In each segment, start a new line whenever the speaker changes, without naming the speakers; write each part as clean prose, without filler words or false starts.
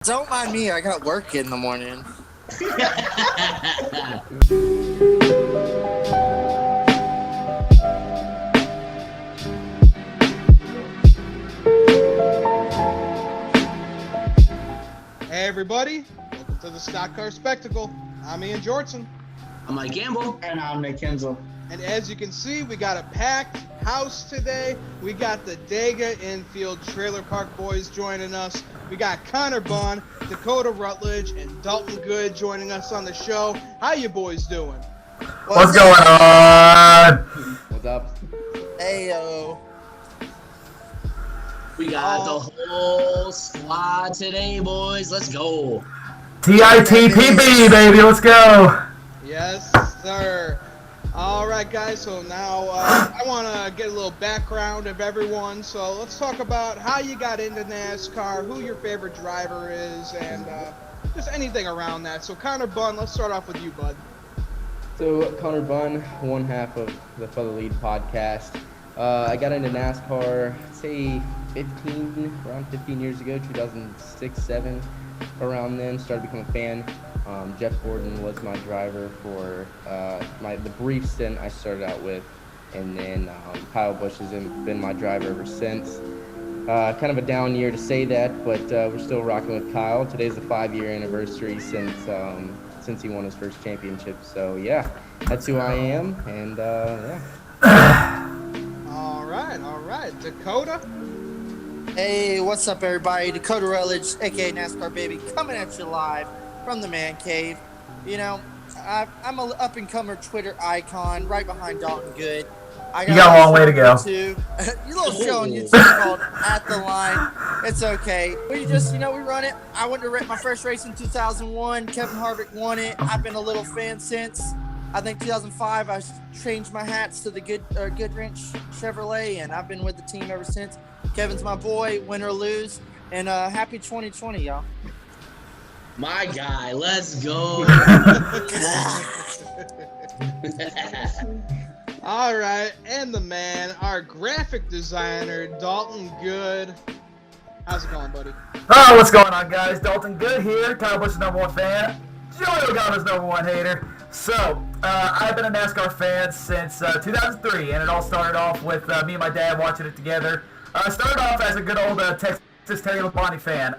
Don't mind me, I got work in the morning.
Hey everybody, welcome to the Stock Car Spectacle. I'm Ian Georgeson.
I'm Mike Gamble.
And I'm Nick Kinzel.
And as you can see, we got a packed house today. We got the Dega Infield Trailer Park Boys joining us. We got Connor Bunn, Dakota Rutledge, and Dalton Good joining us on the show. How you boys doing?
What's going on?
What's up?
Heyo.
We got the whole squad today, boys. Let's go.
DITPB, baby, let's go.
Yes, sir. All right, guys, so now I want to get a little background of everyone. So let's talk about how you got into NASCAR, who your favorite driver is, and just anything around that. So Connor Bunn, let's start off with you, bud.
So, Connor Bunn, one half of the Fellow Lead podcast. I got into NASCAR, I'd say around 15 years ago, 2006, 7, around then. Started becoming a fan. Jeff Gordon was my driver for the brief stint I started out with, and then Kyle Busch has been my driver ever since. Kind of a down year to say that, but we're still rocking with Kyle. Today's the 5-year anniversary since he won his first championship. So yeah, that's who I am, and yeah.
All right, Dakota.
Hey, what's up, everybody? Dakota Rutledge, aka NASCAR Baby, coming at you live from the man cave. You know, I'm an up-and-comer Twitter icon right behind Dalton Good.
You got a long way to go.
Your little show on YouTube called At the Line. It's okay. We just, we run it. I went to my first race in 2001. Kevin Harvick won it. I've been a little fan since. I think 2005, I changed my hats to the Goodwrench Chevrolet, and I've been with the team ever since. Kevin's my boy, win or lose, and happy 2020, y'all.
My guy, let's go.
All right, and the man, our graphic designer, Dalton Good. How's it going, buddy?
Oh, what's going on, guys? Dalton Good here, Kyle Busch's #1 fan, Joey Logano's #1 hater. So, I've been a NASCAR fan since 2003, and it all started off with me and my dad watching it together. Started off as a good old Texas Terry Labonte fan.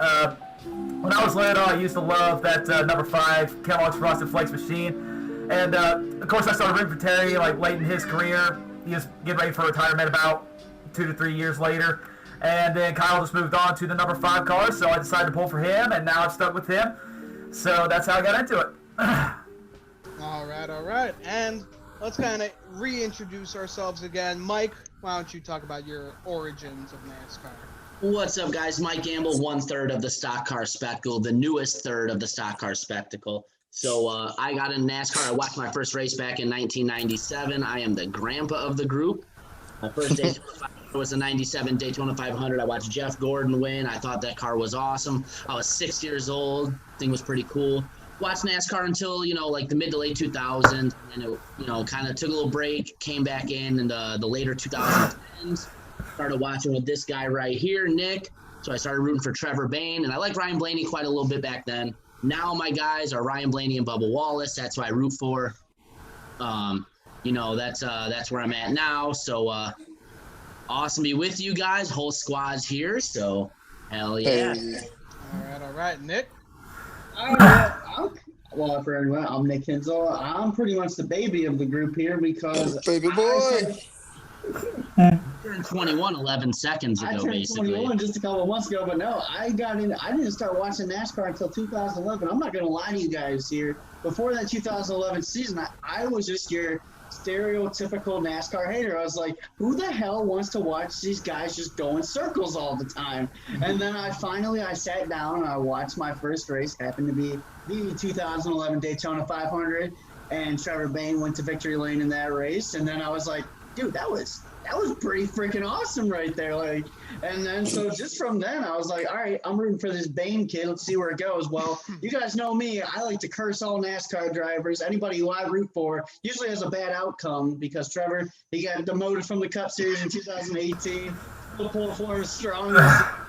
When I was little, I used to love that number 5 Kellogg's Frosted Flakes machine. And, of course, I started rooting for Terry, late in his career. He was getting ready for retirement about 2 to 3 years later. And then Kyle just moved on to the number 5 car, so I decided to pull for him, and now I've stuck with him. So that's how I got into it.
All right. And let's kind of reintroduce ourselves again. Mike, why don't you talk about your origins of NASCAR?
What's up, guys? Mike Gamble, 1/3 of the Stock Car Spectacle, the newest third of the Stock Car Spectacle. So I got in NASCAR. I watched my first race back in 1997. I am the grandpa of the group. My first Daytona 500 was a 97 Daytona 500. I watched Jeff Gordon win. I thought that car was awesome. I was 6 years old. Thing was pretty cool. Watched NASCAR until, the mid to late 2000s. And it, kind of took a little break, came back in the later 2010s. Started watching with this guy right here, Nick. So I started rooting for Trevor Bayne. And I liked Ryan Blaney quite a little bit back then. Now my guys are Ryan Blaney and Bubba Wallace. That's who I root for. That's where I'm at now. So awesome to be with you guys. Whole squad's here. So hell yeah.
Hey.
All right, Nick.
Well, for everyone, I'm Nick Kinzel. I'm pretty much the baby of the group here because
Baby boy.
Turned 21 11 seconds
I
ago,
turned
basically.
21 just a couple of months ago, but no, I didn't start watching NASCAR until 2011. I'm not going to lie to you guys here. Before that 2011 season, I was just your stereotypical NASCAR hater. I was like, who the hell wants to watch these guys just go in circles all the time? And then I sat down and I watched my first race, happened to be the 2011 Daytona 500, and Trevor Bayne went to victory lane in that race. And then I was like, dude, that was pretty freaking awesome right there. And then so just from then I was like, all right, I'm rooting for this Bayne kid. Let's see where it goes. Well, you guys know me. I like to curse all NASCAR drivers. Anybody who I root for usually has a bad outcome because Trevor, he got demoted from the Cup Series in 2018. pull for as strong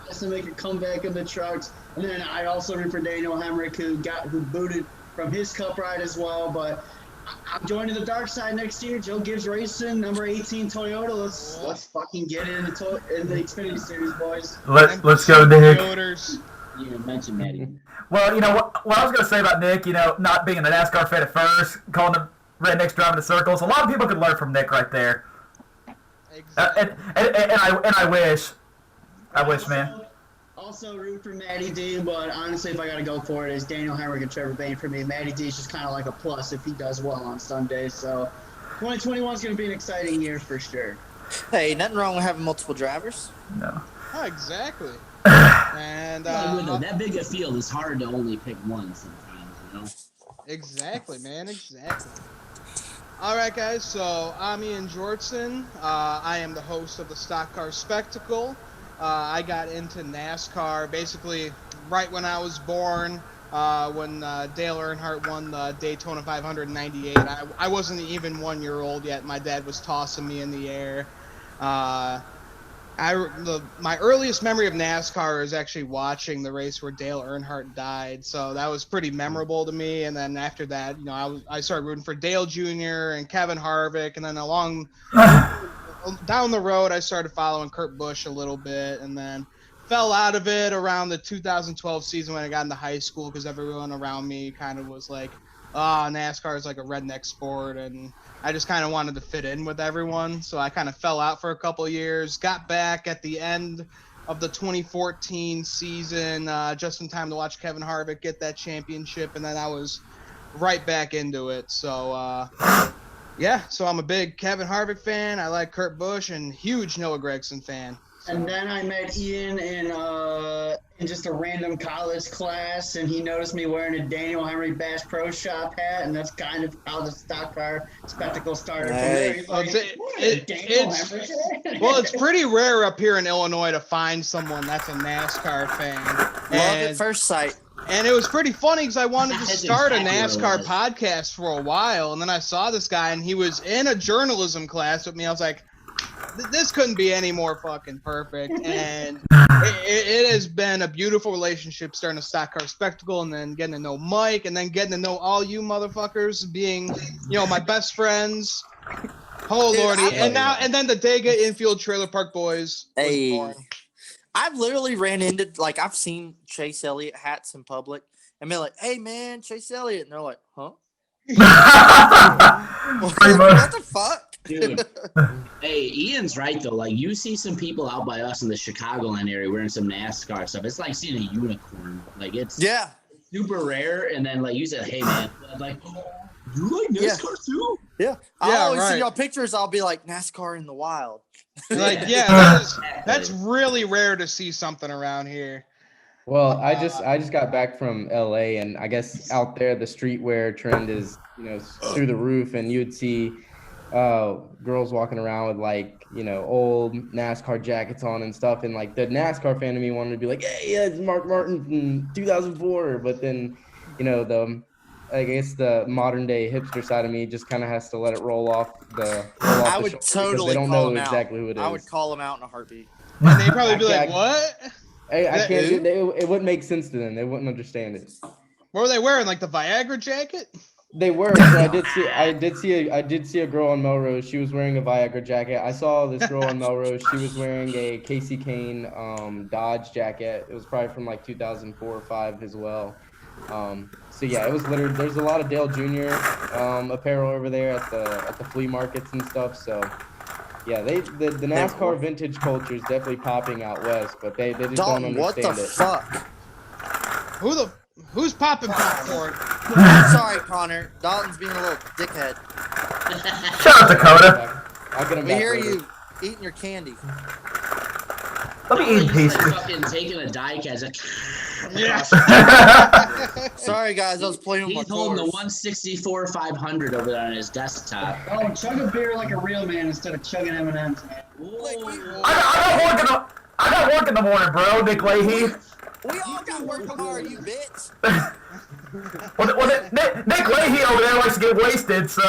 as to make a comeback in the trucks. And then I also root for Daniel Hemrick, who booted from his cup ride as well. But I'm joining the dark side next year. Joe Gibbs Racing, number 18 Toyota. Let's fucking get in the Xfinity Series, boys.
Let's go, Nick.
You didn't mention Maddie.
Well, you know what I was going to say about Nick, you know, not being a NASCAR fan at first, calling the rednecks driving in circles. A lot of people could learn from Nick right there.
Exactly.
And I wish, man.
Also root for Matty D, but honestly, if I got to go for it, it's Daniel Hemrick and Trevor Bayne for me. Matty D is just kind of like a plus if he does well on Sundays. So 2021 is going to be an exciting year for sure.
Hey, nothing wrong with having multiple drivers.
No.
Oh, exactly. And
that big a field is hard to only pick one sometimes, you know?
Exactly, man. Exactly. All right, guys. So I'm Ian Georgeson. I am the host of the Stock Car Spectacle. I got into NASCAR basically right when I was born, when Dale Earnhardt won the Daytona 500 in '98. I wasn't even 1 year old yet. My dad was tossing me in the air. My earliest memory of NASCAR is actually watching the race where Dale Earnhardt died, so that was pretty memorable to me. And then after that, you know, I started rooting for Dale Jr. and Kevin Harvick, and then down the road, I started following Kurt Busch a little bit, and then fell out of it around the 2012 season when I got into high school because everyone around me kind of was like, NASCAR is like a redneck sport, and I just kind of wanted to fit in with everyone, so I kind of fell out for a couple of years, got back at the end of the 2014 season, just in time to watch Kevin Harvick get that championship, and then I was right back into it, so yeah, so I'm a big Kevin Harvick fan. I like Kurt Busch and huge Noah Gragson fan. So.
And then I met Ian in just a random college class, and he noticed me wearing a Daniel Henry Bass Pro Shop hat, and that's kind of how the Stock Car Spectacle started.
Hey.
It's pretty rare up here in Illinois to find someone that's a NASCAR fan.
Love at first sight.
And it was pretty funny because I wanted to
That's
start
exactly
a NASCAR
what it was.
podcast for a while, and then I saw this guy, and he was in a journalism class with me. I was like, this couldn't be any more fucking perfect. And it has been a beautiful relationship starting a Stock Car Spectacle, and then getting to know Mike, and then getting to know all you motherfuckers, being, you know, my best friends. Oh, lordy. And then the Dega Infield Trailer Park Boys was
Hey.
born.
I've literally ran into, like, I've seen Chase Elliott hats in public and been like, hey, man, Chase Elliott. And they're like, huh?
Pretty much.
What the fuck?
Dude. Hey, Ian's right, though. Like, you see some people out by us in the Chicagoland area wearing some NASCAR stuff. It's like seeing a unicorn. Like, it's
Yeah.
super rare. And then, like, you said, hey, man, like, you like NASCAR too?
Yeah. I
Yeah,
always
right.
see y'all pictures. I'll be like, NASCAR in the wild.
Like, yeah, that's really rare to see something around here.
Well, I just got back from LA, and I guess out there the streetwear trend is, you know, through the roof, and you'd see girls walking around with, like, you know, old NASCAR jackets on and stuff, and like the NASCAR fan of me wanted to be like, hey, yeah, it's Mark Martin from 2004, but then, you know, I guess the modern day hipster side of me just kind of has to let it roll off the.
I
the
would
shoulder because
totally
they don't
call
know
him
exactly
out.
who it is.
I would call him out in a heartbeat.
And they'd probably be
I
like, what?
I can't. It wouldn't make sense to them. They wouldn't understand it.
What were they wearing? Like the Viagra jacket?
They were. So I did see a girl on Melrose. She was wearing a Viagra jacket. I saw this girl on Melrose. She was wearing a Casey Kane Dodge jacket. It was probably from like 2004 or 5 as well. So yeah, it was literally. There's a lot of Dale Jr. Apparel over there at the flea markets and stuff. So yeah, the NASCAR vintage culture is definitely popping out west, but they just
Dalton,
don't
what
understand
the
it.
fuck?
Who's popping popcorn?
I'm sorry, Connor. Dalton's being a little dickhead.
Shut up, Dakota.
I'll get him
We
back
hear
later.
you eating your candy.
Let me eat in peace.
Like fucking taking a die-cast.
Yeah.
Sorry, guys. I was playing with my
He's holding the
cores.
164 500 over there on his desktop.
Oh, chug a beer like a real man instead of chugging M&Ms, man.
I got work in the morning, bro. Nick Leahy.
We all got work tomorrow, you bitch.
Nick Leahy over there likes to get wasted, so.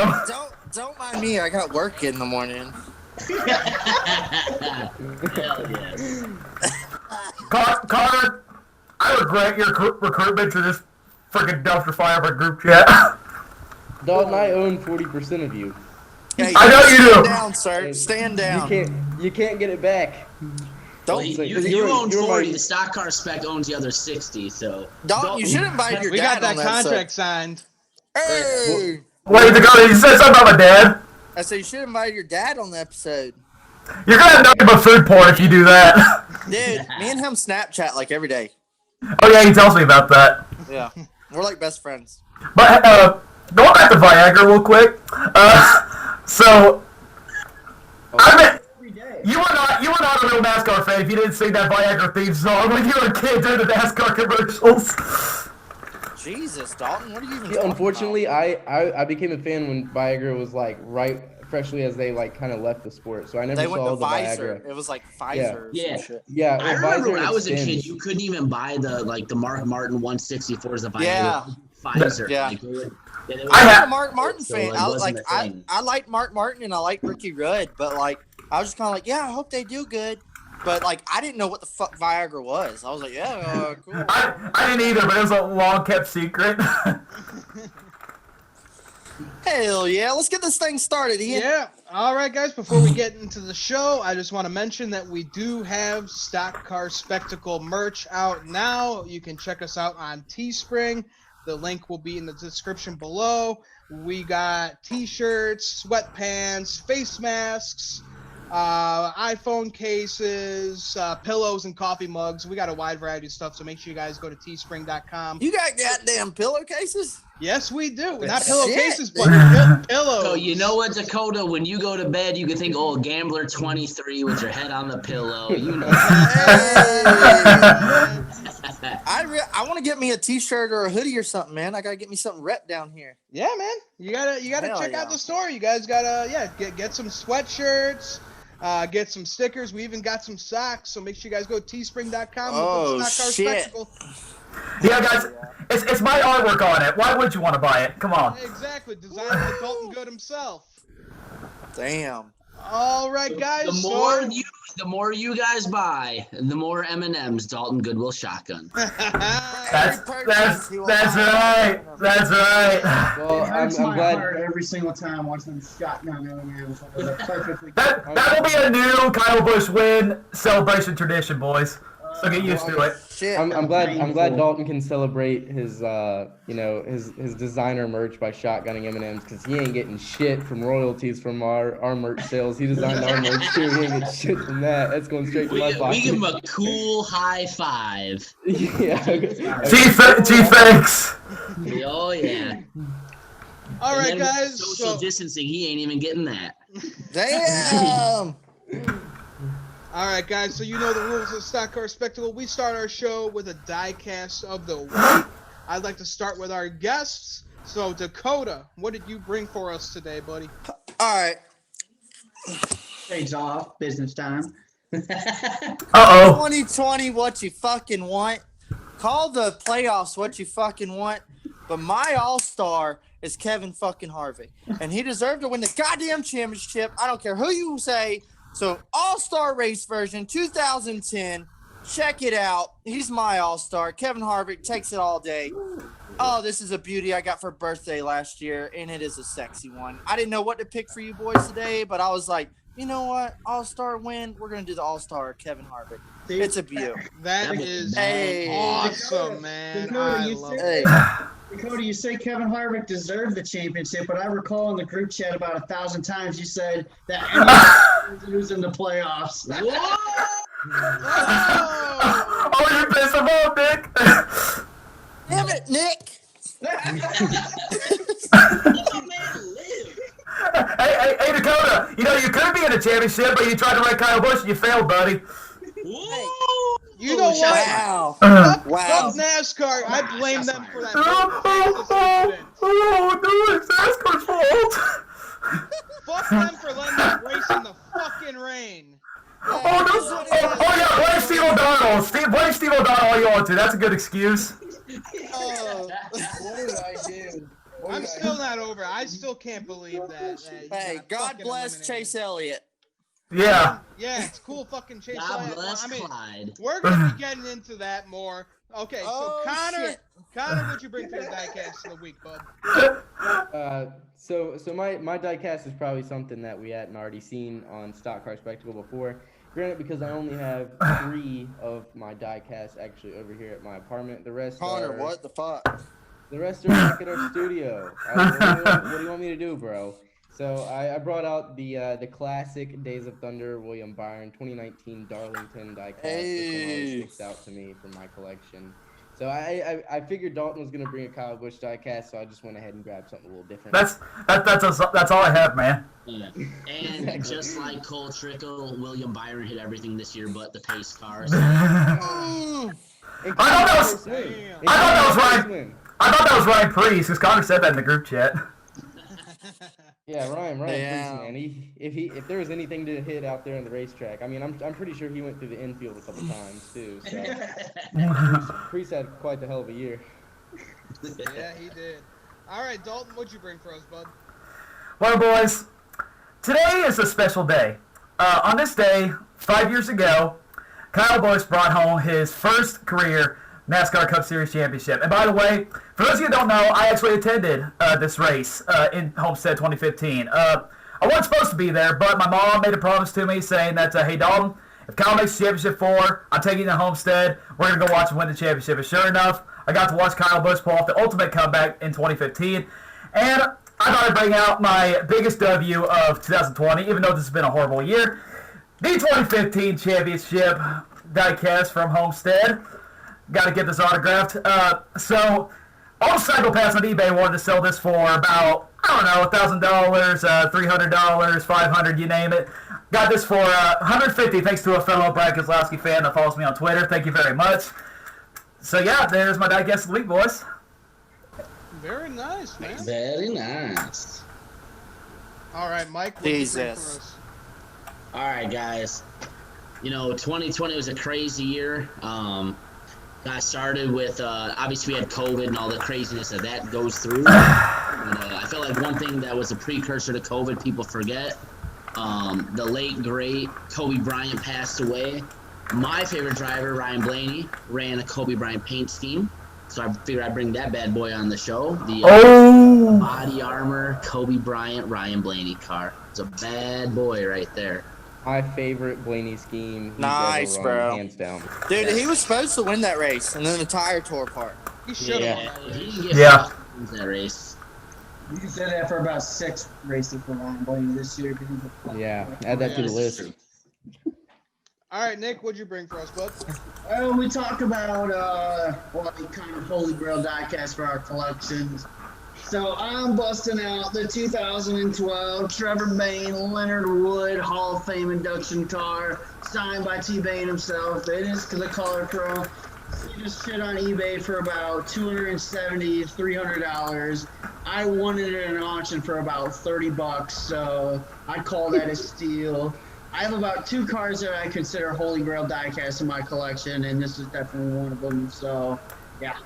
Don't mind me. I got work in the morning.
Hell yes.
Connor, I regret your recruitment to this freaking dumpster fire of a group chat.
Dalton, I own 40% of you.
Hey,
I know you do.
Stand down, sir. Stand down.
You can't get it back.
Well,
Don't.
you own 40. The stock car spec owns the other 60. So
Dalton, you should invite your
We got
dad
that
on
contract signed.
Hey.
Wait, Dakota, you said something about my dad?
I said you should invite your dad on the episode.
You're gonna have nothing but food porn if you do that.
Dude, me and him Snapchat like every day.
Oh yeah, he tells me about that.
Yeah. We're like best friends.
But going back to Viagra real quick. So I mean, you were not a real NASCAR fan if you didn't sing that Viagra theme song when you were a kid during the NASCAR commercials.
Jesus, Dalton, what are you even
See,
talking
unfortunately,
about?
I became a fan when Viagra was like freshly as they like kind of left the sport, so I never
They went
saw
to
the
Pfizer.
Viagra.
It was like Pfizer or
Yeah.
some shit.
Yeah,
I
well,
remember
Pfizer
when I
and
was a kid,
Stins.
you couldn't even buy the Mark Martin 164s of Viagra.
Yeah.
Pfizer.
Yeah.
Like, it was,
I'm a Mark Martin
so
fan.
it
I
wasn't
like
a thing.
I like Mark Martin and I like Ricky Rudd, but like I was just kind of like, yeah, I hope they do good. But like I didn't know what the fuck Viagra was. I was like, yeah, cool.
I didn't either, but it was a long kept secret.
Hell yeah, let's get this thing started, Ian.
Yeah. All right, guys. Before we get into the show, I just want to mention that we do have Stock Car Spectacle merch out now. You can check us out on Teespring. The link will be in the description below. We got T-shirts, sweatpants, face masks, iPhone cases, pillows, and coffee mugs. We got a wide variety of stuff, so make sure you guys go to teespring.com.
You got goddamn pillowcases?
Yes, we do. Not
Shit.
pillowcases, but pillows.
So you know what, Dakota? When you go to bed, you can think, "Oh, Gambler 23" with your head on the pillow. You know.
I want to get me a T-shirt or a hoodie or something, man. I gotta get me something rep down here.
Yeah, man. You gotta
Hell
check
yeah.
out the store. You guys gotta get some sweatshirts, get some stickers. We even got some socks. So make sure you guys go to teespring.com.
Oh,
Stock Car
shit.
Spectacle.
Yeah, guys, it's my artwork on it. Why would you want to buy it? Come on.
Exactly. Designed by Dalton Good himself.
Damn.
All right, guys.
The more you guys buy, the more M&Ms Dalton Goodwill shotgun.
That's right. That's right.
Well,
It hurts
I'm
my
glad.
heart every single time watching them shotgun M&Ms. Perfectly.
That'll be a new Kyle Busch win celebration tradition, boys. So get used to it.
Shit.
I'm glad
Painful.
Dalton can celebrate his his designer merch by shotgunning M&Ms because he ain't getting shit from royalties from our merch sales. He designed our merch too. He ain't getting shit from that. That's going straight to my
We
pocket.
give him a cool high five.
Yeah.
Chief, thanks.
Oh yeah.
All
And
right,
then with
guys.
Social
So,
distancing, he ain't even getting that.
Damn.
all right, guys. So you know the rules of Stock Car Spectacle. We start our show with a diecast of the week. I'd like to start with our guests. So Dakota, what did you bring for us today, buddy?
All right.
Trades off. Business time.
Uh-oh.
2020, what you fucking want. Call the playoffs what you fucking want. But my all-star is Kevin fucking Harvick. And he deserved to win the goddamn championship. I don't care who you say. So all-star race version 2010. Check it out. He's my all-star. Kevin Harvick takes it all day. Oh, this is a beauty I got for birthday last year, and it is a sexy one. I didn't know what to pick for you boys today, but I was like, you know what? All-star win. We're going to do the all-star Kevin Harvick. It's a beauty.
That is
Hey.
awesome, man.
Dakota,
I
you
love
say-
it.
Hey.
Dakota, you say Kevin Harvick deserved the championship, but I recall in the group chat about 1,000 times you said that anyone lose in the playoffs.
Oh, you pissed him off, Nick.
Damn it, Nick.
Hey, Dakota, you know, you could be in a championship, but you tried to write Kyle Busch and you failed, buddy.
You know what?
Wow.
Fuck
Wow.
NASCAR. I blame them for that.
Oh, no, it's NASCAR's fault.
Fuck them for letting them race in the fucking rain.
Oh, no. Oh, yeah, blame Steve O'Donnell. Blame Steve O'Donnell all you want to. That's a good excuse.
Oh.
What did I do?
I'm still not over. I still can't believe that.
Hey,
got
God
fucking
bless
eliminated.
Chase Elliott.
Yeah.
Yeah, it's cool fucking chase.
God bless
I mean,
Clyde.
we're gonna be getting into that more. Okay,
Oh,
so Connor,
shit.
what'd you bring for the diecast of the week, bud?
So my diecast is probably something that we hadn't already seen on Stock Car Spectacle before. Granted, because I only have 3 of my diecast actually over here at my apartment. The rest
Connor,
are,
what the fuck?
The rest are back at our studio. What do you want me to do, bro? So I brought out the classic Days of Thunder William Byron 2019 Darlington diecast. This one always sticks out to me from my collection. So I figured Dalton was gonna bring a Kyle Busch diecast, so I just went ahead and grabbed something a little different.
That's all I have, man.
Yeah. And just like Cole Trickle, William Byron hit everything this year but the pace cars.
Mm.
And
I thought that was-
Damn.
I thought that was Ryan. I thought that was Ryan Priest, because Connor said that in the group chat.
Yeah, Ryan
Damn.
Priest, man. If there was anything to hit out there on the racetrack, I mean, I'm pretty sure he went through the infield a couple times too. So Priest had quite the hell of a year.
Yeah, he did. All right, Dalton, what'd you bring for us, bud?
Well, boys, today is a special day. On this day, 5 years ago, Kyle Busch brought home his first career NASCAR Cup Series championship. And by the way, for those of you who don't know, I actually attended this race in Homestead 2015. I wasn't supposed to be there, but my mom made a promise to me saying that, hey, Dalton, if Kyle makes the championship 4, I'm taking you to Homestead. We're going to go watch him win the championship. And sure enough, I got to watch Kyle Busch pull off the ultimate comeback in 2015. And I thought I'd bring out my biggest W of 2020, even though this has been a horrible year. The 2015 championship diecast from Homestead. Got to get this autographed. So, all psychopaths on eBay wanted to sell this for about, I don't know, $1,000, $300, $500, you name it. Got this for $150 thanks to a fellow Brad Kozlowski fan that follows me on Twitter. Thank you very much. So, yeah, there's my diecast of the week, boys.
Very nice, man.
Very nice.
All right, Mike, what'd you bring for
Jesus.
us?
All right, guys. You know, 2020 was a crazy year. Got started with, obviously we had COVID and all the craziness that goes through. I feel like one thing that was a precursor to COVID, people forget, the late, great Kobe Bryant passed away. My favorite driver, Ryan Blaney, ran a Kobe Bryant paint scheme. So I figured I'd bring that bad boy on the show. The body armor, Kobe Bryant, Ryan Blaney car. It's a bad boy right there.
My favorite Blaney scheme. he's
Nice,
ever run,
bro.
Hands down.
Dude, he was supposed to win that race, and then the tire tore apart.
He should have
Yeah.
won that
He
race.
didn't get
Yeah.
in that race.
You can say that for about 6 races for Ryan Blaney this year.
Yeah, add that to the list.
All right, Nick, what'd you bring for us, bud?
Well, we talk about kind of holy grail diecast for our collections. So I'm busting out the 2012 Trevor Bayne Leonard Wood Hall of Fame induction car, signed by T. Bayne himself. It is the Color Pro. You just shit on eBay for about $270, $300. I won it at an auction for about $30, so I call that a steal. I have about 2 cars that I consider holy grail diecast in my collection, and this is definitely one of them. So, yeah.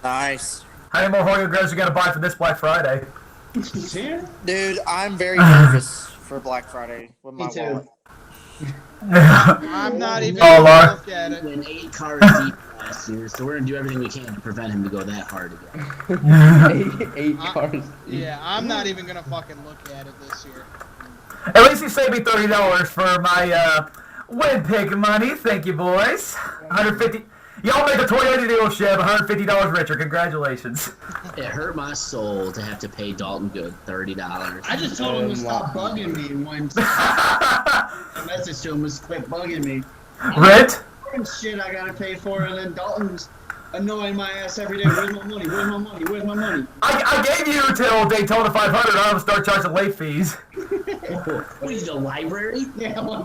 Nice.
How many more Holy Grails you got to buy for this Black Friday?
Dude, I'm very nervous for Black Friday with my
Me too.
wallet.
I'm not even
Oh,
gonna
Lord.
look at it.
Went 8 cars deep last year, so we're gonna do everything we can to prevent him to go that hard again.
eight cars.
Yeah, I'm not even gonna fucking look at it this year.
At least you saved me $30 for my win pick money. Thank you, boys. $150. Y'all make a Toyota dealership $150 richer. Congratulations.
It hurt my soul to have to pay Dalton Good $30.
I just told him to stop bugging me when the message to him was quit bugging me.
Rit?
Shit I gotta pay for, and then Dalton's annoying my ass every day. Where's my money? Where's my money? Where's my money?
I gave you till Daytona 500. I'm gonna start charging late fees.
What is the library?
Yeah, well,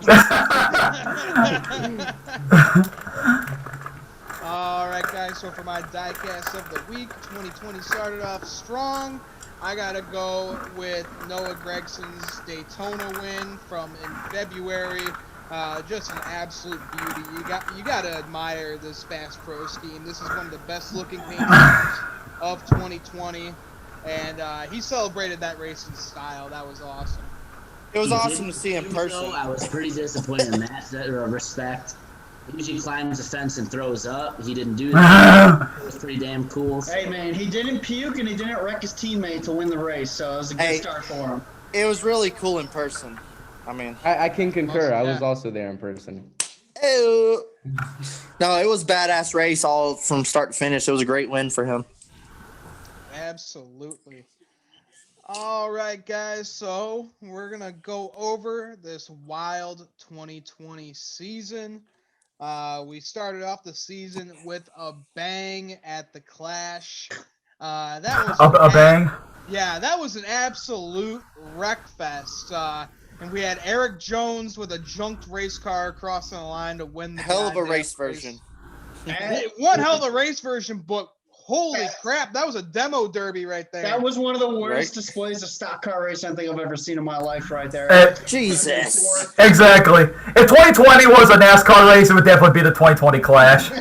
All right, guys. So for my diecast of the week, 2020 started off strong. I gotta go with Noah Gregson's Daytona win from in February. Just an absolute beauty. You gotta admire this Fast Pro scheme. This is one of the best looking paint schemes of 2020, and he celebrated that race in style. That was awesome.
It was
He
awesome
didn't
to see in
do
person.
so. I was pretty disappointed in that respect. He usually climbs the fence and throws up. He didn't do that. It was pretty damn cool.
Hey, man, he didn't puke and he didn't wreck his teammate to win the race, so it was a good start for him.
It was really cool in person. I mean,
I can concur. I was
Yeah.
also there in person.
ew. No, it was a badass race all from start to finish. It was a great win for him.
Absolutely. All right, guys. So we're gonna go over this wild 2020 season. We started off the season with a bang at the Clash. That was
A bang.
Yeah, that was an absolute wreck fest. And we had Eric Jones with a junked race car crossing the line to win the
Hell of a
goddamn
race version.
One hell of a race version, but holy crap, that was a demo derby right there.
That was one of the worst
Right.
displays of stock car racing I think I've ever seen in my life right there.
Jesus.
Exactly. If 2020 was a NASCAR race, it would definitely be the 2020 Clash.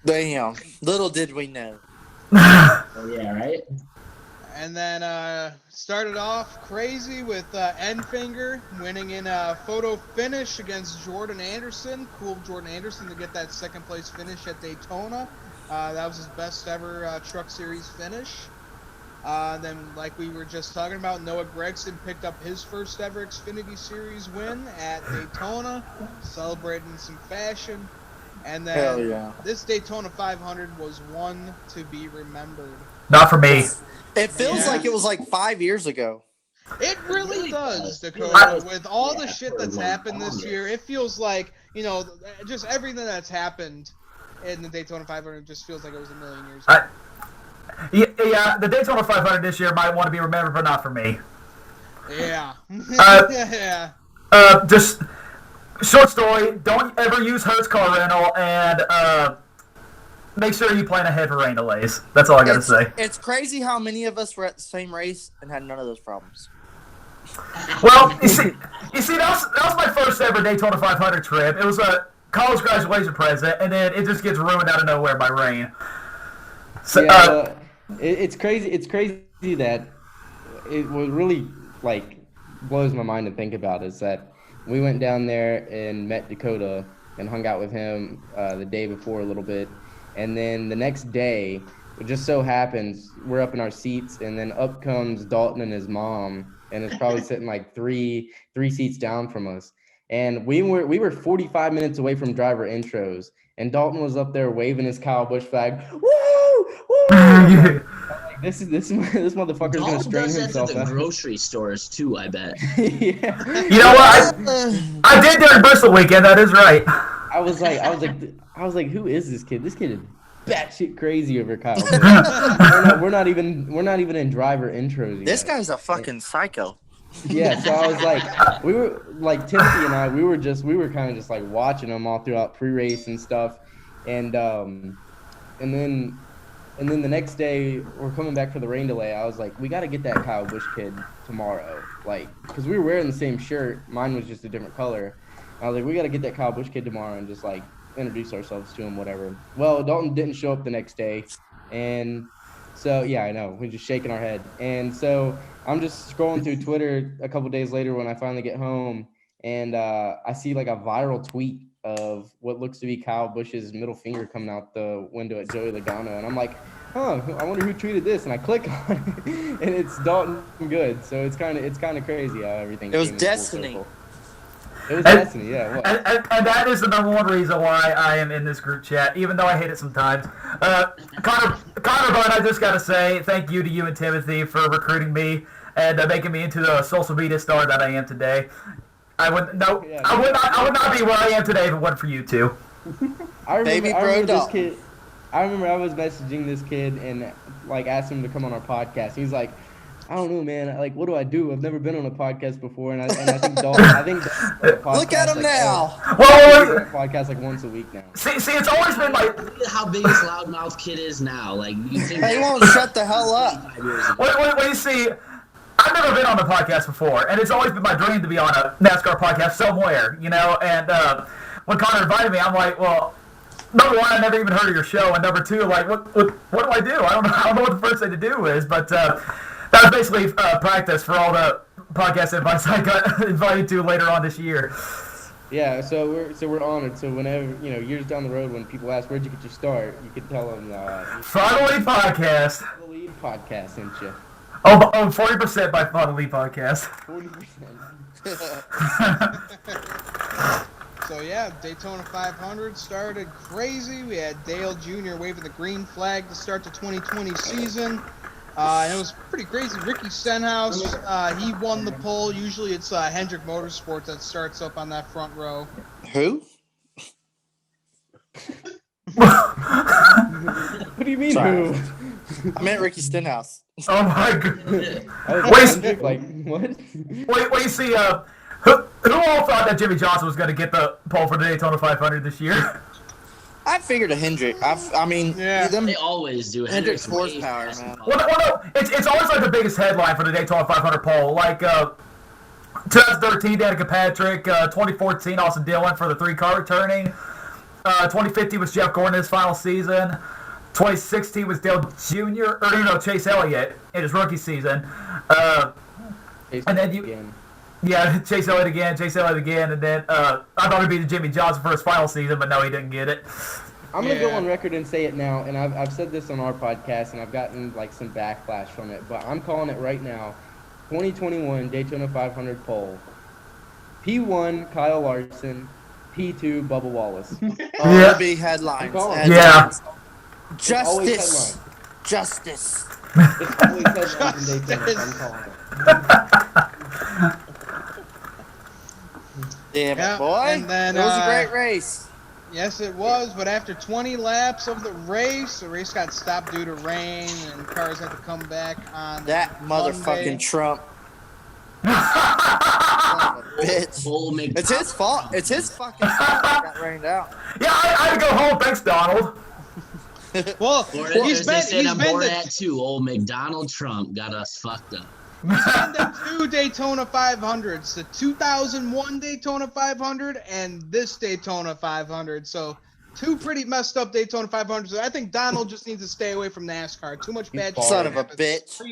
Damn. Little did we know.
Oh, yeah, right?
And then started off crazy with Enfinger winning in a photo finish against Jordan Anderson. Cool of Jordan Anderson to get that second place finish at Daytona. That was his best ever Truck Series finish. Then, like we were just talking about, Noah Gragson picked up his first ever Xfinity Series win at Daytona, celebrating in some fashion. And then
Hell yeah.
this Daytona 500 was one to be remembered.
Not for me.
It feels
Yeah.
like it was like 5 years ago.
It really does, Dakota. With all the shit that's happened this year, it feels like, just everything that's happened in the Daytona 500 just feels like it was a million years ago.
Yeah, the Daytona 500 this year might want to be remembered, but not for me.
Yeah. Yeah.
Just short story. Don't ever use Hertz car rental, and make sure you plan ahead for rain delays. That's all I gotta say.
It's crazy how many of us were at the same race and had none of those problems.
Well, you see, that was my first ever Daytona 500 trip. It was a college graduation present, and then it just gets ruined out of nowhere by rain. So,
Yeah, it's crazy. It's crazy that it was really blows my mind to think about is that we went down there and met Dakota and hung out with him the day before a little bit, and then the next day, it just so happens we're up in our seats, and then up comes Dalton and his mom, and it's probably sitting like three seats down from us, and we were 45 minutes away from driver intros, and Dalton was up there waving his Kyle Busch flag. Woo! Woo! This motherfucker's gonna
Dalton
strain
does that
himself
to the
out.
grocery stores too, I bet.
Yeah.
you know what? I did during Bristol weekend. That is right.
I was like, who is this kid? This kid is batshit crazy over Kyle Busch. we're not even in driver intros.
This
yet.
guy's a fucking psycho.
Yeah, so I was like, we were like Timothy and I, we were kind of just like watching them all throughout pre-race and stuff, and then the next day we're coming back for the rain delay. I was like, we got to get that Kyle Busch kid tomorrow, because we were wearing the same shirt. Mine was just a different color. I was like, we got to get that Kyle Busch kid tomorrow and just introduce ourselves to him, whatever. Well, Dalton didn't show up the next day, and so yeah, I know, we're just shaking our head. And so I'm just scrolling through Twitter a couple days later when I finally get home, and I see a viral tweet of what looks to be Kyle Busch's middle finger coming out the window at Joey Logano, and I'm like, I wonder who tweeted this, and I click on it, and it's Dalton Good. So it's kind of crazy how everything.
It was
came in full
destiny.
circle. It was destiny, yeah. It was.
And that is the number one reason why I am in this group chat, even though I hate it sometimes. Connor Bunn, I just gotta say thank you to you and Timothy for recruiting me and making me into the social media star that I am today. I would not be where I am today if it wasn't for you two.
I
Baby bro
remember this
dog.
kid. I remember I was messaging this kid and asked him to come on our podcast. He's like, I don't know, man. What do I do? I've never been on a podcast before, and I think Dalton.
Look at him now.
Well,
podcast once a week now.
see, it's always been like.
Look at how big this loudmouth kid is now. You think
He won't shut the hell up.
5 years ago.
Wait, you see, I've never been on a podcast before, and it's always been my dream to be on a NASCAR podcast somewhere, and when Connor invited me, I'm like, well, number one, I never even heard of your show, and number two, what do I do? I don't know what the first thing to do is, but That was basically practice for all the podcast advice I got invited to later on this year.
Yeah, so we're honored. So whenever, years down the road when people ask where'd you get your start, you can tell them
Final Lead Podcast.
the Lead Podcast sent you.
Oh, 40% by Final Lead Podcast.
40%.
So yeah, Daytona 500 started crazy. We had Dale Jr. waving the green flag to start the 2020 season. And it was pretty crazy. Ricky Stenhouse, he won the pole. Usually it's Hendrick Motorsports that starts up on that front row.
Who?
What do you mean,
Sorry.
who?
I meant Ricky Stenhouse.
Oh my god.
Wait, like, what?
Wait, you see, who all thought that Jimmy Johnson was going to get the pole for the Daytona 500 this year?
I figured a Hendrick. I mean,
Yeah.
They always do.
Hendrick's
way
horsepower,
past
man.
the
Well, no, it's always like the biggest headline for the Daytona 500 pole. Like 2013, Danica Patrick. 2014, Austin Dillon for the 3-car returning. 2015 was Jeff Gordon in his final season. 2016 was Dale Jr. Chase Elliott in his rookie season. And then Chase Elliott again, and then I thought it'd be the Jimmy Johnson for his final season, but no, he didn't get it.
I'm gonna go on record and say it now, and I've said this on our podcast, and I've gotten like some backlash from it, but I'm calling it right now. 2021 Daytona 500 pole. P1 Kyle Larson, P2 Bubba Wallace.
Oh, that'd be headlines.
Yeah.
Justice. Justice.
It's always headlines in Daytona, so I'm calling it.
Damn
Yeah,
it, boy.
and then,
it was a great race.
Yes, it was, but after 20 laps of the race got stopped due to rain, and cars had to come back on
That
Monday.
motherfucking Trump. Son of a bitch.
Bull McDonald.
It's his fault. It's his fucking fault that got rained out.
Yeah, I had to go home. Thanks, Donald.
Well, he's been
that too. Old McDonald Trump got us fucked up.
the 2 Daytona 500s, the 2001 Daytona 500 and this Daytona 500. So 2 pretty messed up Daytona 500s. I think Donald just needs to stay away from NASCAR. Too much bad shit
Son of a
happens.
bitch.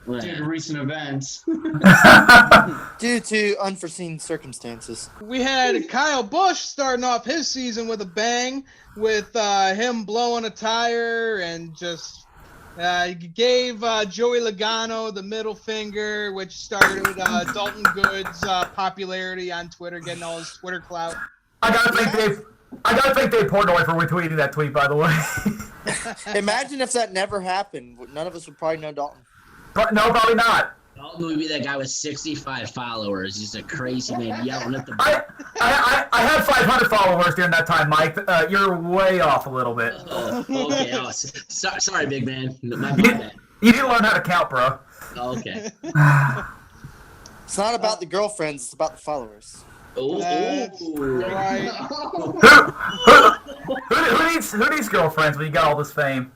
Due to recent events.
Due to unforeseen circumstances.
We had Kyle Busch starting off his season with a bang, with him blowing a tire and just gave Joey Logano the middle finger, which started Dalton Good's popularity on Twitter, getting all his Twitter clout.
I gotta thank Dave Portnoy for retweeting that tweet, by the way.
Imagine if that never happened. None of us would probably know Dalton.
No, probably not.
Dalton would be that guy with 65 followers. He's a crazy man yelling at the.
I had 500 followers during that time, Mike. You're way off a little bit.
Okay. Oh, sorry, big man. My bad.
You need to learn how to count, bro.
Okay.
It's not about the girlfriends. It's about the followers.
That's right.
Who needs girlfriends when you got all this fame?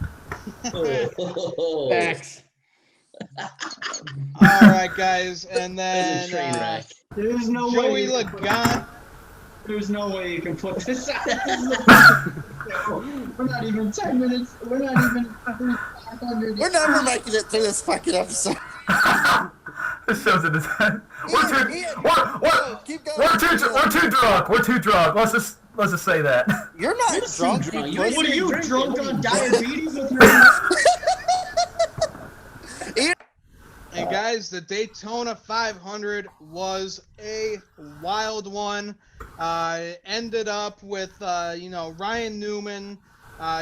Facts.
All right, guys, and then
Train wreck.
There's no
Joey
way.
Logano.
There's no way you can put this out. We're not even 10 minutes. We're not even 500.
We're never making it through this fucking episode.
This show's in the
Keep going.
We're too drunk. We're too drunk. Let's just say that.
You're not drunk.
drunk.
You
What
What are you,
Drink
drunk
it.
on diabetes with your
And guys, the Daytona 500 was a wild one. Ended up with Ryan Newman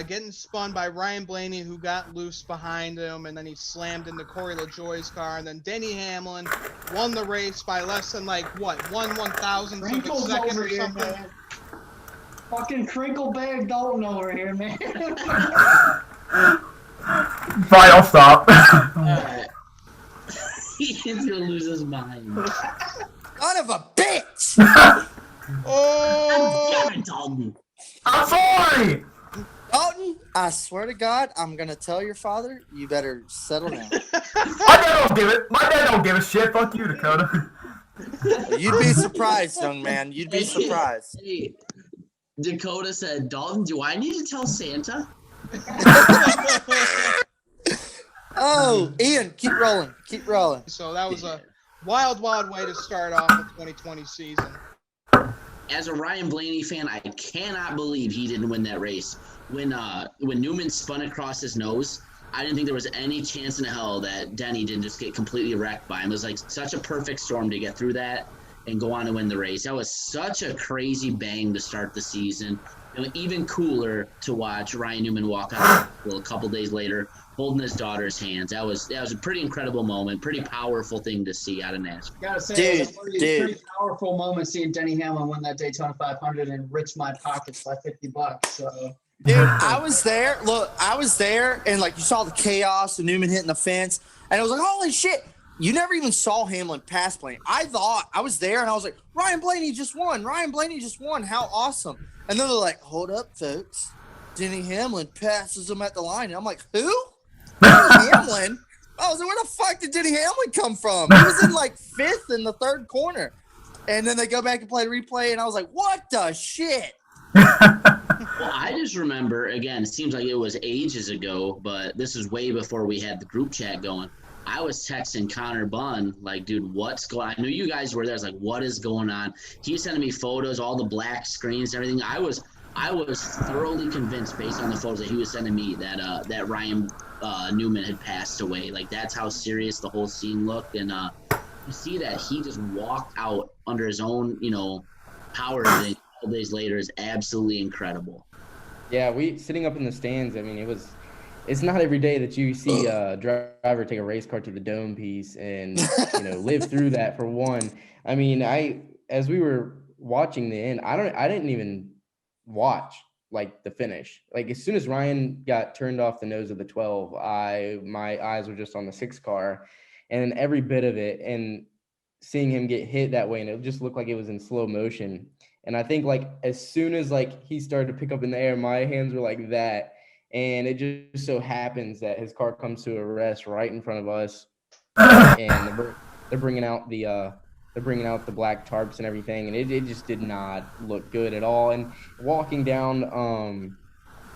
getting spun by Ryan Blaney, who got loose behind him, and then he slammed into Corey LaJoie's car. And then Denny Hamlin won the race by less than 1/1000th of a
Crinkles
second
over
or
here,
something.
man. Fucking crinkle bag Dalton over here, man.
Fine, I'll stop.
Alright. He's gonna lose his mind.
Son of a bitch.
Oh!
Damn it, Dalton.
I'm sorry.
Dalton, I swear to God, I'm going to tell your father, you better settle down.
My dad don't give a shit. Fuck you, Dakota.
You'd be surprised, young man. You'd be surprised.
Hey, Dakota said, Dalton, do I need to tell Santa?
Oh, Ian, keep rolling. Keep rolling.
So that was a wild way to start off the 2020 season.
As a Ryan Blaney fan, I cannot believe he didn't win that race. When Newman spun across his nose, I didn't think there was any chance in hell that Denny didn't just get completely wrecked by him. It was like such a perfect storm to get through that and go on to win the race. That was such a crazy bang to start the season. Even cooler to watch Ryan Newman walk out a couple days later, holding his daughter's hands. That was a pretty incredible moment, pretty powerful thing to see out of NASCAR.
Gotta say, it was a pretty powerful moment seeing Denny Hamlin win that Daytona 500 and enrich my pockets by $50. So.
Dude, I was there. Look, I was there, and like you saw the chaos of Newman hitting the fence, and I was like, holy shit. You never even saw Hamlin pass Blaney. I thought I was there, and I was like, Ryan Blaney just won. Ryan Blaney just won. How awesome. And then they're like, hold up, folks. Denny Hamlin passes him at the line. And I'm like, who? Denny Hamlin? I was like, where the fuck did Denny Hamlin come from? He was in like fifth in the third corner. And then they go back and play the replay, and I was like, what the shit?
Well, I just remember, again, it seems like it was ages ago, but this is way before we had the group chat going. I was texting Connor Bunn, like, dude, what's going on? I knew you guys were there. I was like, what is going on? He was sending me photos, all the black screens, everything. I was thoroughly convinced, based on the photos that he was sending me, that Ryan Newman had passed away. Like, that's how serious the whole scene looked. And you see that he just walked out under his own, power. A couple days later is absolutely incredible.
Yeah, we sitting up in the stands. I mean, it's not every day that you see a driver take a race car to the dome piece and live through that. For one, I mean, as we were watching the end, I didn't even watch like the finish. Like as soon as Ryan got turned off the nose of the 12, my eyes were just on the 6 car, and every bit of it, and seeing him get hit that way, and it just looked like it was in slow motion. And I think like as soon as like he started to pick up in the air, my hands were like that. And it just so happens that his car comes to a rest right in front of us, and they're bringing out the black tarps and everything, and it just did not look good at all. And walking down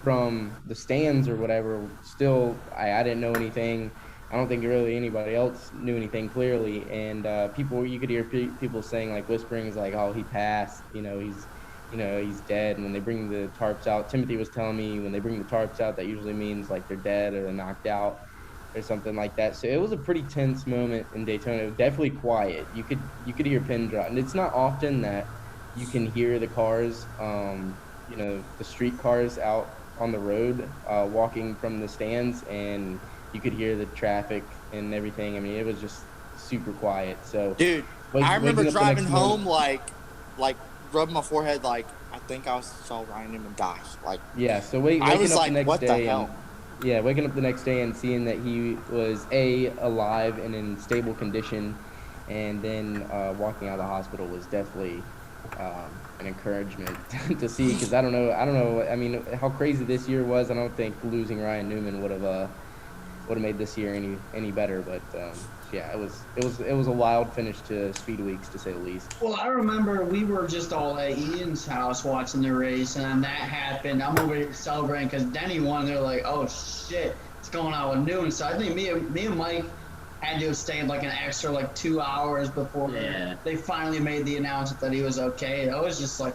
from the stands or whatever, still I didn't know anything. I don't think really anybody else knew anything clearly, and you could hear people saying like whisperings like, "Oh, he passed," he's dead. And when they bring the tarps out, Timothy was telling me when they bring the tarps out, that usually means like they're dead or they're knocked out or something like that. So it was a pretty tense moment in Daytona. It was definitely quiet. You could hear pin drop, and it's not often that you can hear the cars, the street cars out on the road, walking from the stands, and you could hear the traffic and everything. I mean, it was just super quiet. So,
dude, I remember driving home, like rubbing my forehead, like I think I saw Ryan Newman die. Like,
yeah. So waking up the next
what
day,
the hell?
Waking up the next day and seeing that he was alive and in stable condition, and then walking out of the hospital was definitely an encouragement to see. Because I don't know. I mean, how crazy this year was. I don't think losing Ryan Newman would have made this year any better. But yeah, it was a wild finish to Speed Weeks, to say the least.
Well, I remember we were just all at Ian's house watching the race, and then that happened. I'm over here celebrating because Denny won. They're like, "Oh shit, what's going on with Newman?" So I think me and Mike had to have stayed like an extra like 2 hours before they finally made the announcement that he was okay. That was just like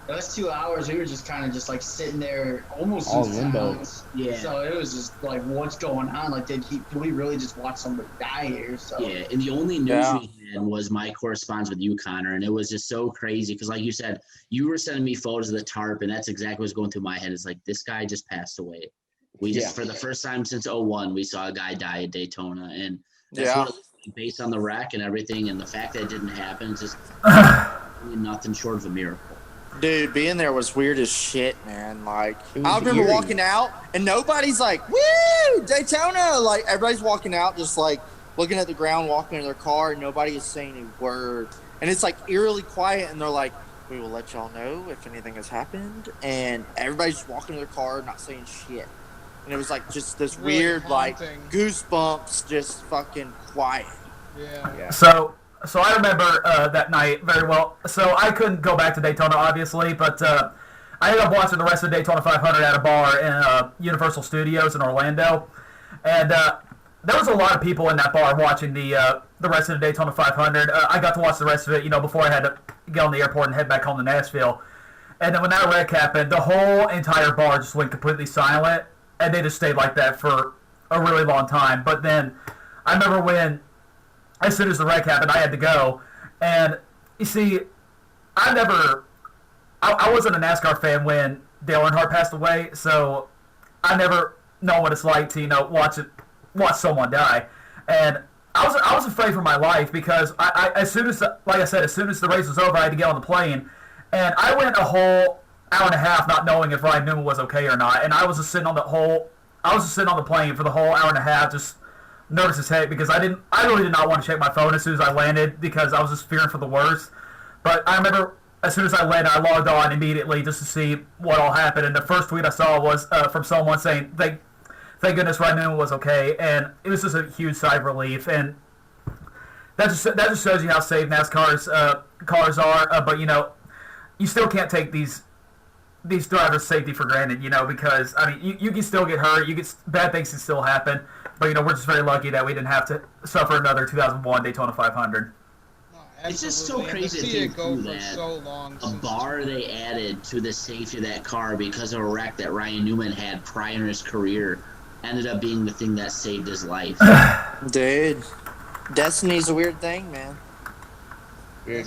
those 2 hours, we were just kind of just like sitting there almost
all
in
limbo.
silence. Yeah. So it was just like, what's going on? Like, did we really just watch somebody die here? So
yeah, and the only news we had was my correspondence with you, Connor, and it was just so crazy because, like you said, you were sending me photos of the tarp, and that's exactly what was going through my head. It's like, this guy just passed away. We just, for the first time since 2001, we saw a guy die at Daytona, and that's what it was, based on the wreck and everything, and the fact that it didn't happen, it's just nothing short of a miracle.
Dude, being there was weird as shit, man. Like,
I
remember walking out, and nobody's like, woo, Daytona! Like, everybody's walking out just, like, looking at the ground, walking in their car, and nobody is saying a word. And it's, like, eerily quiet, and they're like, we will let y'all know if anything has happened. And everybody's just walking in their car, not saying shit. And it was, like, just this
really
weird,
haunting.
like, goosebumps, just fucking quiet.
Yeah.
So I remember that night very well. So I couldn't go back to Daytona, obviously, but I ended up watching the rest of the Daytona 500 at a bar in Universal Studios in Orlando. And there was a lot of people in that bar watching the rest of the Daytona 500. I got to watch the rest of it, before I had to get on the airport and head back home to Nashville. And then when that wreck happened, the whole entire bar just went completely silent, and they just stayed like that for a really long time. But then I remember as soon as the wreck happened, I had to go. And you see, I wasn't a NASCAR fan when Dale Earnhardt passed away, so I never know what it's like to watch someone die. And I was afraid for my life because as soon as the race was over, I had to get on the plane, and I went a whole hour and a half not knowing if Ryan Newman was okay or not. And I was just sitting on the plane for the whole hour and a half, just nervous as heck because I really did not want to check my phone as soon as I landed because I was just fearing for the worst. But I remember as soon as I landed, I logged on immediately just to see what all happened. And the first tweet I saw was from someone saying, thank goodness Ryan Newman was okay. And it was just a huge sigh of relief. And that just shows you how safe NASCAR's cars are. But, you still can't take these drivers' safety for granted, because, you can still get hurt. Bad things can still happen. But, we're just very lucky that we didn't have to suffer another 2001 Daytona 500.
It's just so crazy to think that a bar they added to the safety of that car because of a wreck that Ryan Newman had prior in his career ended up being the thing that saved his life.
Dude, destiny's a weird thing, man.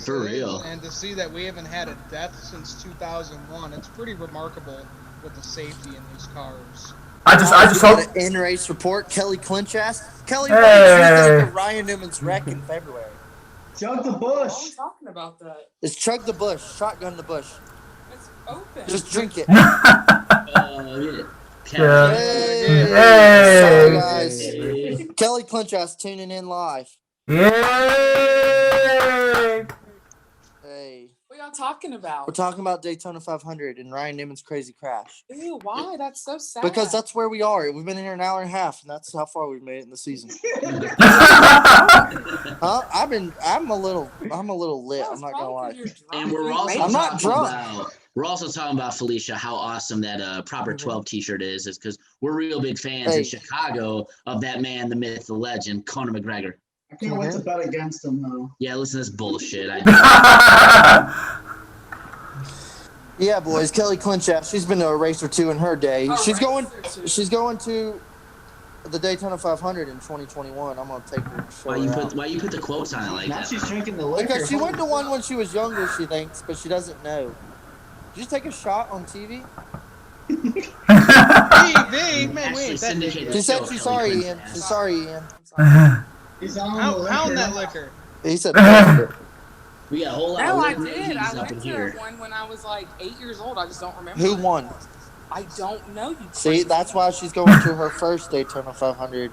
For real.
And to see that we haven't had a death since 2001, it's pretty remarkable with the safety in these cars.
I just hope
an in-race report. Kelly Clinchass. Kelly, what did you think of Ryan Newman's wreck in February?
Chug the bush.
I'm talking about that.
It's chug the bush, shotgun the bush.
It's open.
Just drink it.
Yeah.
Sorry, guys. Kelly Clinchass tuning in live.
Yay!
Hey.
What y'all talking about?
We're talking about Daytona 500 and Ryan Newman's crazy crash.
Ew, why? That's so sad.
Because that's where we are. We've been in here an hour and a half, and that's how far we've made it in the season. I'm a little lit. I'm not gonna lie.
And we're also
I'm not drunk.
We're also talking about, Felicia, how awesome that Proper 12 T-shirt is because we're real big fans in Chicago of that man, the myth, the legend, Conor McGregor.
I can't wait to bet against him, though.
Yeah, listen to this bullshit.
Yeah, boys. Kelly Clinchass. She's been to a race or two in her day. She's going to the Daytona 500 in 2021. I'm gonna take her.
Why you put the quotes on it like
Now
that?
she's drinking the liquor.
Because she went to one when she was younger, she thinks, but she doesn't know. Did you take a shot on TV?
TV, man, we ain't that
Syndicate
big.
She said
show,
she's
Kelly
sorry,
Clinchass.
Ian. She's sorry, Ian.
He's on the
Pound
liquor.
that liquor.
He said.
We got a whole lot
No,
of
I
liquor
did.
ladies
I
up
went
in
to
here.
one when I was like 8 years old. I just don't remember.
Who won?
I don't know. You
See,
crazy
that's why she's going to her first Daytona 500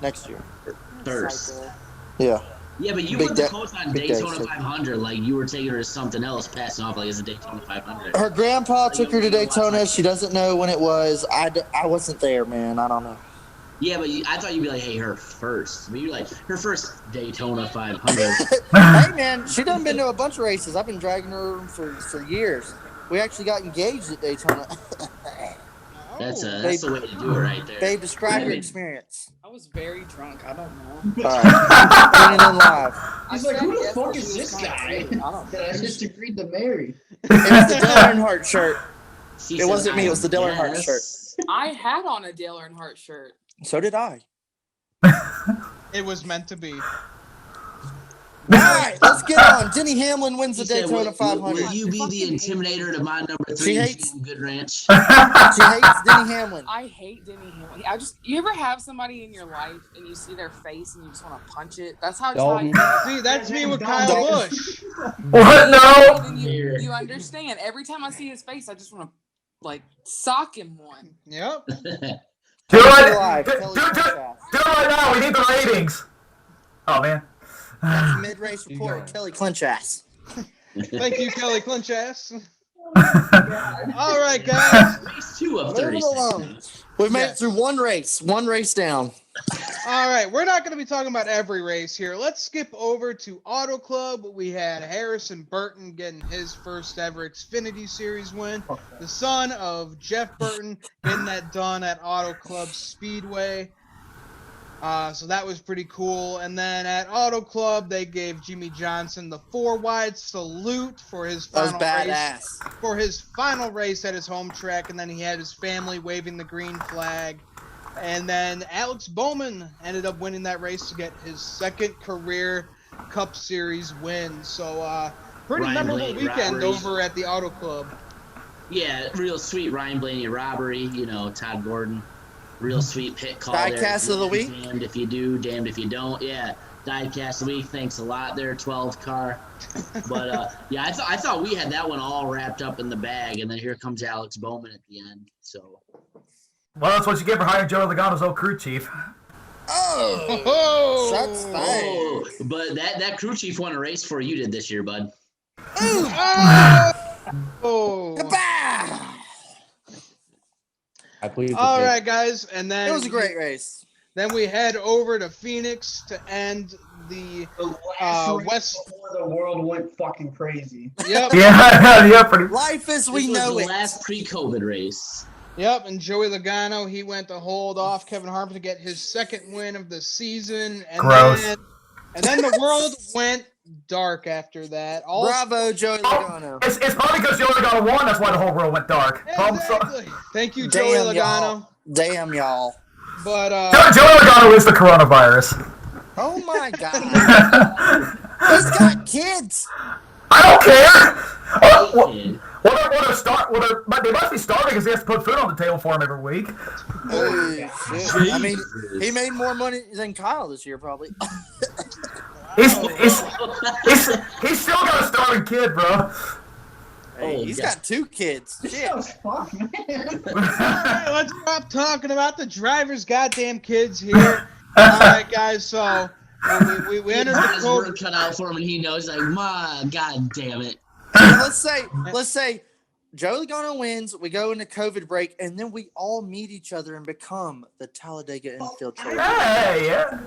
next year.
First.
Yeah.
Yeah, but you
Big
put the
day-
quotes on
big
Daytona
day.
500 like you were taking her to something else, passing off like it's a Daytona 500.
Her grandpa took her to Daytona. She doesn't know when it was. I wasn't there, man. I don't know.
Yeah, but I thought you'd be like, hey, her first. But you're like, her first Daytona 500.
Hey, man, she done been to a bunch of races. I've been dragging her for years. We actually got engaged at Daytona.
That's the way to do it right there.
Babe, describe your experience.
I was very drunk. I don't know.
All right. Tuning in live.
He's
I
like,
said
who the
yes,
fuck
but
is
she
this
was kinda
guy?
cute. I don't
That I just agreed to marry.
It was the Dale Earnhardt shirt.
She
It
said,
wasn't me, it was the Dale Earnhardt
yes.
shirt.
I had on a Dale Earnhardt shirt.
So did I.
It was meant to be.
All right, let's get on. Denny Hamlin wins the
She said,
Daytona
will
500.
you be the intimidator to my number 3
She hates-
Good Ranch?
She hates Denny Hamlin.
I hate Denny Hamlin. You ever have somebody in your life and you see their face and you just want to punch it? That's how
Dalton.
I
See, that's me with
Dalton.
Kyle Bush.
What? No.
then you understand. Every time I see his face, I just want to like sock him one.
Yep.
Do it.
Live,
Do
Kelly
it
Clinchass.
right now. We need the ratings. Oh, man.
That's mid-race report. Kelly Clinchass.
Thank you, Kelly Clinchass. All right, guys.
Race 2 of
Leave it
36.
alone. We've made it
Yes.
through one race down.
All right, we're not going to be talking about every race here. Let's skip over to Auto Club. We had Harrison Burton getting his first ever Xfinity Series win. The son of Jeff Burton getting that done at Auto Club Speedway. So that was pretty cool. And then at Auto Club, they gave Jimmy Johnson the 4-wide salute for his
That was
final race.
badass.
For his final race at his home track, and then he had his family waving the green flag. And then Alex Bowman ended up winning that race to get his second career Cup Series win. So pretty
Ryan
memorable
Blaney
weekend
robbery.
over at the Auto Club.
Yeah, real sweet Ryan Blaney robbery. You know, Todd Gordon. Real sweet pit call there.
Diecast of the week?
Damned if you do, damned if you don't. Yeah, Diecast of the week. Thanks a lot there, 12 car. But yeah, I thought we had that one all wrapped up in the bag, and then here comes Alex Bowman at the end. So.
Well, that's what you get for hiring Joey Logano's old crew chief.
Oh, shots fired.
Oh, but that crew chief won a race before you did this year, bud.
Oh.
Kapow!
I believe.
All right, guys, and then
It was a great race.
Then we head over to Phoenix to end the
The last race
West.
before the world went fucking crazy.
Yep,
Yeah, pretty.
Life as we
This was
know
the
it.
last pre-COVID race.
yep. And Joey Logano, he went to hold off Kevin Harvick to get his second win of the season, and
Gross.
then the world went dark after that. All
Bravo, Joey Logano.
It's probably because Joey Logano won. That's why the whole world went dark.
Exactly. Thank you, Joey
Damn,
Logano.
y'all. Damn, y'all.
But
Joey Logano is the coronavirus.
Oh my God. He's got kids.
I don't care.
Kid.
They must be starving because he has to put food on the table for him every week.
Holy shit. I mean, he made more money than Kyle this year, probably.
He's still got a starving kid, bro.
Hey, he's got 2 kids. Shit.
That was fun, man.
all right, let's stop talking about the driver's goddamn kids here. All right, guys. So we entered the
His
code.
work cut out for him, and he knows, like, my God damn it.
let's say Joey Logano wins, we go into COVID break, and then we all meet each other and become the Talladega Infield champions.
Hey, yeah.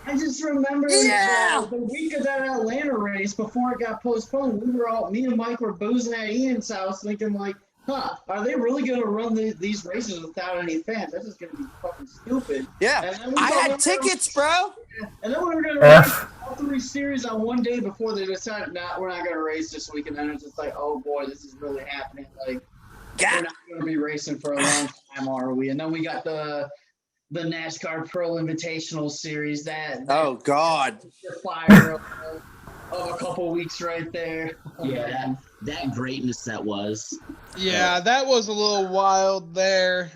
I just remember
Yeah!
the week of that Atlanta race before it got postponed. Me and Mike were boozing at Ian's house thinking like, are they really going to run these races without any fans? That's just going to be fucking stupid.
Yeah,
And then we
I
thought
had
we were-
tickets, bro.
And then we were going to
F.
race all 3 series on one day before they decided, we're not going to race this week. And then it's just like, oh boy, this is really happening. Like, we're
God.
not going to be racing for a long time, are we? And then we got the NASCAR Pro Invitational Series that
Oh, God.
fire of a couple weeks right there.
Yeah, that greatness that was.
Yeah, that was a little wild there.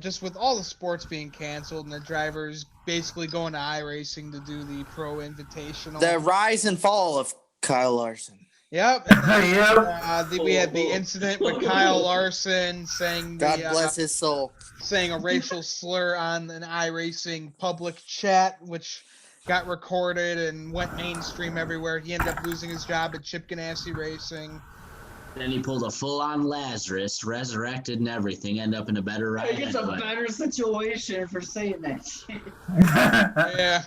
Just with all the sports being canceled and the drivers basically going to iRacing to do the Pro Invitational.
The rise and fall of Kyle Larson.
Yep. We had the incident with Kyle Larson saying
God bless his soul.
saying a racial slur on an iRacing public chat, which got recorded and went mainstream everywhere. He ended up losing his job at Chip Ganassi Racing.
Then he pulled a full-on Lazarus, resurrected and everything, end up in a better
I
ride.
think it's a
anyway.
better situation for saying that shit.
Yeah.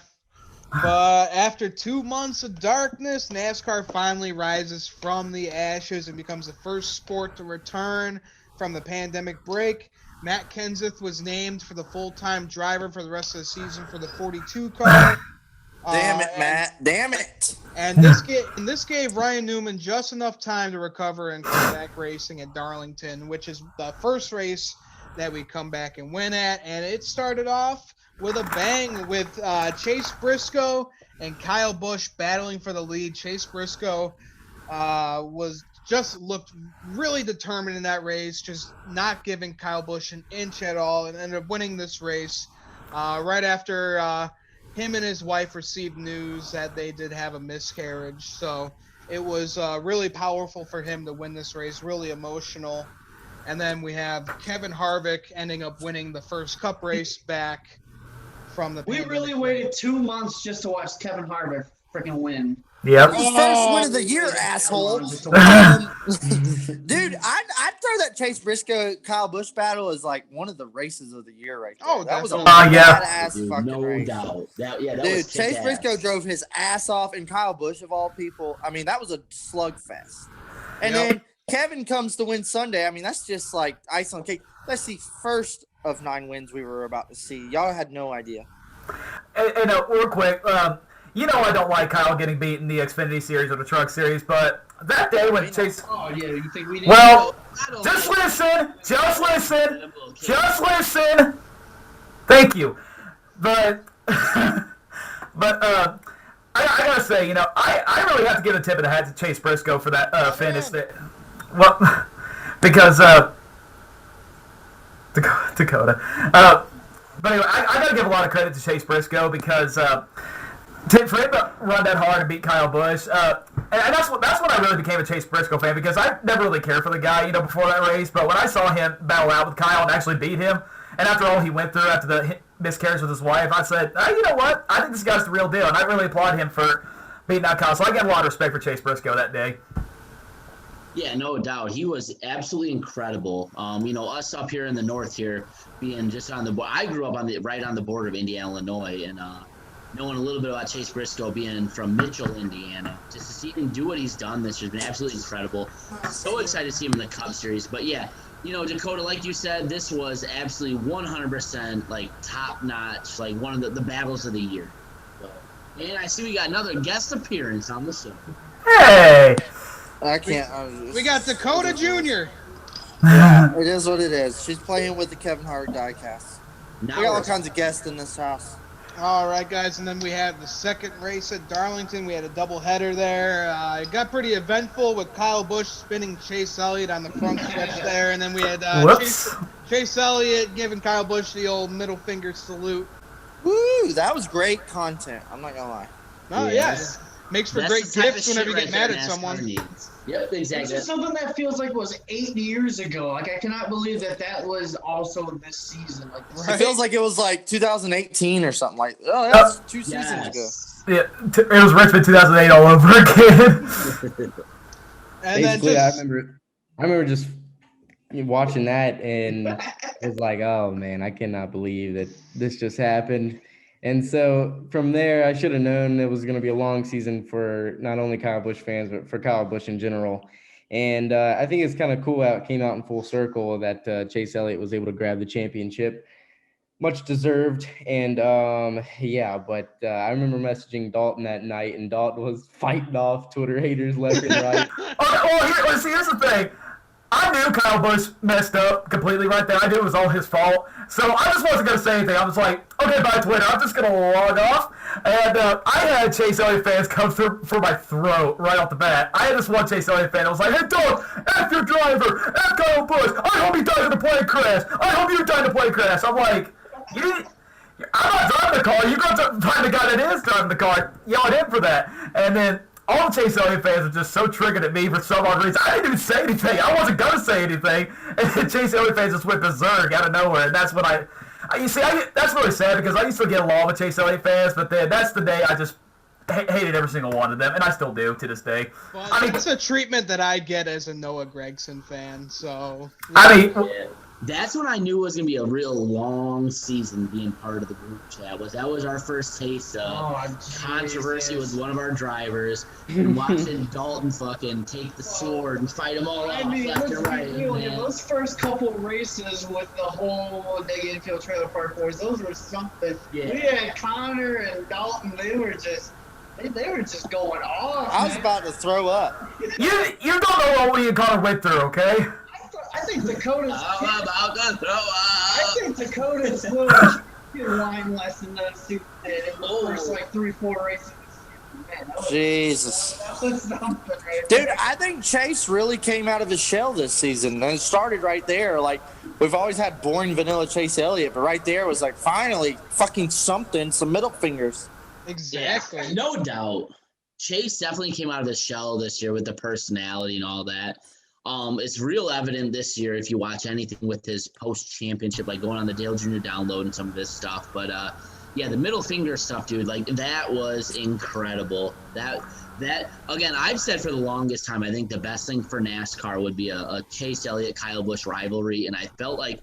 But after 2 months of darkness, NASCAR finally rises from the ashes and becomes the first sport to return from the pandemic break. Matt Kenseth was named for the full-time driver for the rest of the season for the 42 car.
Damn it, Matt. Damn it.
And this gave Ryan Newman just enough time to recover and come back racing at Darlington, which is the first race that we come back and win at. And it started off with a bang with Chase Briscoe and Kyle Busch battling for the lead. Chase Briscoe looked really determined in that race, just not giving Kyle Busch an inch at all, and ended up winning this race right after him and his wife received news that they did have a miscarriage. So it was really powerful for him to win this race, really emotional. And then we have Kevin Harvick ending up winning the first Cup race back from the
We
pandemic
really
break.
waited 2 months just to watch Kevin Harvick freaking win.
Yep.
His first win of the year, asshole.
Just to watch
Dude, I'd throw that Chase Briscoe Kyle Busch battle as like one of the races of the year right there.
Oh,
that was a
definitely.
Yeah.
badass
Dude,
fucking
no
race.
doubt. That
Dude,
was
Chase
kick-ass.
Briscoe drove his ass off, and Kyle Busch, of all people, I mean, that was a slugfest. And
Yep.
then Kevin comes to win Sunday. I mean, that's just like ice on cake. That's the first of 9 wins we were about to see. Y'all had no idea.
And real quick, you know I don't like Kyle getting beat in the Xfinity Series or the Truck Series, but that day when Chase...
Oh, yeah, you think we didn't?
Well, just listen. Thank you. But, I gotta say, you know, I really have to give a tip of the hat to Chase Briscoe for that finish. Well, because Dakota. But anyway, I gotta give a lot of credit to Chase Briscoe because for him to run that hard and beat Kyle Busch, and that's when I really became a Chase Briscoe fan because I never really cared for the guy, you know, before that race. But when I saw him battle out with Kyle and actually beat him, and after all he went through after the miscarriage with his wife, I said, you know what? I think this guy's the real deal, and I really applaud him for beating out Kyle. So I got a lot of respect for Chase Briscoe that day.
Yeah, no doubt. He was absolutely incredible. You know, us up here in the north here, being just on the I grew up right on the border of Indiana, Illinois, and knowing a little bit about Chase Briscoe being from Mitchell, Indiana, just to see him do what he's done this year has been absolutely incredible. So excited to see him in the Cup Series. But yeah, you know, Dakota, like you said, this was absolutely 100% like top notch, like one of the battles of the year. So, and I see we got another guest appearance on the show.
Hey.
I can't.
We got Dakota Jr.
Yeah, it is what it is. She's playing with the Kevin Hart diecast.
Now
We got all kinds of guests in this house.
All right, guys, and then we have the second race at Darlington. We had a doubleheader there. It got pretty eventful with Kyle Busch spinning Chase Elliott on the front stretch there, and then we had Chase Elliott giving Kyle Busch the old middle finger salute.
Woo! That was great content. I'm not gonna lie.
Oh, yes. Makes for great gifts whenever you get mad at someone.
Yep,
This
exactly.
is something that feels like was 8 years ago. Like, I cannot believe that was also this season. Like,
It feels like it was like 2018 or something like. Oh, that's 2 seasons ago.
Yeah, it was Richmond 2008 all over again.
And
Basically,
then
I remember just watching that and it's like, oh man, I cannot believe that this just happened. And so from there, I should have known it was going to be a long season for not only Kyle Busch fans, but for Kyle Busch in general. And I think it's kind of cool how it came out in full circle that Chase Elliott was able to grab the championship. Much deserved. And yeah, but I remember messaging Dalton that night, and Dalton was fighting off Twitter haters left and right.
Here's the thing. I knew Kyle Busch messed up completely right there. I knew it was all his fault. So I just wasn't going to say anything. I was like, okay, bye, Twitter. I'm just going to log off. And I had Chase Elliott fans come through for my throat right off the bat. I had this one Chase Elliott fan. I was like, hey, dog, F your driver. F Kyle Busch. I hope he dies in a plane crash. I hope you die in a plane crash. I'm like, I'm not driving the car. You go find the guy that is driving the car. Yell at him for that. And then all the Chase Elliott fans are just so triggered at me for some odd reason. I didn't even say anything. I wasn't going to say anything. And then Chase Elliott fans just went berserk out of nowhere. And that's when that's really sad because I used to get along with Chase Elliott fans, but then that's the day I just hated every single one of them. And I still do to this day.
Well, that's a treatment that I get as a Noah Gragson fan. So
That's when I knew it was going to be a real long season being part of the group chat. That was our first taste of controversy with one of our drivers and watching Dalton fucking take the sword and fight them all off left and right.
Those first couple races with the whole Dega Infield Trailer Park Boys, those were something. Yeah. We had Connor and Dalton, they were just going off.
I was about to throw up.
You don't know what we and Connor went through, okay?
I think Dakota's.
I'm about to throw up.
I think Dakota's little line lesson those two did in the first like 3-4 races. Man,
Jesus.
That was something right
Dude,
there.
I think Chase really came out of his shell this season. And it started right there. Like, we've always had boring vanilla Chase Elliott, but right there was like finally fucking something, some middle fingers.
Exactly.
Yeah, no doubt. Chase definitely came out of his shell this year with the personality and all that. It's real evident this year if you watch anything with his post-championship, like going on the Dale Jr. download and some of this stuff. But, yeah, the middle finger stuff, dude, like, that was incredible. That again, I've said for the longest time, I think the best thing for NASCAR would be a Chase Elliott-Kyle Busch rivalry, and I felt like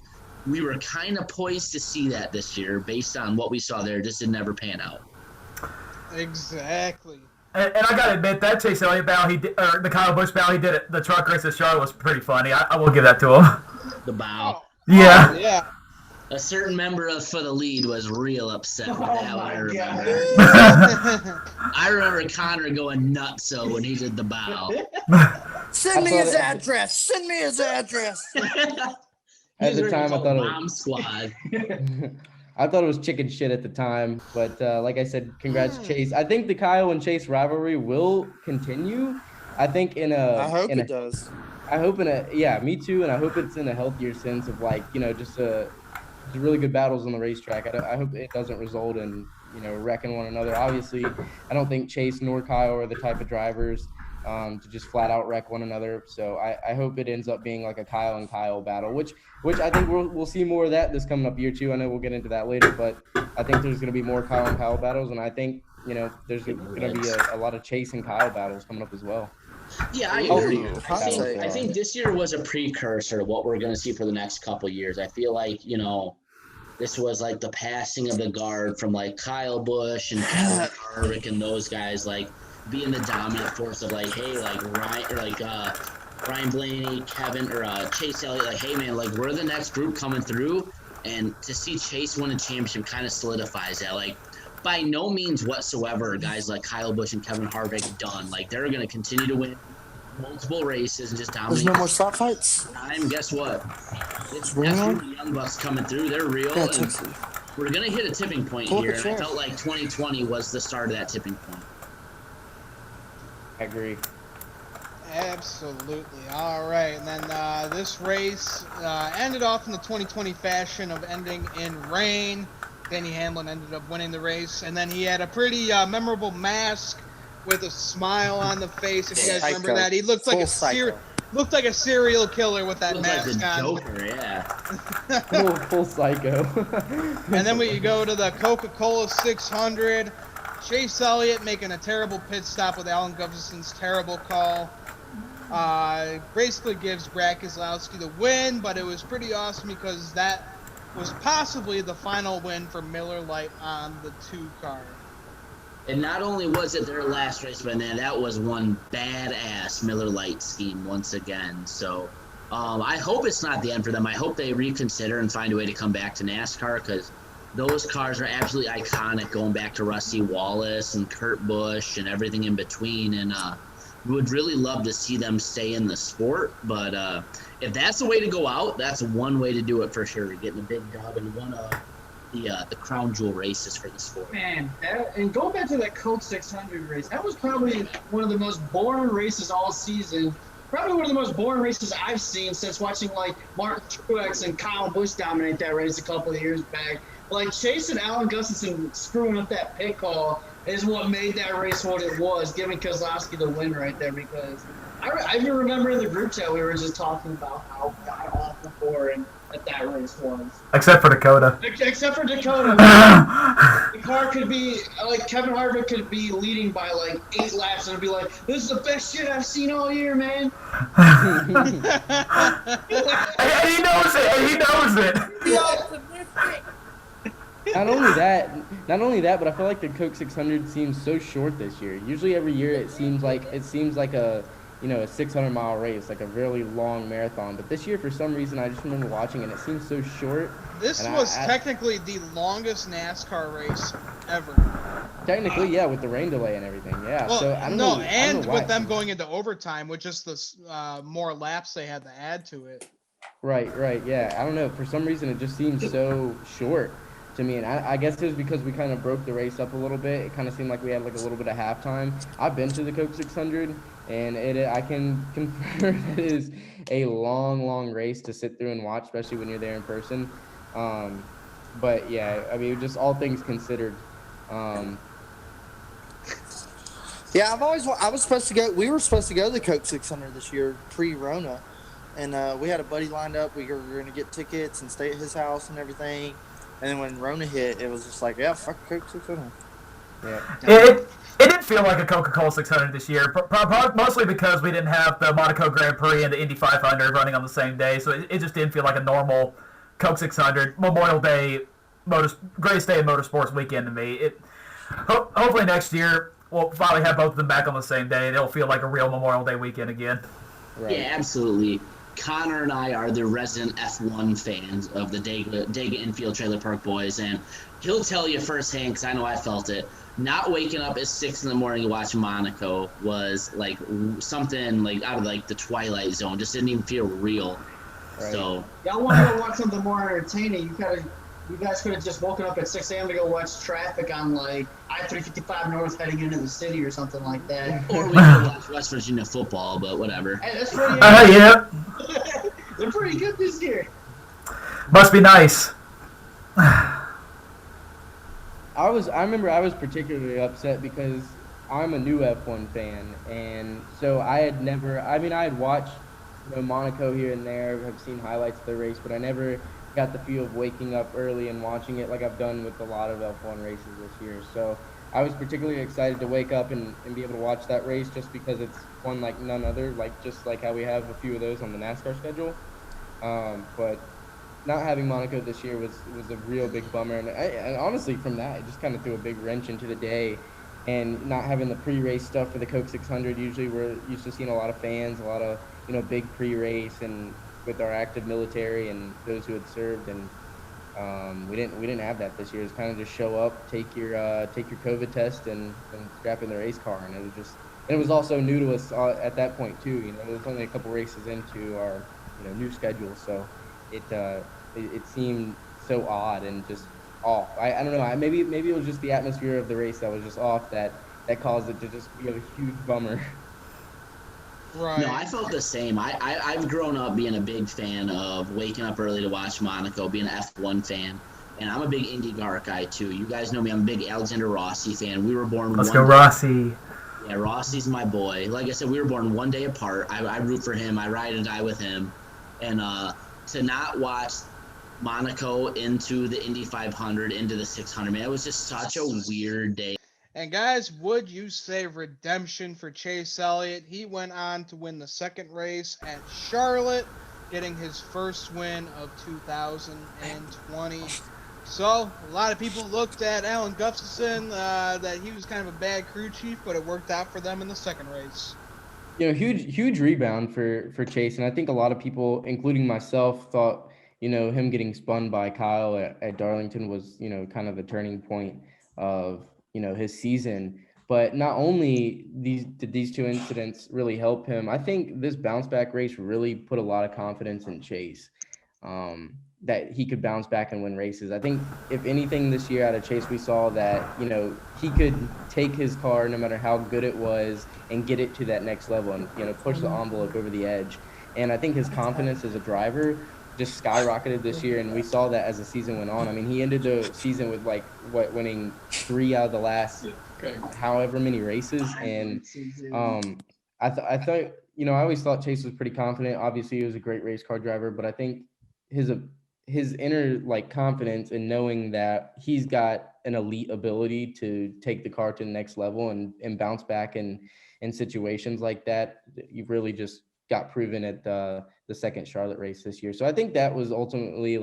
we were kind of poised to see that this year based on what we saw there. It just didn't ever pan out.
Exactly.
And I gotta admit that Chase Elliott battle the Kyle Busch battle he did at the truck race at Charlotte was pretty funny. I will give that to him.
The bow.
Yeah.
Yeah.
A certain member for the lead was real upset with
Oh
that one.
my
I remember. I remember Connor going nutso when he did the bow.
Send me
thought
his
it-
address. Send me his address.
At the
He's
time, I
called
thought it
Bomb Squad.
I thought it was chicken shit at the time, but like I said, congrats, Chase. I think the Kyle and Chase rivalry will continue. I think
I hope it does.
I hope me too, and I hope it's in a healthier sense of like, just really good battles on the racetrack. I hope it doesn't result in, wrecking one another. Obviously, I don't think Chase nor Kyle are the type of drivers to just flat out wreck one another. So I hope it ends up being like a Kyle and Kyle battle, which I think we'll see more of that this coming up year too. I know we'll get into that later, but I think there's going to be more Kyle and Kyle battles, and I think there's going to be a lot of Chase and Kyle battles coming up as well.
Yeah, I agree.
Ooh,
I think this year was a precursor to what we're going to see for the next couple of years. I feel like, this was like the passing of the guard from like Kyle Busch and Kevin Harvick and those guys, like being the dominant force of like, hey, like Ryan Blaney, Kevin, or Chase Elliott, like, hey man, like we're the next group coming through, and to see Chase win a championship kind of solidifies that. Like, by no means whatsoever, guys like Kyle Busch and Kevin Harvick done. Like, they're going to continue to win multiple races and just dominate.
There's no more stop fights.
Time. Guess what? It's
Really?
definitely the Young Bucks coming through. They're real.
Yeah,
And we're going to hit a tipping point
Pull
here.
the
And I
chair.
felt like 2020 was the start of that tipping point.
I agree.
Absolutely. All right, and then this race ended off in the 2020 fashion of ending in rain. Denny Hamlin ended up winning the race, and then he had a pretty memorable mask with a smile on the face. If you guys remember
Psycho.
that, he looked like looked like a serial killer with that
Looks like
mask
the
on.
Joker, yeah.
Full psycho.
And then we go to the Coca-Cola 600. Chase Elliott making a terrible pit stop with Alan Gustafson's terrible call. Basically gives Brad Keselowski the win, but it was pretty awesome because that was possibly the final win for Miller Lite on the 2 car.
And not only was it their last race, but then that was one badass Miller Lite scheme once again. So I hope it's not the end for them. I hope they reconsider and find a way to come back to NASCAR, because those cars are absolutely iconic, going back to Rusty Wallace and Kurt Busch and everything in between. And we would really love to see them stay in the sport. But if that's the way to go out, that's one way to do it for sure. Getting a big dub in one of the crown jewel races for the sport.
Man, and going back to that Coke 600 race, that was probably one of the most boring races all season. Probably one of the most boring races I've seen since watching like Martin Truex and Kyle Busch dominate that race a couple of years back. Like Chase and Alan Gustafson screwing up that pit call is what made that race what it was, giving Keselowski the win right there. Because I even remember in the group chat we were just talking about how god awful boring that race was.
Except for Dakota.
Except for Dakota. The car could be, like, Kevin Harvick could be leading by, like, 8 laps and it'd be like, this is the best shit I've seen all year, man.
And he knows it. And he knows it.
Not only that, but I feel like the Coke 600 seems so short this year. Usually every year it seems like a 600-mile race, like a really long marathon. But this year, for some reason, I just remember watching and it seems so short.
This
And
was
I-
technically the longest NASCAR race ever.
Technically, yeah, with the rain delay and everything, yeah.
Well,
So I don't
no,
know. I
and
don't know why
with them
it's-
going into overtime with just the more laps they had to add to it.
Right, yeah. I don't know. For some reason, it just seems so short to me. And I guess it was because we kind of broke the race up a little bit. It kind of seemed like we had like a little bit of halftime. I've been to the Coke 600, and I can confirm it is a long race to sit through and watch, especially when you're there in person. But yeah, I mean, just all things considered.
Yeah, we were supposed to go to the Coke 600 this year, pre-Rona. And we had a buddy lined up. We were going to get tickets and stay at his house and everything. And then when Rona hit, it was just like, yeah, fuck Coke 600.
Yeah.
It didn't feel like a Coca-Cola 600 this year, mostly because we didn't have the Monaco Grand Prix and the Indy 500 running on the same day, so it just didn't feel like a normal Coke 600 Memorial Day, greatest day in motorsports weekend to me. Hopefully next year we'll finally have both of them back on the same day, and it'll feel like a real Memorial Day weekend again.
Right.
Yeah, absolutely. Connor and I are the resident F1 fans of the Dega Infield Trailer Park Boys, and he'll tell you firsthand, because I know I felt it, not waking up at 6 in the morning to watch Monaco was like something like out of like the Twilight Zone. Just didn't even feel real.
Right.
So
Y'all want to go watch something more entertaining? You guys could have just woken up at 6 a.m. to go watch traffic on like I-355 North heading into the city or something like that.
or we could watch West Virginia football, but whatever.
Hey, that's pretty.
Yeah.
They're pretty good this year.
Must be nice.
I remember I was particularly upset because I'm a new F1 fan, and so I had watched Monaco here and there, have seen highlights of the race, but I never got the feel of waking up early and watching it like I've done with a lot of F1 races this year. So I was particularly excited to wake up and be able to watch that race just because it's one like none other, just like how we have a few of those on the NASCAR schedule. But not having Monaco this year was a real big bummer, and honestly from that it just kind of threw a big wrench into the day, and not having the pre-race stuff for the Coke 600. Usually we're used to seeing a lot of fans, a lot of big pre-race, and with our active military and those who had served, and we didn't have that this year. It's kind of just show up, take your COVID test, and strap in the race car, and it was also new to us at that point too. It was only a couple races into our new schedule, so it seemed so odd and just off. I don't know. Maybe it was just the atmosphere of the race that was just off that caused it to just be a huge bummer.
Right.
No, I felt the same. I've grown up being a big fan of waking up early to watch Monaco, being an F1 fan, and I'm a big IndyCar guy too. You guys know me. I'm a big Alexander Rossi fan. We were born
Let's go, Rossi.
Yeah, Rossi's my boy. Like I said, we were born one day apart. I root for him. I ride and die with him. And to not watch Monaco into the Indy 500, into the 600, man, it was just such a weird day.
And guys, would you say redemption for Chase Elliott? He went on to win the second race at Charlotte, getting his first win of 2020. So a lot of people looked at Alan Gustafson, that he was kind of a bad crew chief, but it worked out for them in the second race.
Huge rebound for Chase, and I think a lot of people, including myself, thought him getting spun by Kyle at Darlington was kind of the turning point of his season. But not only did these two incidents really help him, I think this bounce back race really put a lot of confidence in Chase, that he could bounce back and win races. I think if anything this year out of Chase, we saw that he could take his car no matter how good it was and get it to that next level and push the envelope over the edge. And I think his confidence as a driver just skyrocketed this year, and we saw that as the season went on. I mean, he ended the season with winning 3 out of the last however many races, and I thought I always thought Chase was pretty confident. Obviously, he was a great race car driver, but I think his inner confidence in knowing that he's got an elite ability to take the car to the next level and bounce back in situations like that, you've really just got proven at the second Charlotte race this year. So I think that was ultimately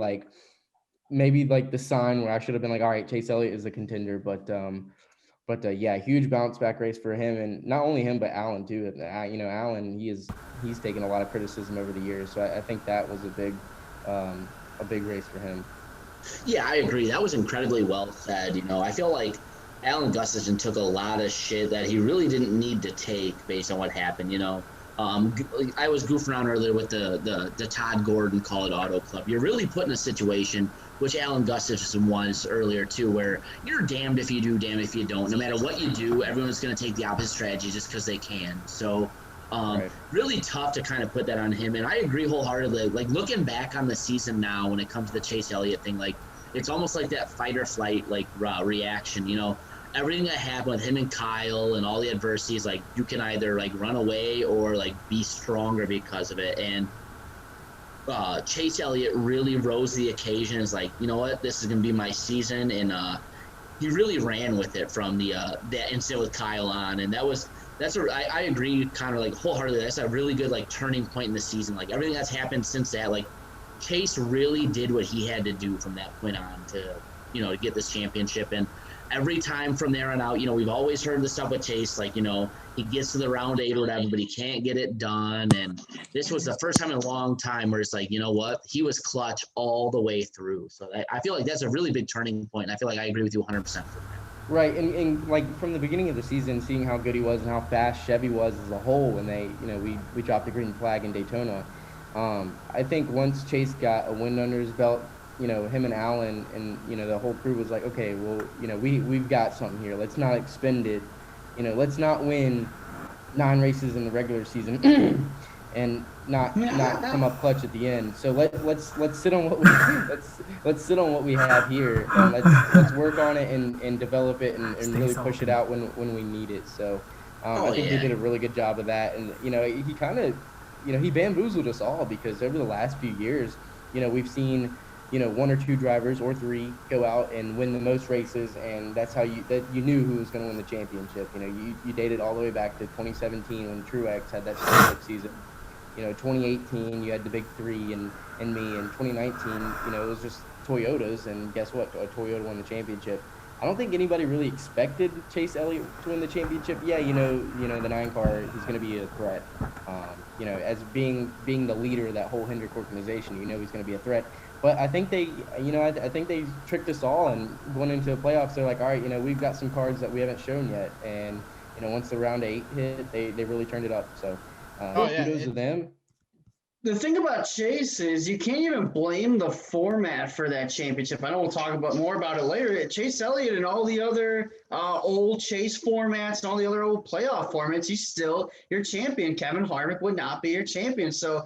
maybe the sign where I should have been all right, Chase Elliott is a contender, but yeah, huge bounce back race for him, and not only him but Alan too. Alan, he's taken a lot of criticism over the years, so I think that was a big race for him.
Yeah, I agree. That was incredibly well said. I feel like Alan Gustafson took a lot of shit that he really didn't need to take based on what happened. I was goofing around earlier with the Todd Gordon Call It Auto Club. You're really put in a situation, which Alan Gustafson was earlier too, where you're damned if you do, damned if you don't. No matter what you do, everyone's going to take the opposite strategy just because they can. So
Right.
Really tough to kind of put that on him. And I agree wholeheartedly. Looking back on the season now, when it comes to the Chase Elliott thing, it's almost like that fight or flight reaction. Everything that happened with him and Kyle and all the adversities, you can either run away or be stronger because of it. And Chase Elliott really rose to the occasion. Is you know what, this is gonna be my season, and he really ran with it from that incident with Kyle on, and I agree kind of wholeheartedly. That's a really good turning point in the season. Everything that's happened since that, Chase really did what he had to do from that point on to to get this championship. And every time from there on out, we've always heard the stuff with Chase, like, he gets to the round 8 or whatever, but he can't get it done. And this was the first time in a long time where it's like, you know what? He was clutch all the way through. So I feel like that's a really big turning point. And I feel like I agree with you 100% for that.
Right, and like from the beginning of the season, seeing how good he was and how fast Chevy was as a whole when they, we dropped the green flag in Daytona. I think once Chase got a win under his belt, him and Allen and, the whole crew was like, okay, well, we've got something here. Let's not expend it. Let's not win 9 races in the regular season and not come up clutch at the end. So let's sit on what let's sit on what we have here, and let's work on it and develop it and really push it out when we need it. So I think they did a really good job of that. And he kind of he bamboozled us all, because over the last few years, we've seen 1 or 2 drivers or 3 go out and win the most races, and that's how you knew who was going to win the championship. You dated all the way back to 2017 when Truex had that championship season. 2018 you had the big 3 and me, and 2019 it was just Toyotas, and guess what? A Toyota won the championship. I don't think anybody really expected Chase Elliott to win the championship. Yeah, the 9 car, he's going to be a threat. As being the leader of that whole Hendrick organization, he's going to be a threat. But I think they, I think they tricked us all, and going into the playoffs, they're like, all right, we've got some cards that we haven't shown yet, and once the round 8 hit, they really turned it up. So kudos to them.
The thing about Chase is you can't even blame the format for that championship. I know we'll talk more about it later. Chase Elliott and all the other old Chase formats and all the other old playoff formats, he's still your champion. Kevin Harvick would not be your champion. So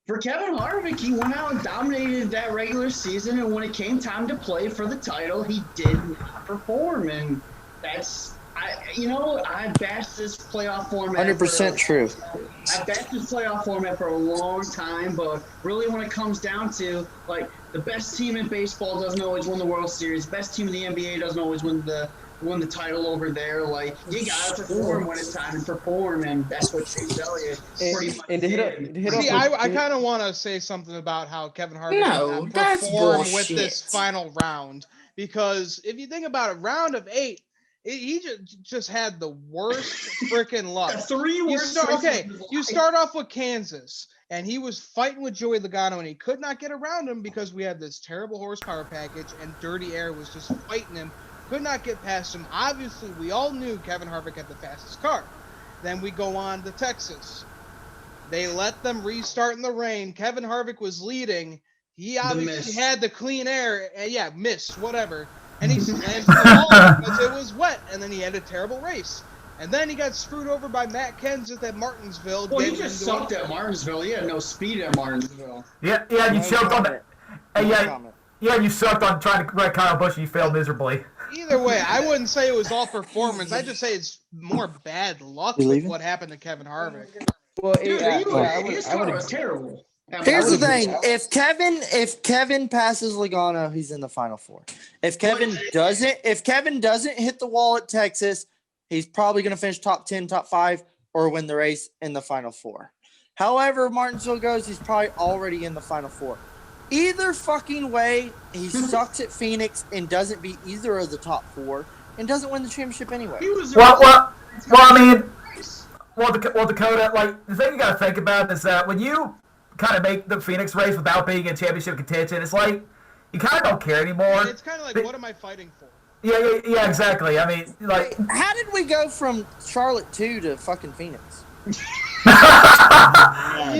for Kevin Harvick, he went out and dominated that regular season, and when it came time to play for the title, he did not perform, and that's I bashed this playoff format.
100% true.
I bashed this playoff format for a long time, but really when it comes down to, like, the best team in baseball doesn't always win the World Series, best team in the NBA doesn't always win the title over there. Like, you gotta perform when it's time to perform, and that's what Chase Elliott pretty much did.
See, I kind of want to say something about how Kevin Harvick performed with this final round, because if you think about it, round of 8, he just had the worst freaking luck.
The 3 worst.
You start off with Kansas, and he was fighting with Joey Logano, and he could not get around him because we had this terrible horsepower package, and Dirty Air was just fighting him. Could not get past him. Obviously, we all knew Kevin Harvick had the fastest car. Then we go on to Texas. They let them restart in the rain. Kevin Harvick was leading. He obviously had the clean air. Missed, whatever. And he slammed the ball because it was wet. And then he had a terrible race. And then he got screwed over by Matt Kenseth at Martinsville.
Well, he just sucked at Martinsville. He had no speed at Martinsville.
Yeah, you choked on that. Yeah, you sucked on trying to wreck Kyle Busch, and you failed miserably.
Either way, I wouldn't say it was all performance. I just say it's more bad luck with what happened to Kevin Harvick.
Well, his car was terrible.
Here's the thing: if Kevin passes Logano, he's in the Final 4. If Kevin doesn't hit the wall at Texas, he's probably going to finish top 10, top 5, or win the race in the Final 4. However Martinsville goes, he's probably already in the Final 4. Either fucking way, he sucks at Phoenix and doesn't beat either of the top 4 and doesn't win the championship anyway.
Dakota, like, the thing you got to think about is that when you kind of make the Phoenix race without being in championship contention, it's like you kind of don't care anymore.
It's kind of like, what am I fighting for?
Yeah, exactly. I mean, like,
how did we go from Charlotte 2 to fucking Phoenix?
You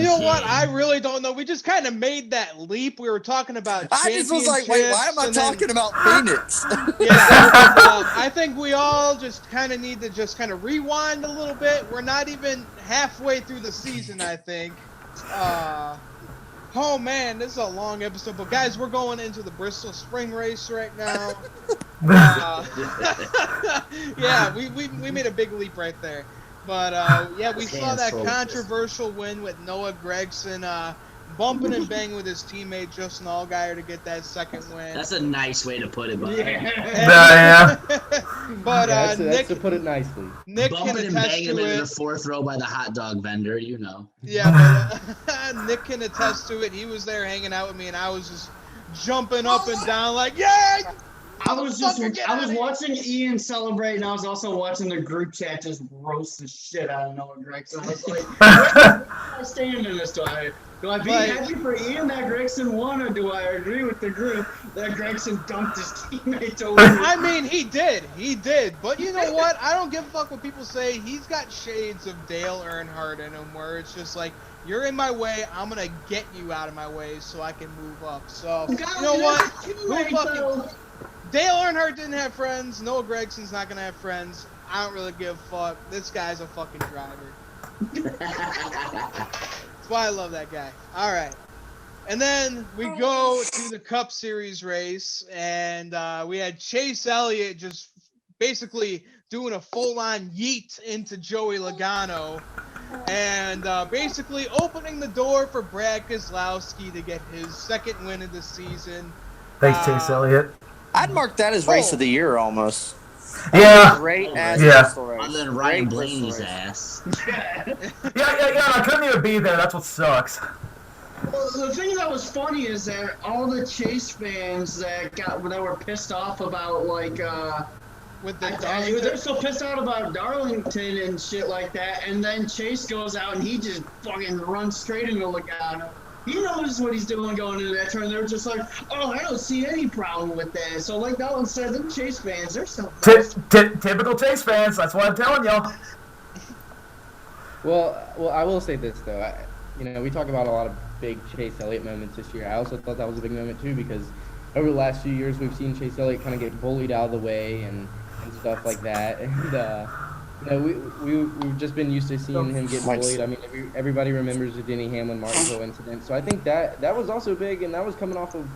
know what? I really don't know. We just kind of made that leap. We were talking about
I just was like, wait, why am I talking about Phoenix?
I think we all just kind of need to just kind of rewind a little bit. We're not even halfway through the season, I think. Oh man, this is a long episode, but guys, we're going into the Bristol Spring Race right now. Yeah, we made a big leap right there. But we saw that controversial win with Noah Gragson bumping and banging with his teammate Justin Allgaier to get that second win.
That's a nice way to put it, bud.
But
that's to put it nicely.
Nick bumping and banging him into the 4th row by the hot dog vendor, you know.
Yeah, but, Nick can attest to it. He was there hanging out with me, and I was just jumping up and down like, yeah!
I was
Motherfucker,
watching Ian celebrate, and I was also watching the group chat just roast the shit out of Noah Gregson. I was like, where do I stand in this? Do I be happy for Ian that Gregson won, or do I agree with the group that Gregson dumped his teammates over?
I mean, he did. But you know what? I don't give a fuck what people say. He's got shades of Dale Earnhardt in him, where it's just like, you're in my way, I'm gonna get you out of my way so I can move up. So, you know what? Dale Earnhart didn't have friends. Noah Gregson's not gonna have friends. I don't really give a fuck. This guy's a fucking driver. That's why I love that guy. All right. And then we go to the Cup Series race, and we had Chase Elliott just basically doing a full-on yeet into Joey Logano, and basically opening the door for Brad Keselowski to get his second win of the season.
Thanks, Chase Elliott.
I'd mark that as race of the year almost.
Yeah.
Great ass
Yeah.
pistol race.
Other than Ryan
Great pistol
Blaney's
race.
ass.
Yeah, I couldn't even be there. That's what sucks.
Well, the thing that was funny is that all the Chase fans that were pissed off about
With the
they're so pissed out about Darlington and shit like that, and then Chase goes out and he just fucking runs straight into Logano. He knows what he's doing going into that turn. They're just like, oh, I don't see any problem with that. So like Dalton said, them Chase fans, they're so
Typical Chase fans. That's what I'm telling y'all.
Well, I will say this though. We talk about a lot of big Chase Elliott moments this year. I also thought that was a big moment too, because over the last few years we've seen Chase Elliott kind of get bullied out of the way and stuff like that. And we've just been used to seeing him get bullied. I mean, everybody remembers the Denny Hamlin-Martinsville incident. So I think that was also big, and that was coming off of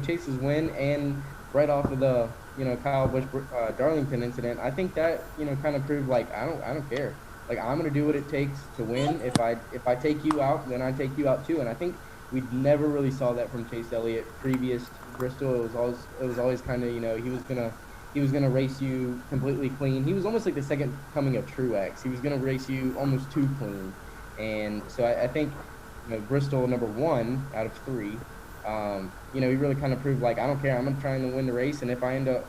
Chase's win and right off of the Kyle Busch Darlington incident. I think that kind of proved like I don't care. Like, I'm gonna do what it takes to win. If I take you out, then I take you out too. And I think we never really saw that from Chase Elliott previous to Bristol. It was always kind of he was gonna race you completely clean. He was almost like the second coming of Truex. He was gonna race you almost too clean. And so I think Bristol #1 out of 3. He really kind of proved like I don't care. I'm gonna try and win the race, and if I end up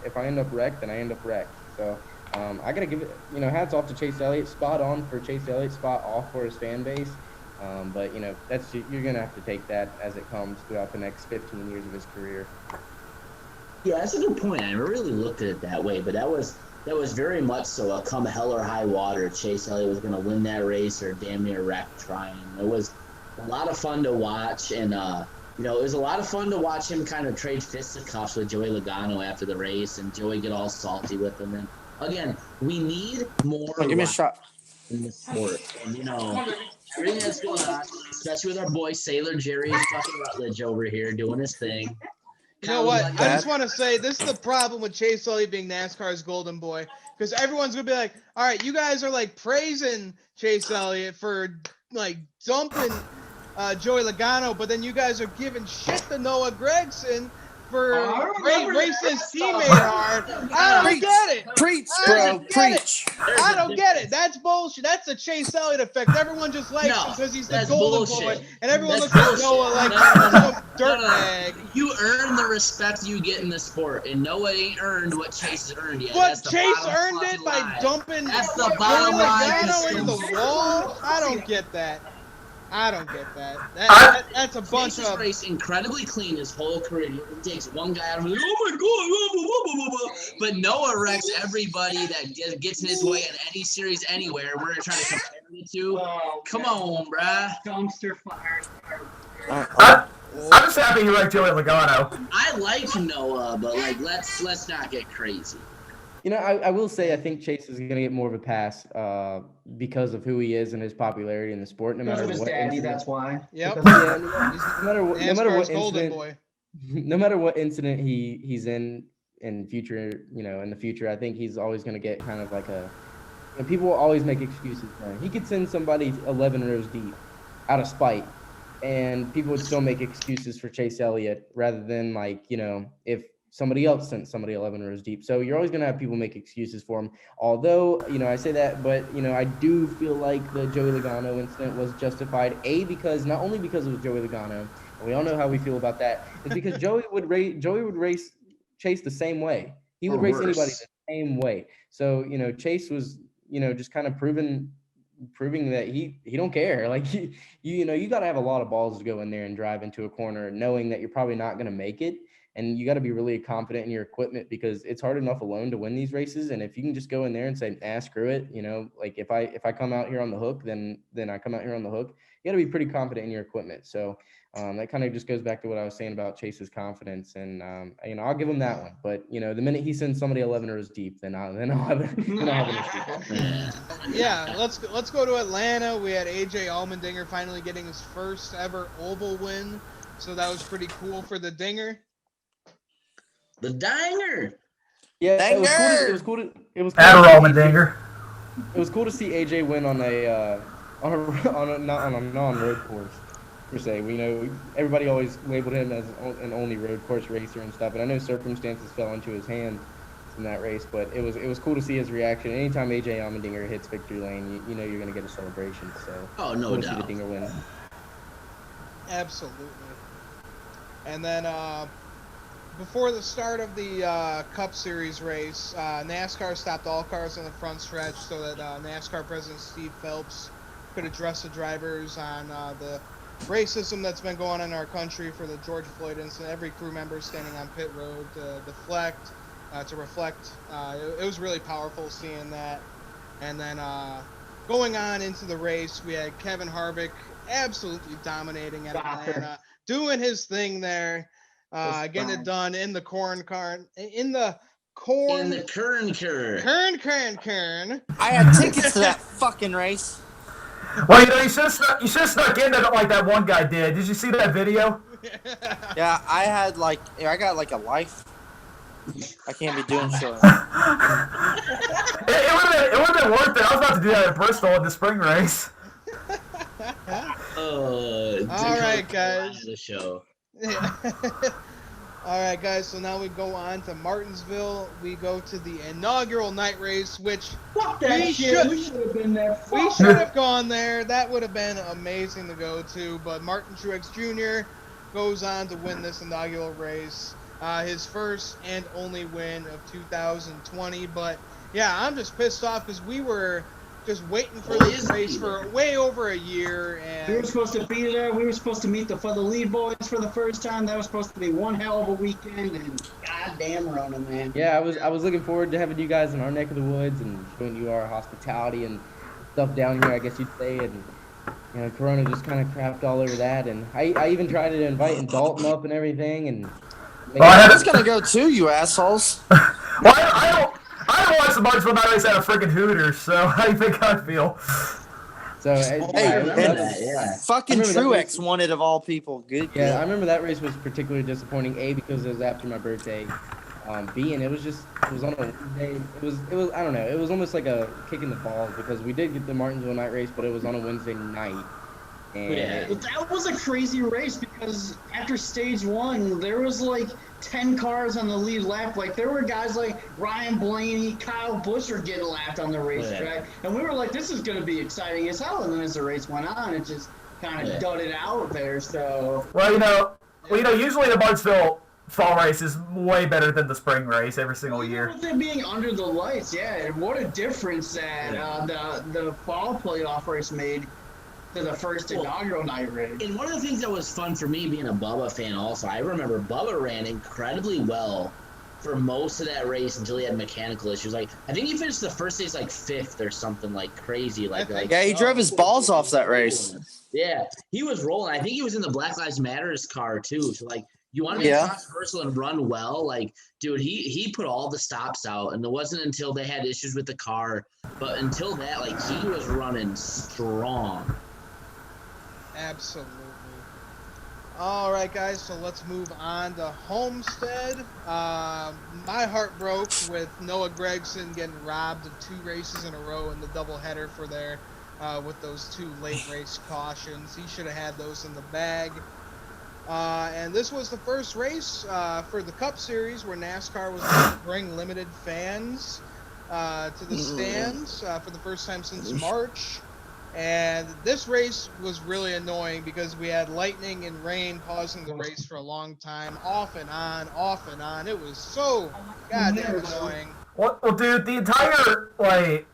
wrecked, then I end up wrecked. So I gotta give it hats off to Chase Elliott. Spot on for Chase Elliott. Spot off for his fan base. But you're gonna have to take that as it comes throughout the next 15 years of his career.
Yeah, that's a good point. I never really looked at it that way, but that was very much so a come hell or high water. Chase Elliott was going to win that race or damn near wreck trying. It was a lot of fun to watch, and it was a lot of fun to watch him kind of trade fisticuffs with Joey Logano after the race, and Joey get all salty with him. And again, we need more.
Give me a shot
in the sport, and everything that's going on, especially with our boy Sailor Jerry fucking Rutledge over here doing his thing.
You know what? I just want to say this is the problem with Chase Elliott being NASCAR's golden boy, because everyone's gonna be like, all right, you guys are like praising Chase Elliott for like dumping Joey Logano, but then you guys are giving shit to Noah Gregson for racing his teammate hard. I don't get it.
Preach, bro. Preach.
I don't get it. That's bullshit. That's the Chase Elliott effect. Everyone just likes him because he's the golden boy, and everyone looks at Noah like he's some dirtbag.
You earn the respect you get in the sport, and Noah ain't earned what Chase has earned yet.
But Chase earned it by dumping
That's the bottom line.
into the wall. I don't get that. That's a bunch
Chase
of.
Race incredibly clean his whole career. He takes one guy out of it. Oh my god! But Noah wrecks everybody that gets in his way in any series anywhere. We're trying to compare the two. Come on, bruh.
dumpster fire.
I'm just happy you like Joey Logano.
I like Noah, but let's not get crazy.
I will say I think Chase is going to get more of a pass because of who he is and his popularity in the sport. No matter
Because of his
what
daddy,
incident.
that's why.
Yep.
Yeah, no matter what
golden
incident,
boy.
no matter what incident he's in future, in the future, I think he's always going to get kind of like people will always make excuses for him. He could send somebody 11 rows deep out of spite, and people would still make excuses for Chase Elliott rather than if somebody else sent somebody 11 rows deep. So you're always going to have people make excuses for him. Although, I say that, but, I do feel like the Joey Logano incident was justified, not only because it was Joey Logano, and we all know how we feel about that, it's because Joey would race Chase the same way. he
Or
would race anybody
worse.
the same way. So, Chase was, just kind of proving that he don't care. Like you got to have a lot of balls to go in there and drive into a corner knowing that you're probably not going to make it. And you got to be really confident in your equipment because it's hard enough alone to win these races. And if you can just go in there and say, screw it, like if I come out here on the hook, then I come out here on the hook. You got to be pretty confident in your equipment. So that kind of just goes back to what I was saying about Chase's confidence. And I'll give him that one. But the minute he sends somebody 11 rows deep, then I'll have an issue.
Yeah, let's go to Atlanta. We had AJ Allmendinger finally getting his first ever oval win, so that was pretty cool for the Dinger.
The Dinger.
Yeah, it was
Dinger!
cool. It was
Adderall Dinger.
It was cool to see AJ win on a non-road course. Per se, everybody always labeled him as an only road course racer and stuff, and I know circumstances fell into his hand in that race, but it was cool to see his reaction. Anytime AJ Allmendinger hits victory lane, you know you're gonna get a celebration. So
No
cool to
doubt.
see the Dinger win.
Absolutely. And then before the start of the Cup Series race, NASCAR stopped all cars on the front stretch so that NASCAR President Steve Phelps could address the drivers on the racism that's been going on in our country for the George Floyd incident. Every crew member standing on pit road to deflect, to reflect. It was really powerful seeing that. And then going on into the race, we had Kevin Harvick absolutely dominating at Atlanta, doing his thing there, getting it done in the Kern.
I had tickets to that fucking race.
Well, you should have snuck in like that one guy did. Did you see that video?
Yeah, I got like a life. I can't be doing shit.
It would have been worth it. I was about to do that in Bristol in the spring race.
All right, guys.
The show.
All right, guys. So now we go on to Martinsville. We go to the inaugural night race, which
We should have been there.
we should have gone there. That would have been amazing to go to. But Martin Truex Jr. goes on to win this inaugural race, his first and only win of 2020. But yeah, I'm just pissed off because we were just waiting for this race for way over a year, and
We were supposed to be there. We were supposed to meet the For the Lead boys for the first time. That was supposed to be one hell of a weekend, and goddamn Rona, man.
Yeah, I was looking forward to having you guys in our neck of the woods and showing you our hospitality and stuff down here, I guess you'd say. And Corona just kind of crapped all over that. And I even tried to invite Dalton up and everything. And
I was gonna go too, you assholes.
Well, I don't watch the Martinsville Night Race at a freaking Hooters, so how do you think I feel?
So
Fucking Truex won it of all people. Good.
Yeah, I remember that race was particularly disappointing. A, because it was after my birthday. B, and it was on a Wednesday. It was I don't know. It was almost like a kick in the balls because we did get the Martinsville night race, but it was on a Wednesday night. And
But that was a crazy race because after stage one, there was like 10 cars on the lead lap. Like there were guys like Ryan Blaney, Kyle Busch were getting lapped on the racetrack, and we were like, "This is going to be exciting as hell." And then as the race went on, it just kind of dudded out there. So
Well, usually the Martinsville fall race is way better than the spring race every single year.
With it being under the lights, and what a difference that the fall playoff race made to the first inaugural night race.
And one of the things that was fun for me being a Bubba fan also, I remember Bubba ran incredibly well for most of that race until he had mechanical issues. Like, I think he finished the first race like 5th or something like crazy.
Yeah, he drove his balls off that race.
Yeah, he was rolling. I think he was in the Black Lives Matters car too. So like, you want to be controversial and run well, like, dude, he put all the stops out, and it wasn't until they had issues with the car, but until that, like, he was running strong.
absolutely. All right, guys, so let's move on to Homestead. My heart broke with Noah Gragson getting robbed of 2 races in a row in the doubleheader for there with those 2 late race cautions. He should have had those in the bag. And this was the first race for the Cup Series where NASCAR was going to bring limited fans to the stands for the first time since March. And this race was really annoying because we had lightning and rain pausing the race for a long time, off and on, off and on. It was so goddamn annoying.
Well, dude, the entire,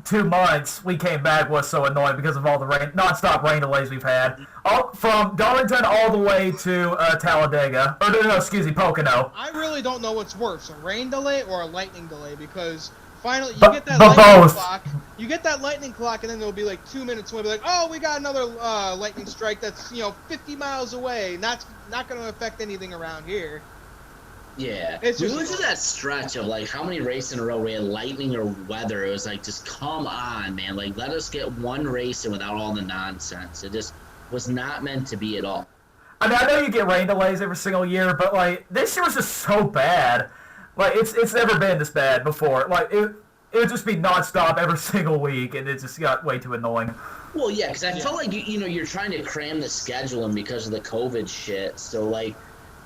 2 months we came back was so annoying because of all the rain, non-stop rain delays we've had. From Darlington all the way to Talladega. Or, no, excuse me, Pocono.
I really don't know what's worse, a rain delay or a lightning delay, because finally you
But
get that lightning
both.
clock. You get that lightning clock, and then there'll be 2 minutes away. Be like, oh, we got another lightning strike that's 50 miles away. Not going to affect anything around here.
Yeah.
It's
We
just-
went to that stretch of how many races in a row we had lightning or weather. It was just come on, man. Let us get one race in without all the nonsense. It just was not meant to be at all.
I mean, I know you get rain delays every single year, but this year was just so bad. It's never been this bad before. It would just be nonstop every single week, and it just got way too annoying.
Well, yeah, because I felt like you're trying to cram the schedule in because of the COVID shit. So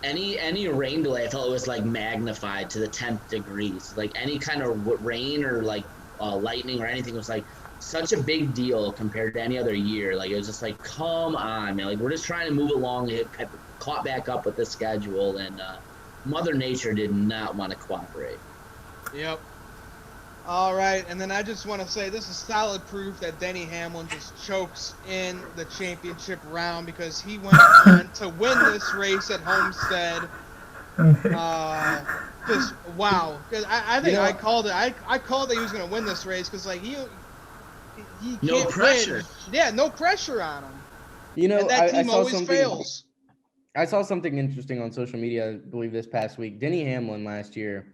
any rain delay, I felt it was magnified to the 10th degrees. Any kind of rain or lightning or anything was such a big deal compared to any other year. It was just come on, man. We're just trying to move along. It caught back up with the schedule, and Mother Nature did not want to cooperate.
Yep. All right, and then I just want to say this is solid proof that Denny Hamlin just chokes in the championship round, because he went on to win this race at Homestead. Just wow, because I think I called it. I called that he was going to win this race because he
No
can't
pressure.
win. Yeah, no pressure on him.
I
And that team
saw
always
something.
fails.
I saw something interesting on social media, I believe this past week. Denny Hamlin last year,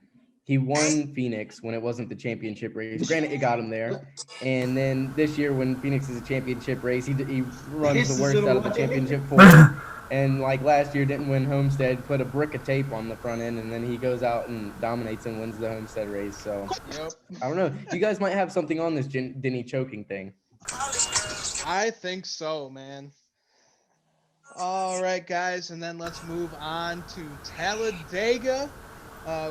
he won Phoenix when it wasn't the championship race. Granted, it got him there. And then this year, when Phoenix is a championship race, he runs the worst out of the championship four. And last year, didn't win Homestead, put a brick of tape on the front end, and then he goes out and dominates and wins the Homestead race. So,
Yep.
I don't know. You guys might have something on this Denny choking thing.
I think so, man. All right, guys, and then let's move on to Talladega.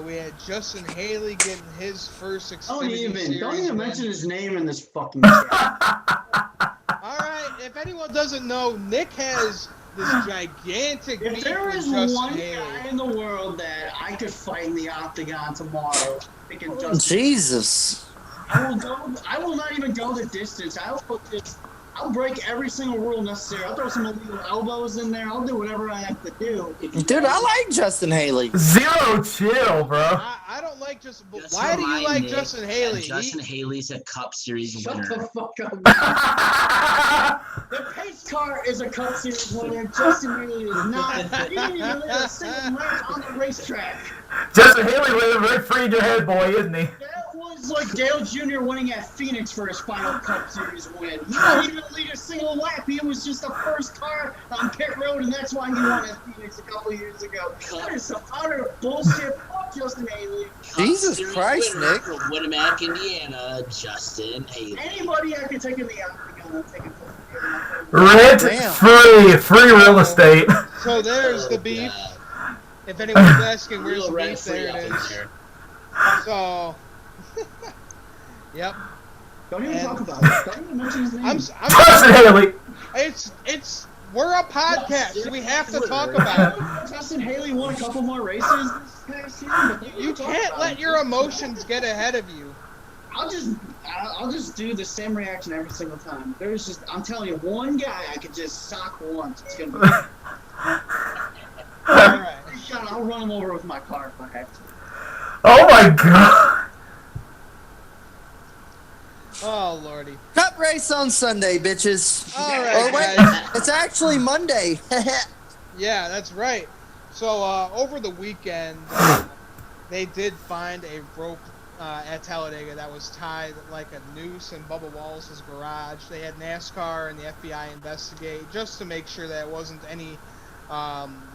We had Justin Haley getting his first Xfinity Series
Don't even
win.
mention his name in this fucking chat.
All right, if anyone doesn't know, Nick has this gigantic
If
beef
there
with
is
Justin
one
Haley.
guy in the world that I could fight in the octagon tomorrow, freaking Justin,
Jesus.
I will not even go the distance. I'll break every single rule necessary. I'll throw some illegal elbows in there. I'll do whatever I have to do.
Dude, I like Justin Haley.
Zero chill, bro.
I don't like Justin. But
Just
why do you
remind
like
Nick
Justin Haley?
that Justin Haley's a Cup Series
Shut
winner.
the fuck up. The pace car is a Cup Series winner. Justin Haley is not. He didn't even live a single lap on the racetrack.
Justin Haley living right free in your head, boy, isn't he?
That was like Dale Jr. winning at Phoenix for his final Cup Series win. He didn't lead a single lap. He was just the first car on pit road, and that's why he won at Phoenix a couple years ago. That is some utter bullshit. Fuck Justin Haley.
Jesus
Series
Christ,
winner
Nick.
From Winamac, Indiana, Justin Haley.
Anybody I could take in the octagon, I'll take it for.
Rent
Damn.
free real estate.
So there's the
Oh,
beef.
God.
If anyone's asking where's
Real
the beef,
rent-free
there
up
it
in
is.
there.
So, yep.
Don't even
And-
talk about it. Don't even mention his name.
I'm
Justin Haley.
it's we're a podcast.
Justin
We have to
Haley.
talk about it.
Justin Haley won a couple more races this past year. But
You can't let your emotions get ahead of you.
I'll just do the same reaction every single time. I'm telling you, one guy I could just sock once. It's gonna be.
All right.
God, I'll run him over with my car if I have to.
Oh my god.
Oh lordy.
Cup race on Sunday, bitches.
All
Or
right,
wait,
guys.
it's actually Monday.
Yeah, that's right. So over the weekend, they did find a rope at Talladega that was tied like a noose in Bubba Wallace's garage. They had NASCAR and the FBI investigate just to make sure that it wasn't any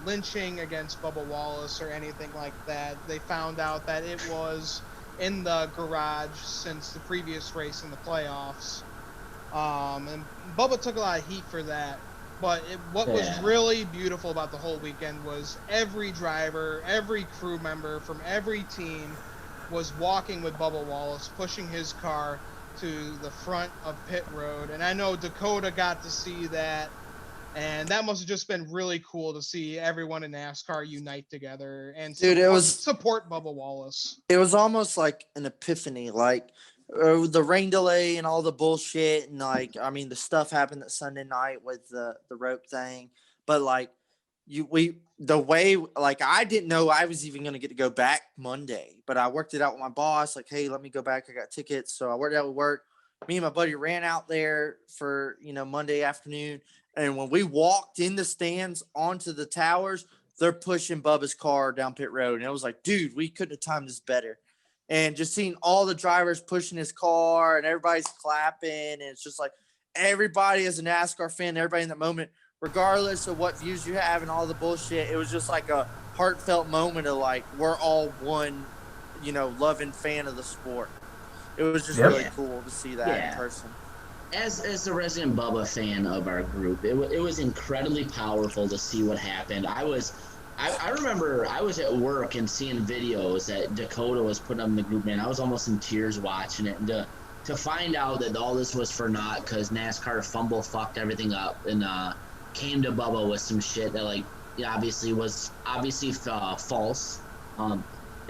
lynching against Bubba Wallace or anything like that. They found out that it was in the garage since the previous race in the playoffs. And Bubba took a lot of heat for that. But what was really beautiful about the whole weekend was every driver, every crew member from every team was walking with Bubba Wallace, pushing his car to the front of pit road, and I know Dakota got to see that, and that must have just been really cool to see everyone in NASCAR unite together and support Bubba Wallace.
It was almost like an epiphany, like the rain delay and all the bullshit, and like I mean the stuff happened that Sunday night with the rope thing, but like the way like I didn't know I was even gonna get to go back Monday, but I worked it out with my boss. Like, hey, let me go back. I got tickets, so I worked out with work. Me and my buddy ran out there for Monday afternoon, and when we walked in the stands onto the towers, they're pushing Bubba's car down pit road, and it was like, dude, we couldn't have timed this better. And just seeing all the drivers pushing his car and everybody's clapping, and it's just like everybody as a NASCAR fan, everybody in that moment, regardless of what views you have and all the bullshit, it was just like a heartfelt moment of like we're all one, loving fan of the sport. It was just really cool to see that in person.
As a resident Bubba fan of our group, it was incredibly powerful to see what happened. I remember I was at work and seeing videos that Dakota was putting up in the group, man. I was almost in tears watching it. And to find out that all this was for naught because NASCAR fucked everything up and came to Bubba with some shit that, like, obviously was false.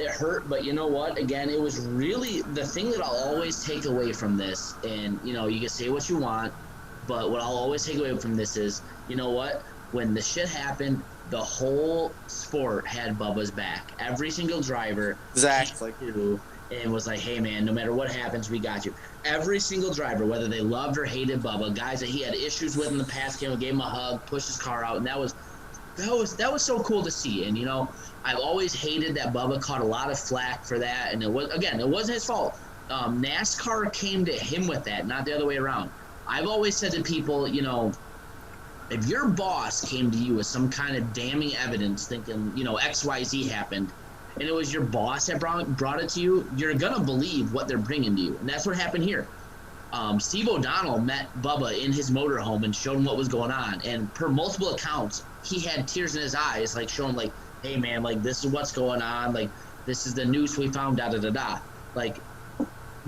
It hurt, but you know what? Again, it was really the thing that I'll always take away from this. And, you can say what you want, but what I'll always take away from this is, you know what? When the shit happened, the whole sport had Bubba's back. Every single driver
exactly
and was like, hey man, no matter what happens, we got you. Every single driver, whether they loved or hated Bubba, guys that he had issues with in the past, gave him a hug, pushed his car out, and that was so cool to see. And I've always hated that Bubba caught a lot of flack for that, and it wasn't his fault. NASCAR came to him with that, not the other way around. I've always said to people, if your boss came to you with some kind of damning evidence thinking, XYZ happened, and it was your boss that brought it to you, you're going to believe what they're bringing to you. And that's what happened here. Steve O'Donnell met Bubba in his motorhome and showed him what was going on. And per multiple accounts, he had tears in his eyes, like showing like, hey man, like this is what's going on. Like this is the news we found, da-da-da-da. Like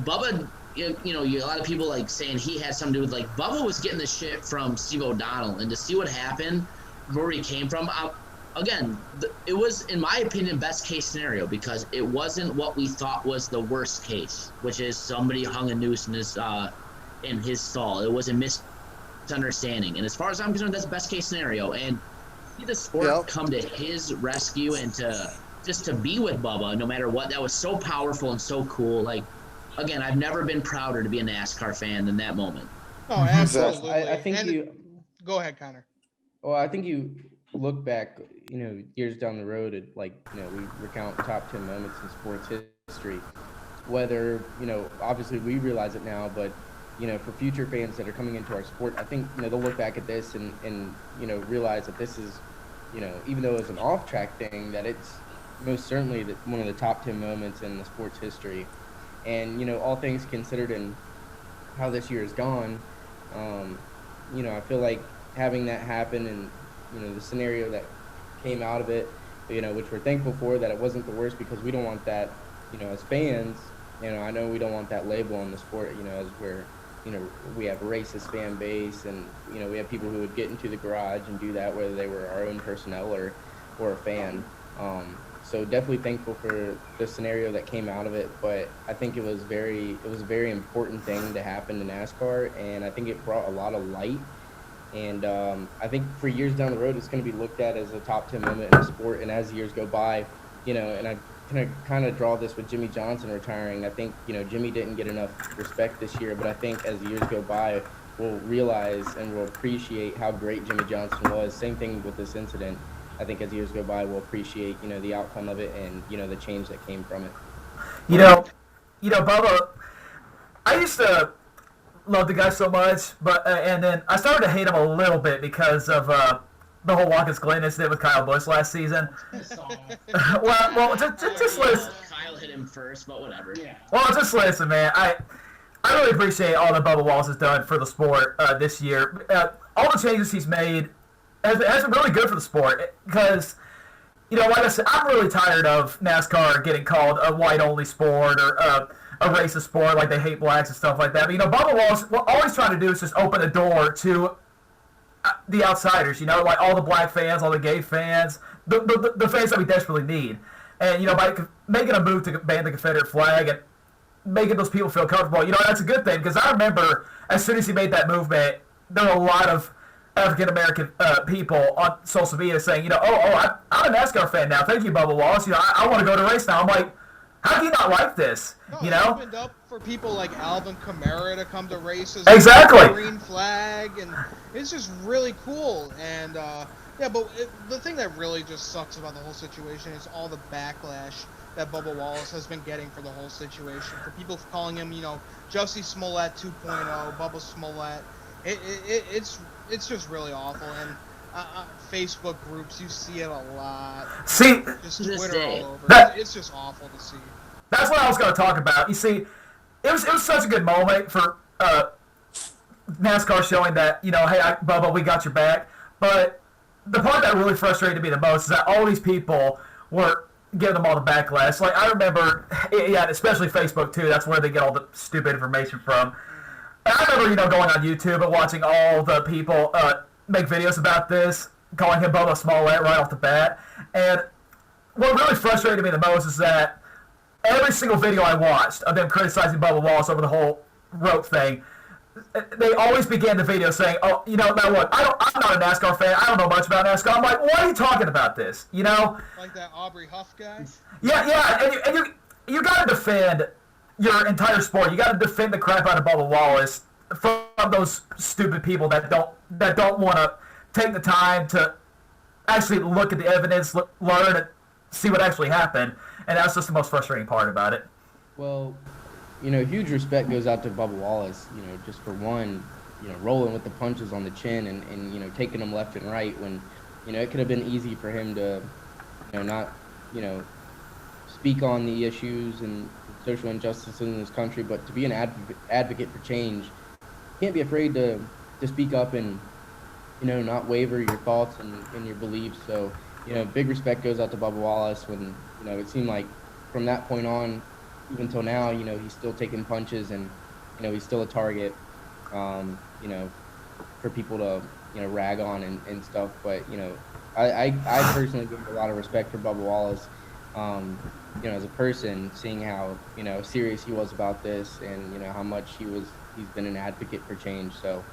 Bubba, a lot of people like saying he had something to do with, like, Bubba was getting the shit from Steve O'Donnell, and to see what happened, where he came from, it was, in my opinion, best case scenario, because it wasn't what we thought was the worst case, which is somebody hung a noose in his stall. It was a misunderstanding, and as far as I'm concerned, that's best case scenario. And see the sport come to his rescue and to be with Bubba, no matter what, that was so powerful and so cool. Like, again, I've never been prouder to be a NASCAR fan than that moment.
Oh, absolutely.
I think
go ahead, Connor.
Well, I think you look back, years down the road at, like, we recount top 10 moments in sports history. Whether, obviously we realize it now, but, for future fans that are coming into our sport, I think, they'll look back at this and realize that this is, even though it's an off-track thing, that it's most certainly one of the top 10 moments in the sport's history. And, all things considered and how this year has gone, I feel like having that happen and, the scenario that came out of it, which we're thankful for, that it wasn't the worst, because we don't want that, as fans, I know we don't want that label on the sport, as we're, we have a racist fan base, and, we have people who would get into the garage and do that, whether they were our own personnel or a fan. So definitely thankful for the scenario that came out of it, but I think it was a very important thing to happen to NASCAR, and I think it brought a lot of light. And I think for years down the road, it's going to be looked at as a top 10 moment in the sport. And as years go by, and I kind of draw this with Jimmy Johnson retiring. I think, Jimmy didn't get enough respect this year, but I think as years go by, we'll realize and we'll appreciate how great Jimmy Johnson was. Same thing with this incident. I think as years go by, we'll appreciate, the outcome of it and, the change that came from it.
Bubba, I used to love the guy so much, but and then I started to hate him a little bit because of the whole Watkins Glen incident with Kyle Busch last season. well, just listen.
Kyle hit him first, but whatever. Yeah.
Well, just listen, man. I really appreciate all that Bubba Wallace has done for the sport this year. All the changes he's made has been really good for the sport, because, like I said, I'm really tired of NASCAR getting called a white-only sport or a racist sport, like they hate blacks and stuff like that. But, Bubba Wallace, what always trying to do is just open the door to the outsiders, like all the black fans, all the gay fans, the fans that we desperately need. And, by making a move to ban the Confederate flag and making those people feel comfortable, that's a good thing. Because I remember as soon as he made that movement, there were a lot of African-American people on social media saying, I'm a NASCAR fan now. Thank you, Bubba Wallace. I want to go to race now. I'm like, how do you not like this?
It opened up for people like Alvin Kamara to come to races.
Exactly.
With the green flag, and it's just really cool. And but the thing that really just sucks about the whole situation is all the backlash that Bubba Wallace has been getting for the whole situation. For people calling him, Jussie Smollett 2.0, Bubba Smollett. It's just really awful. And Facebook groups, you see it a lot.
See,
just Twitter all over. It's just awful to see.
That's what I was going to talk about. You see, it was such a good moment for NASCAR showing that, hey, Bubba, we got your back. But the part that really frustrated me the most is that all these people were giving them all the backlash. Like, I remember, especially Facebook, too. That's where they get all the stupid information from. And I remember, going on YouTube and watching all the people make videos about this, calling him Bubba Smollett right off the bat. And what really frustrated me the most is that every single video I watched of them criticizing Bubba Wallace over the whole rope thing, they always began the video saying, "Oh, now look, I'm not a NASCAR fan. I don't know much about NASCAR." I'm like, "Why are you talking about this?"
Like that Aubrey Huff guy.
Yeah, and you got to defend your entire sport. You got to defend the crap out of Bubba Wallace from those stupid people that don't want to take the time to actually look at the evidence, learn, and see what actually happened. And that's just the most frustrating part about it.
Well, huge respect goes out to Bubba Wallace, just for one, rolling with the punches on the chin and taking them left and right when, it could have been easy for him to, not, speak on the issues and social injustice in this country, but to be an advocate for change, you can't be afraid to speak up and, not waver your thoughts and your beliefs. So, big respect goes out to Bubba Wallace when, it seemed like from that point on, even till now, he's still taking punches and, he's still a target, for people to, rag on and stuff. But, I personally give a lot of respect for Bubba Wallace, as a person, seeing how, serious he was about this and, how much he's been an advocate for change. So,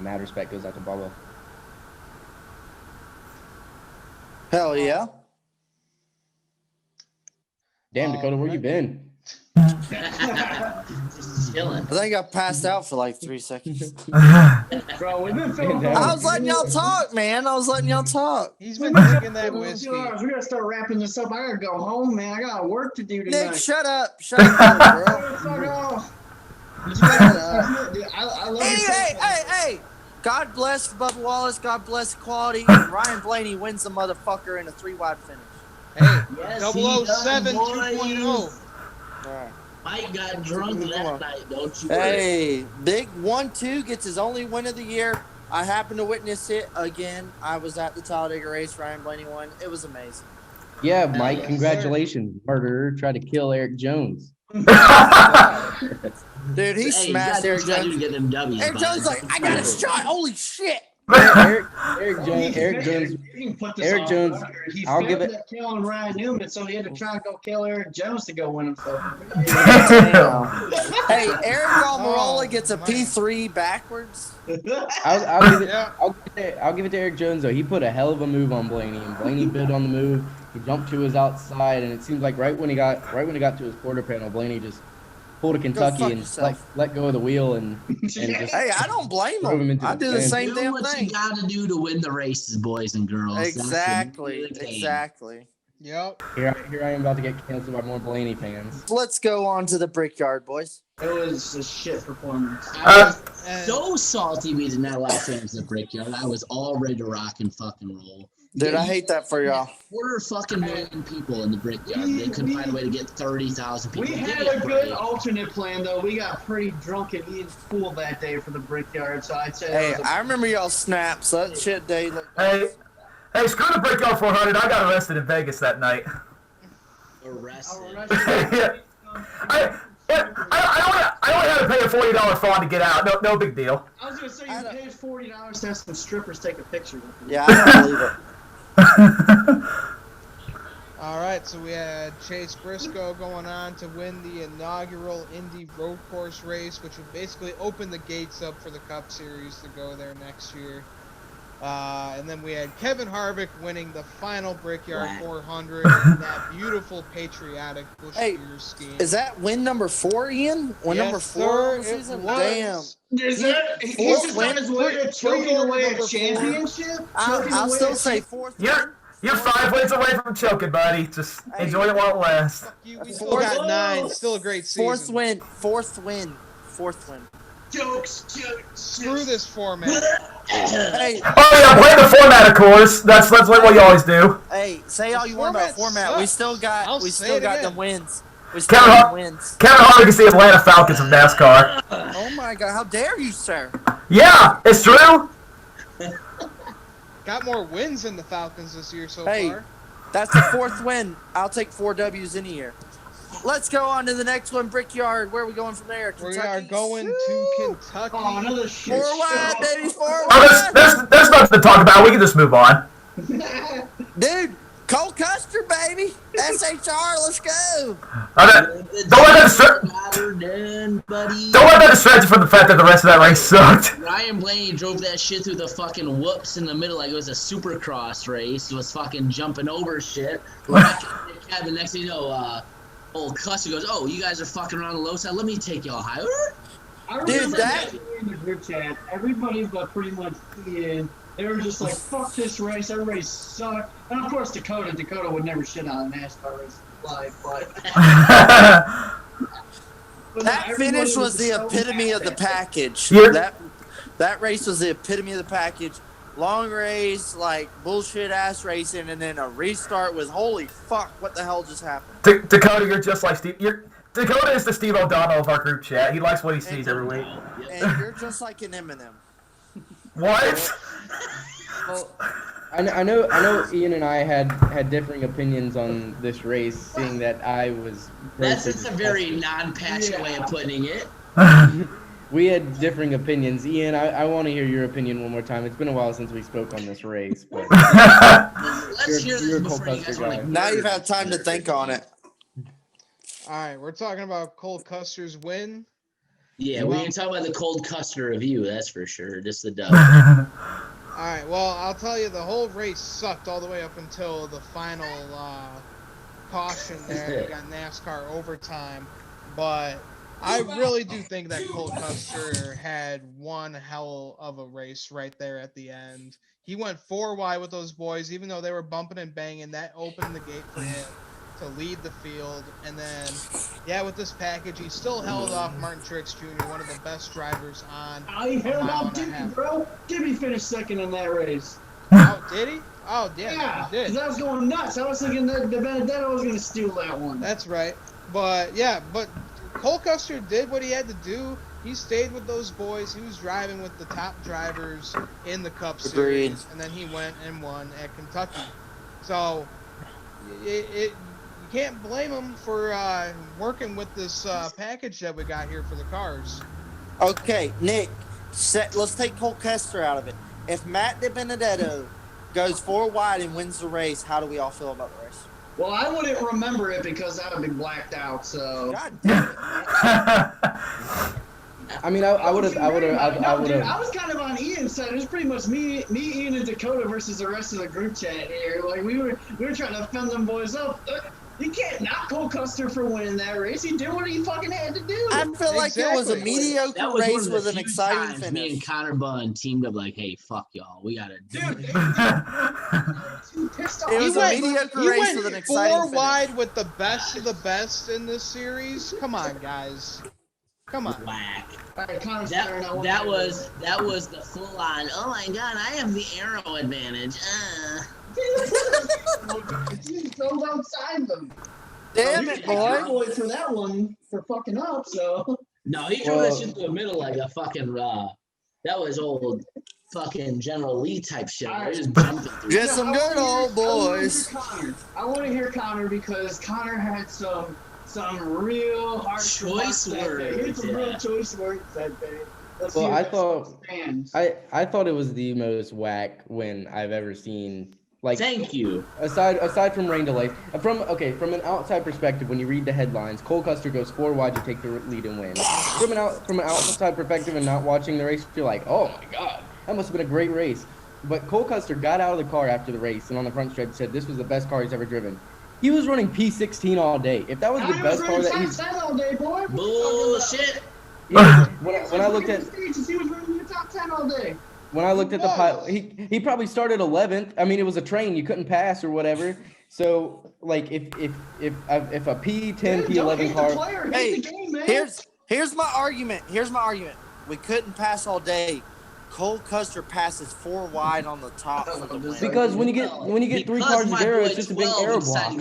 mad respect goes out to Bubba.
Hell yeah.
Damn, Dakota, where you been?
Just chilling.
I think I passed out for like 3 seconds.
Bro, we've been filming.
I was letting y'all talk, man.
He's been drinking that whiskey.
We're gonna start wrapping this up. I gotta go home, man. I got work to do tonight.
Nick, shut up, bro.
Fuck off. I love
Hey. God bless Bubba Wallace. God bless equality. And Ryan Blaney wins the motherfucker in a 3-wide finish.
Hey,
Yes, he does,
007
boys.
2.0.
All right.
Mike got drunk that night, don't you?
Hey, big 1-2 gets his only win of the year. I happened to witness it again. I was at the Talladega race. Ryan Blaney won. It was amazing.
Yeah, Mike,
yes,
congratulations. Murderer tried to kill Eric Jones.
Dude, he smashed Eric Jones.
Get them W's,
Eric Jones like, I got a shot. Holy shit.
Eric Jones.
He
I'll
failed
give it.
at killing Ryan Newman, so he had to try and go kill Eric Jones to go win himself.
Hey, Eric Almirola gets a P3 backwards.
I'll give it to Eric Jones though. He put a hell of a move on Blaney, and Blaney bid on the move. He jumped to his outside, and it seems like right when he got to his quarter panel, Blaney just pulled a Kentucky and let go of the wheel and just.
Hey, I don't blame
Drove him
him.
into
I
the
do the
fence.
same
Do
damn
what
thing.
you gotta do to win the races, boys and girls. That's
Exactly.
the game.
Exactly.
Yep.
Here I am about to get canceled by more Blaney fans.
Let's go on to the Brickyard, boys.
It was a shit performance.
I was
And
so salty we did not allow fans at Brickyard. I was all ready to rock and fucking roll.
Dude, I hate that for y'all.
Quarter fucking million people in the Brickyard. They couldn't find a way to get 30,000 people.
We
Give
had
me
a good
break.
alternate plan, though. We got pretty drunk and eating pool that day for the Brickyard, so I'd say
Hey,
that was
I remember y'all snaps. That shit day.
Hey, screw the Brickyard 400. I got arrested in Vegas that night.
Arrested.
Yeah. I pay a $40 fine to get out. No big deal.
I was gonna say you paid $40 to have some strippers take a picture with you.
Yeah, I don't believe it.
All right, so we had Chase Briscoe going on to win the inaugural Indy Road Course race, which would basically open the gates up for the Cup Series to go there next year. And then we had Kevin Harvick winning the final Brickyard 400 in that beautiful patriotic Busch
Hey,
Beers scheme.
Is that win number 4, Ian? Win
Yes,
number 4
sir,
of the season?
it was.
Damn.
Is that
Fourth
he's
win?
on his way to choking away a championship?
I'll still say 4th win.
You're 5 wins away from choking, buddy. Just enjoy it while it lasts.
Fuck you, we still got 9. Still a great season.
4th win.
Jokes.
Screw this format.
Hey,
Oh yeah, play the format, of course. That's like what you always do.
hey, say all you want about format. We still got
I'll say it again.
the wins. We still
Kevin,
got the wins.
Kevin Harvick is the Atlanta Falcons of NASCAR.
Oh my God! How dare you, sir?
Yeah, it's true.
Got more wins than the Falcons this year so
Hey.
far.
That's the 4th win. I'll take 4 W's in a year. Let's go on to the next one, Brickyard. Where are we going from there?
We
Kentucky?
are going to Kentucky.
Oh, another shit.
4 wide, baby, 4
Oh,
wide.
there's nothing to talk about. We can just move on.
Dude, Cole Custer, baby. SHR, let's go.
Don't let that distract you from the fact that the rest of that race sucked.
Ryan Blaney drove that shit through the fucking whoops in the middle like it was a supercross race. He was fucking jumping over shit. The next thing you know, old Custer goes, "Oh, you guys are fucking around the low side. Let me take y'all higher."
I remember
that-
in the group chat, everybody but pretty much Ian, they were just like, fuck this race, everybody sucked. And of course Dakota would never shit on a NASCAR race live, but
That finish was the epitome of the package.
Yeah.
That race was the epitome of the package. Long race, like bullshit ass racing, and then a restart with holy fuck, what the hell just happened?
Dakota, you're just like Steve. Dakota is the Steve O'Donnell of our group chat. He likes what he sees every week.
And you're just like an Eminem.
What?
Well, I know Ian and I had differing opinions on this race, seeing that I was.
That's a very non-passionate way of putting it.
We had differing opinions. Ian, I want to hear your opinion one more time. It's been a while since we spoke on this race, but
Let's hear this
you're a
before
Cole
you guys
Custer
want
guy.
to.
Now you've had time to think on it.
All right, we're talking about Cole Custer's win.
Yeah, we can talk about the cold Custer review. That's for sure. Just the dub.
All right, well, I'll tell you, the whole race sucked all the way up until the final caution there. We got NASCAR overtime, but I really do think that Cole Custer had one hell of a race right there at the end. He went 4 wide with those boys, even though they were bumping and banging. That opened the gate for him to lead the field. And then, yeah, with this package, he still held off Martin Truex Jr., one of the best drivers on.
I held off Jimmy, bro. Jimmy finished second in that race.
Oh, did he? Oh,
Yeah,
he did.
because I was going nuts. I was thinking that the Benedetto was going to steal that one.
That's right. But, yeah, Cole Custer did what he had to do. He stayed with those boys. He was driving with the top drivers in the Cup
Agreed.
Series. And then he went and won at Kentucky. So, you can't blame him for working with this package that we got here for the cars.
Okay, Nick, let's take Cole Custer out of it. If Matt DiBenedetto goes 4 wide and wins the race, how do we all feel about the race?
Well, I wouldn't remember it because I would be blacked out. So.
God damn it.
I mean, I would have.
I was kind of on Ian's side. It was pretty much me, Ian, and Dakota versus the rest of the group chat here. Like we were trying to fend them boys up. You can't knock Cole Custer for winning that race. He did what he fucking had to do.
I feel like it was a
Exactly.
mediocre
That was
race
one of the
with an
few
exciting
times
finish.
me and Connor Bunn teamed up like, hey, fuck y'all. We got to do
Dude,
it.
pissed off.
It was a mediocre
he
race
went
with an exciting
4
finish.
wide with the best of the best in this series. Come on, guys. Come on.
Whack.
All right, Connor's turn. I want
That
to-
was the full on. Oh my god, I have the arrow advantage.
He throws outside them.
Damn
You
it,
can't
boy.
for that one for fucking up. So.
No, he threw that shit through the middle like a fucking that was old fucking General Lee type shit. He just jumping through.
Just some good old boys.
I want to hear Connor because Connor had some some real hard
Choice words.
Here's some real choice words that day. Let's
Well,
see
I
what
thought
stands.
I thought it was the most whack win I've ever seen. Like,
Thank you.
aside from rain delays, from an outside perspective, when you read the headlines, Cole Custer goes 4 wide to take the lead and win. From an outside perspective and not watching the race, you're like, oh my god, that must have been a great race. But Cole Custer got out of the car after the race and on the front stretch said this was the best car he's ever driven. He was running P16 all day. If that was the best car that he's
all day, boy.
Bullshit.
yeah, when I looked at
he was running in the top 10 all day.
when I looked at the pilot, he probably started 11th. I mean, it was a train, you couldn't pass or whatever. So like if a P10 P11 car.
Hey, here's my argument. We couldn't pass all day. Cole Custer passes 4 wide on the top for the win.
Because when you get 3 cars in there, it's just a big arrow block.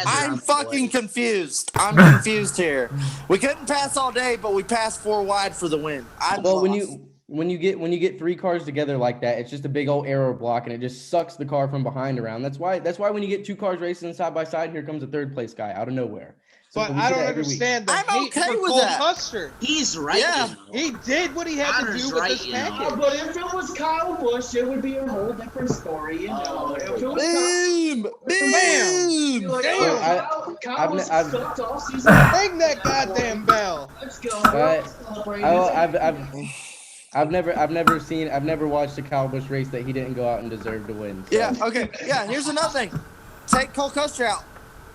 I'm fucking confused. I'm confused here. We couldn't pass all day, but we passed 4 wide for the win.
Well, when you get 3 cars together like that, it's just a big old arrow block, and it just sucks the car from behind around. That's why when you get 2 cars racing side by side, here comes a 3rd place guy out of nowhere. So
But I don't understand the hate
okay
for
with
Cole
that.
Custer.
He's right.
Yeah.
He did what he had to do with this package.
But if it was Kyle Busch, it would be a whole different story, you know. If it was
Boom! Boom!
Damn.
Kyle was
I've-
sucked all season.
Ring that goddamn bell.
Let's go.
I've never watched a Kyle Busch race that he didn't go out and deserve to win. So.
Yeah, okay. Yeah, here's another thing. Take Cole Custer out.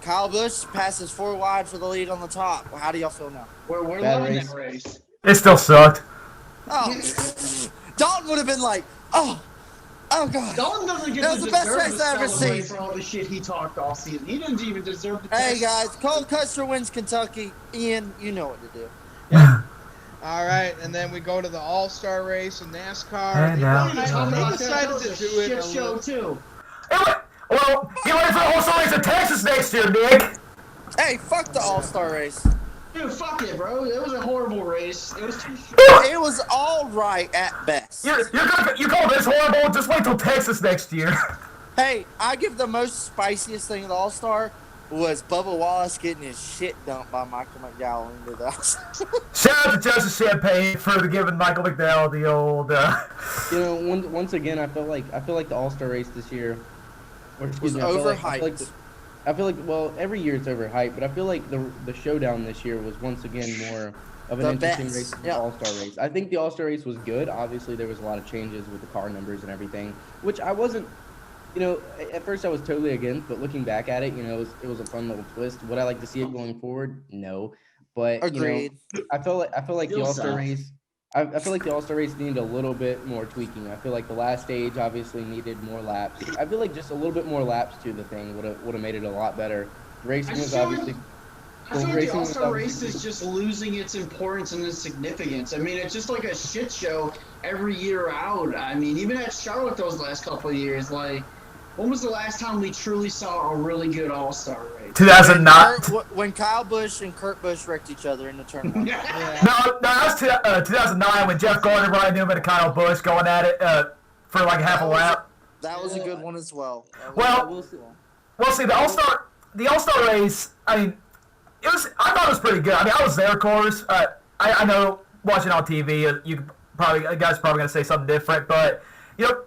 Kyle Busch passes 4 wide for the lead on the top. Well, how do y'all feel now?
We're
Bad
loving
race.
that race.
It still sucked.
Oh, Dalton would have been like, oh God.
Dalton doesn't get
That was the best race I ever seen.
for all the shit he talked all season. He didn't even deserve the
Hey guys, Cole Custer wins Kentucky. Ian, you know what to do.
All right, and then we go to the All-Star race in NASCAR.
And now-
They decided to do it
shit
a
show
little.
too.
Well, get ready for the whole race in Texas next year, Nick.
Hey, fuck the All-Star race.
Dude, fuck it, bro. It was a horrible race. It was too short.
It was all right at best.
You call this horrible? Just wait till Texas next year.
Hey, I give the most spiciest thing of the All-Star was Bubba Wallace getting his shit dumped by Michael McDowell into the
Shout out to Justice Champagne for giving Michael McDowell the old.
You know, once again, I feel like the All-Star race this year
was overhyped.
I feel like well, every year it's overhyped, but I feel like the showdown this year was once again more of an
The
interesting
best.
race than
Yeah.
the All-Star race. I think the All-Star race was good. Obviously, there was a lot of changes with the car numbers and everything, which I wasn't. You know, at first I was totally against, but looking back at it, you know, it was a fun little twist. Would I like to see it going forward? No, but
Agreed.
You know, I feel like the
Still
All-Star
sucks.
race. I feel like the All-Star race needed a little bit more tweaking. I feel like the last stage obviously needed more laps. I feel like just a little bit more laps to the thing would have made it a lot better. Racing was obviously.
I feel like the
racing was
All-Star race
obviously-
is just losing its importance and its significance. I mean, it's just like a shit show every year out. I mean, even at Charlotte those last couple of years, like, when was the last time we truly saw a really good All-Star race?
2009.
When Kyle Busch and Kurt Busch wrecked each other in the tournament.
No, that was 2009 when Jeff Gardner, Ryan Newman, and Kyle Busch going at it for like half a lap.
That was a good one as well.
Well, see, the All-Star race, I mean, I thought it was pretty good. I mean, I was there, of course. I know watching on TV, you guys probably going to say something different, but, you know,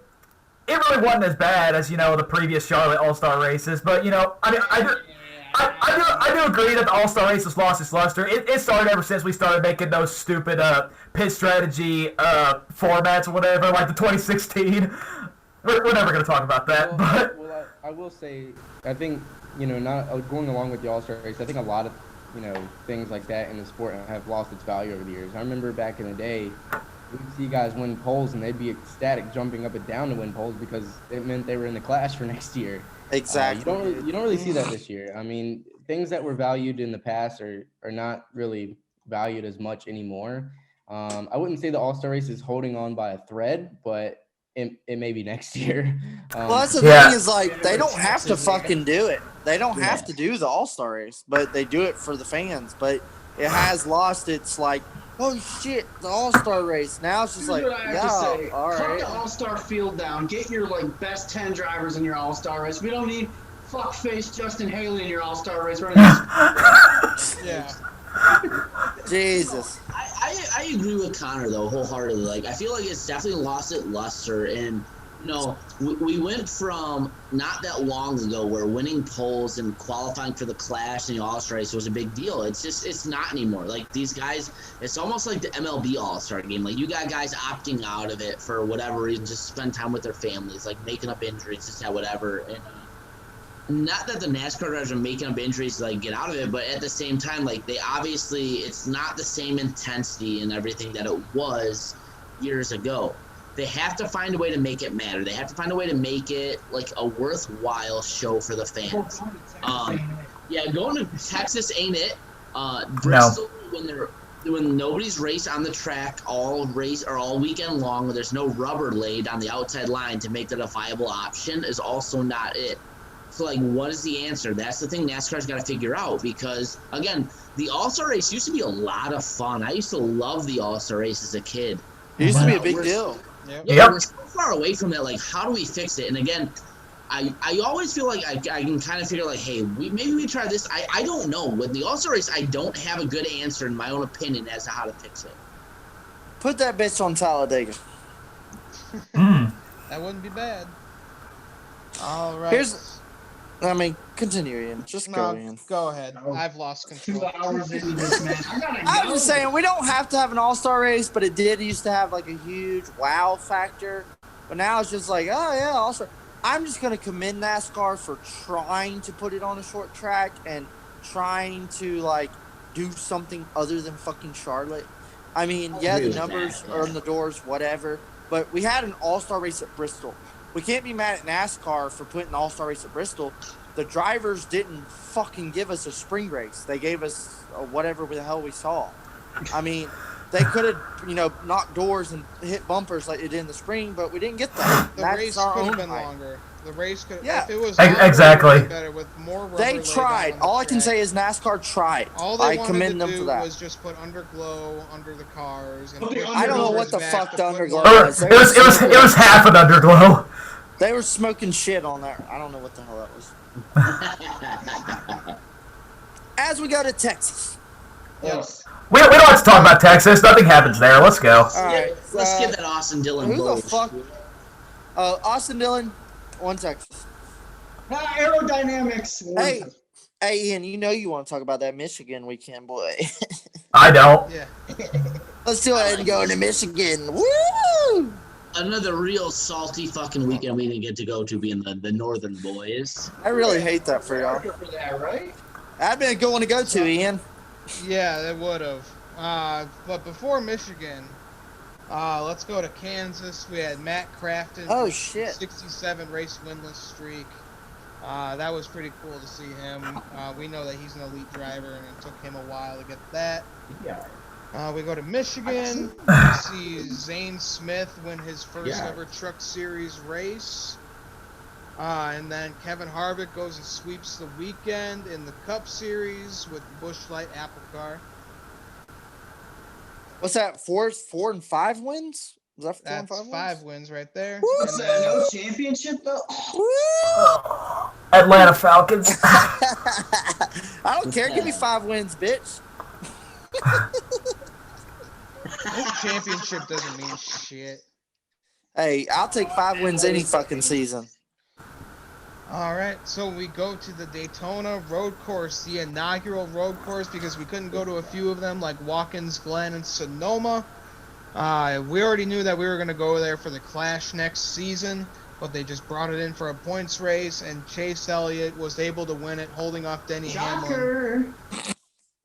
it really wasn't as bad as, you know, the previous Charlotte All-Star races. But, you know, I mean, I do agree that the All-Star race has lost its luster. It started ever since we started making those stupid pit strategy formats or whatever, like the 2016. We're never going to talk about that, but...
Well, I will say, I think, you know, not going along with the All-Star race, I think a lot of, you know, things like that in the sport have lost its value over the years. I remember back in the day, we'd see guys win poles and they'd be ecstatic jumping up and down to win poles because it meant they were in the class for next year.
Exactly.
You don't really see that this year. I mean, things that were valued in the past are not really valued as much anymore. I wouldn't say the All-Star race is holding on by a thread, but it may be next year.
Well, that's the
Yeah.
thing is, like, they don't have to fucking do it. They don't have to do the All-Star race, but they do it for the fans. But it has lost its, like, oh, shit, the All-Star race. Now it's just like,
Here's what I have
yeah,
to say.
all
Cut
right.
the All-Star field down. Get your, like, best 10 drivers in your All-Star race. We don't need fuckface Justin Haley in your All-Star race. We're gonna
Yeah.
Jesus.
I agree with Connor though wholeheartedly. Like I feel like it's definitely lost its luster, and you know we went from not that long ago where winning polls and qualifying for the Clash and the All-Star race was a big deal. It's not anymore. Like these guys, it's almost like the MLB All-Star game. Like you got guys opting out of it for whatever reason, just spend time with their families, like making up injuries, just whatever. And not that the NASCAR drivers are making up injuries to like get out of it, but at the same time, like they obviously, it's not the same intensity and everything that it was years ago. They have to find a way to make it matter. They have to find a way to make it like a worthwhile show for the fans. Yeah, going to Texas ain't it. Bristol, when nobody's raced on the track all weekend long, when there's no rubber laid on the outside line to make that a viable option, is also not it. So, like, what is the answer? That's the thing NASCAR's got to figure out because, again, the All-Star race used to be a lot of fun. I used to love the All-Star race as a kid.
It used to be a big deal.
Yeah, we're so far away from that. Like, how do we fix it? And, again, I always feel like I can kind of figure, like, hey, maybe we try this. I don't know. With the All-Star race, I don't have a good answer in my own opinion as to how to fix it.
Put that bitch on Talladega.
That wouldn't be bad. All right.
Continue, Ian. Just go, Ian.
Go ahead. I've lost control.
2 hours into this match.
I'm just saying, we don't have to have an all-star race, but it did used to have, like, a huge wow factor. But now it's just like, oh, yeah, all-star. I'm just going to commend NASCAR for trying to put it on a short track and trying to, like, do something other than fucking Charlotte. I mean, yeah, the numbers are in the doors, whatever. But we had an all-star race at Bristol. We can't be mad at NASCAR for putting an all-star race at Bristol. The drivers didn't fucking give us a spring race. They gave us whatever the hell we saw. I mean, they could have, knocked doors and hit bumpers like it did in the spring, but we didn't get that.
The race could have been longer. The race could have, if it was
exactly
better with more rubber
they tried. All I can say is NASCAR tried. I commend them for that.
Was just put underglow under the cars. And
I don't know what the fuck the underglow was.
It was half an underglow.
They were smoking shit on there. I don't know what the hell that was. As we go to Texas.
Yes.
We don't have to talk about Texas. Nothing happens there. Let's go.
All right.
Let's get that Austin Dillon.
Who the fuck? Austin Dillon, on Texas.
Aerodynamics.
Hey, Ian, you want to talk about that Michigan weekend, boy.
I don't.
Yeah.
Let's go ahead and go into Michigan. Woo!
Another real salty fucking weekend we didn't get to go to being the Northern boys.
I really hate that for y'all.
For that, right?
I've been going to go to, Ian.
Yeah, they would have. But before Michigan, let's go to Kansas. We had Matt Crafton.
Oh, shit.
67 race winless streak. That was pretty cool to see him. We know that he's an elite driver, and it took him a while to get that.
Yeah.
We go to Michigan. We see Zane Smith win his first ever Truck Series race. And then Kevin Harvick goes and sweeps the weekend in the Cup Series with Busch Light Apple Car.
What's that? 4 and 5 wins? Is that 4 and 5 wins?
5 wins right there.
What's that? No championship though.
Woo!
Atlanta Falcons.
I don't care. Give me 5 wins, bitch.
Championship doesn't mean shit.
Hey, I'll take 5 wins any fucking season.
All right, so we go to the Daytona road course, the inaugural road course, because we couldn't go to a few of them like Watkins Glen and Sonoma. We already knew that we were going to go there for the Clash next season, but they just brought it in for a points race, and Chase Elliott was able to win it, holding off Denny Hamlin.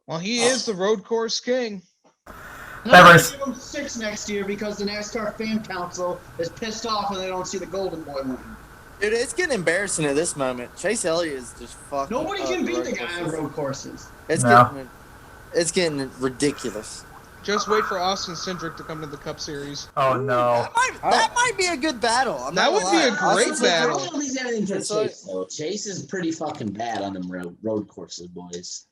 Well, he is the road course king.
I'm give him 6 next year because the NASCAR Fan Council is pissed off and they don't see the Golden Boy win.
Dude, it's getting embarrassing at this moment. Chase Elliott is just fucking.
Nobody can beat the guy on road courses.
It's getting ridiculous.
Just wait for Austin Cindric to come to the Cup Series.
Oh no.
That might be a good battle.
That would be a great battle.
Chase is pretty fucking bad on them road courses, boys.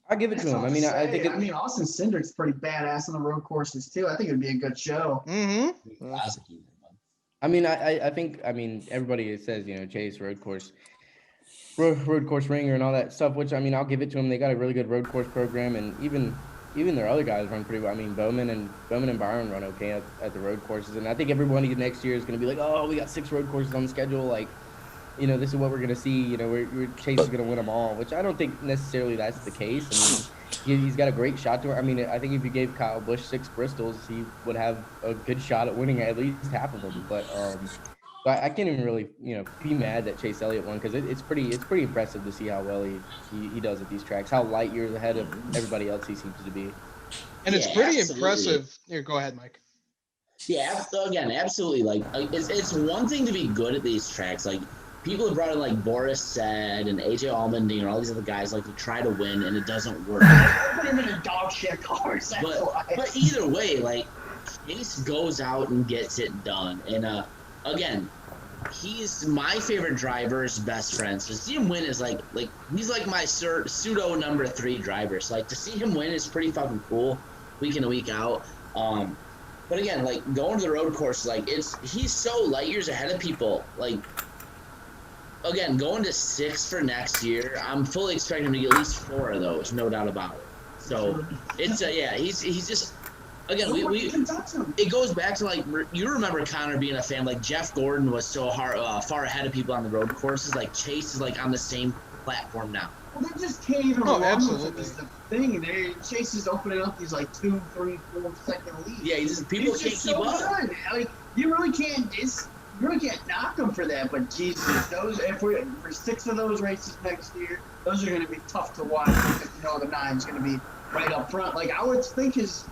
I'll give it to him. I mean, I think.
Austin Cindric's pretty badass on the road courses too. I think it'd be a good show.
Mm-hmm.
I mean, I think everybody says Chase road course. road course ringer and all that stuff. Which I mean, I'll give it to them. They got a really good road course program, and even their other guys run pretty well. I mean, Bowman and Byron run okay at the road courses, and I think everybody next year is going to be like, oh, we got 6 road courses on the schedule. Like, you know, this is what we're going to see. You know, Chase is going to win them all, which I don't think necessarily that's the case. I mean, he's got a great shot to it. I mean, I think if you gave Kyle Busch 6 Bristols, he would have a good shot at winning at least half of them. But I can't even really, you know, be mad that Chase Elliott won because it's pretty impressive to see how well he does at these tracks, how light years ahead of everybody else he seems to be.
And it's pretty impressive. Here, go ahead, Mike.
Yeah, again, absolutely. Like it's one thing to be good at these tracks. Like people have brought in like Boris Said and AJ Allmendinger and all these other guys like to try to win, and it doesn't work.
Put him in a dog shit cars.
But either way, like Chase goes out and gets it done. And again, he's my favorite driver's best friend. So to see him win is like he's like my pseudo number 3 driver. So like to see him win is pretty fucking cool, week in and week out. But again, like going to the road course, like he's so light years ahead of people. Like again, going to 6 for next year, I'm fully expecting him to get at least 4 of those, no doubt about it. So it's he's just. Again, it goes back to like you remember Connor being a fan. Like Jeff Gordon was so far ahead of people on the road courses. Like Chase is like on the same platform now.
Well, they just can't even run with it is the thing. Chase is opening up these like 2, 3, 4 second leads.
Yeah, people can't keep up.
Good. Like you really can't knock them for that. But Jesus, for 6 of those races next year, those are going to be tough to watch because you know the 9's going to be right up front. Like I would think his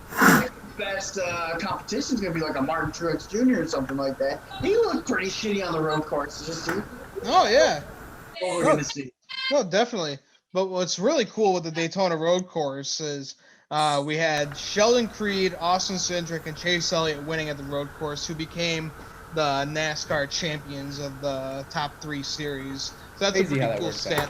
best competition is going to be like a Martin Truex Jr. or something like that. He looked pretty shitty on the road courses, too.
Oh, yeah.
What we're going to see.
No, definitely. But what's really cool with the Daytona road course is we had Sheldon Creed, Austin Cindric, and Chase Elliott winning at the road course, who became the NASCAR champions of the top 3 series. So that's a pretty cool stat.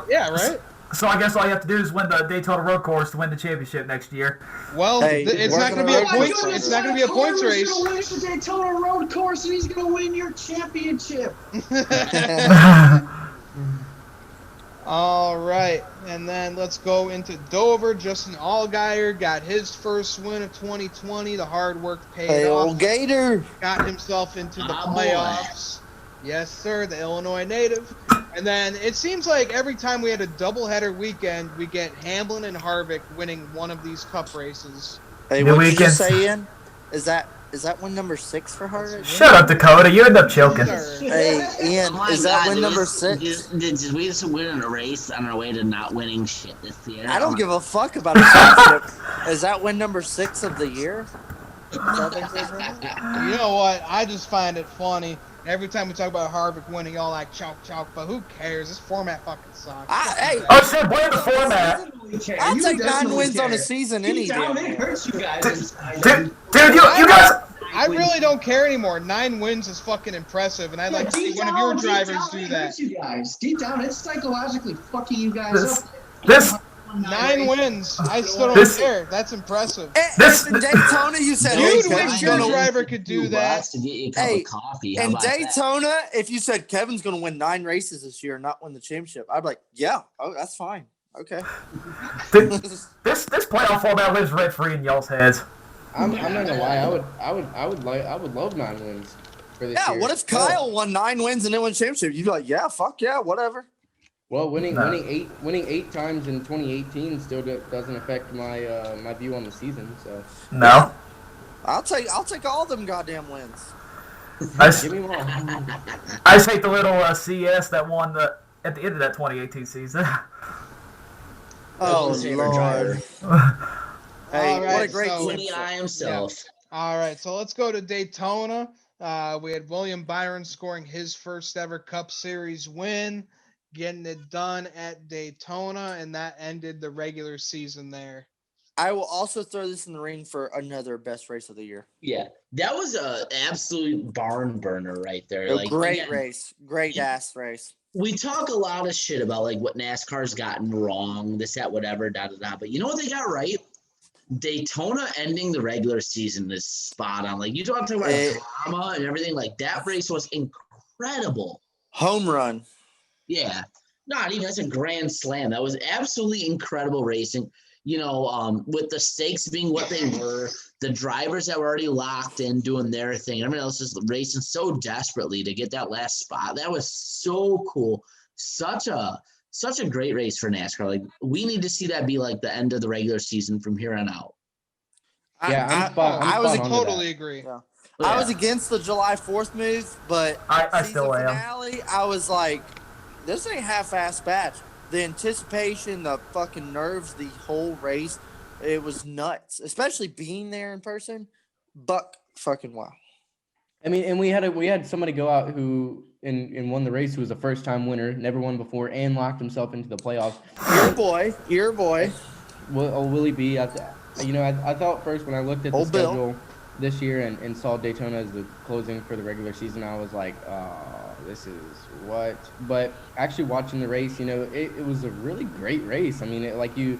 Yeah, right?
So I guess all you have to do is win the Daytona road course to win the championship next year.
Well, it's not going to be a points. It's not going to be a points race.
He's going to win the Daytona road course, and he's going to win your championship.
All right, and then let's go into Dover. Justin Allgaier got his first win of 2020. The hard work paid off.
Old Gator
got himself into the playoffs. Boy. Yes, sir, the Illinois native. And then it seems like every time we had a doubleheader weekend, we get Hamlin and Harvick winning one of these cup races.
Hey, what did you say, Ian? Is that win number 6 for Harvick?
Shut up, Dakota. You end up choking.
Hey, Ian, is that win number 6?
Did we just win a race on our way to not winning shit this year?
I don't give a fuck about a championship. Is that win number 6 of the year?
You know what? I just find it funny. Every time we talk about Harvick winning, y'all like chalk, but who cares? This format fucking sucks.
Oh shit, blame the format.
I'll take 9 wins on a season any day.
It hurts you guys.
Dude, you guys.
I really don't care anymore. 9 wins is fucking impressive, and I'd like to see one of your drivers do that.
You guys. Deep down, it's psychologically fucking you guys up.
This
9 wins. I still don't care. That's impressive.
In Daytona, you said,
you'd wish your driver could do that.
To get you a cup of coffee.
In Daytona, if you said Kevin's going to win 9 races this year and not win the championship, I'd be like, yeah, that's fine. Okay.
This playoff format lives rent free in y'all's heads.
I'm not gonna lie. I would love 9 wins for this year.
Yeah. What if Kyle won 9 wins and then won championship? You'd be like, yeah, fuck yeah, whatever.
Well, winning 8 times in 2018 still doesn't affect my my view on the season. So
no,
I'll take all them goddamn wins.
Give me one.
I just hate the little CS that won at the end of that 2018 season.
Oh Lord! Hey,
right,
what a great
clip! himself.
All right, so let's go to Daytona. We had William Byron scoring his first ever Cup Series win, getting it done at Daytona, and that ended the regular season there.
I will also throw this in the ring for another best race of the year.
Yeah, that was an absolute barn burner right there.
Great race. Great ass race.
We talk a lot of shit about like what NASCAR's gotten wrong, this, that, whatever, But you know what they got right? Daytona ending the regular season is spot on. Like you talk about drama and everything. Like that race was incredible.
Home run.
Yeah. Not even, that's a grand slam. That was absolutely incredible racing. You know, with the stakes being what they were, the drivers that were already locked in doing their thing, everyone else just racing so desperately to get that last spot. That was so cool. Such a great race for NASCAR. Like, we need to see that be like the end of the regular season from here on out.
Yeah,
I was
spot on to
totally
that.
agree.
Yeah.
Yeah.
I was against the July 4th move, but
I
season
still am.
finale, I was like, this ain't half-ass batch. The anticipation, the fucking nerves, the whole race, it was nuts. Especially being there in person. Buck fucking wow.
I mean, and we had somebody go out who and won the race, who was a first time winner, never won before, and locked himself into the playoffs.
Your boy.
Willie B. I thought first when I looked at the
Old Bill.
schedule this year and saw Daytona as the closing for the regular season, I was like, this is what? But actually watching the race, it was a really great race. I mean, like you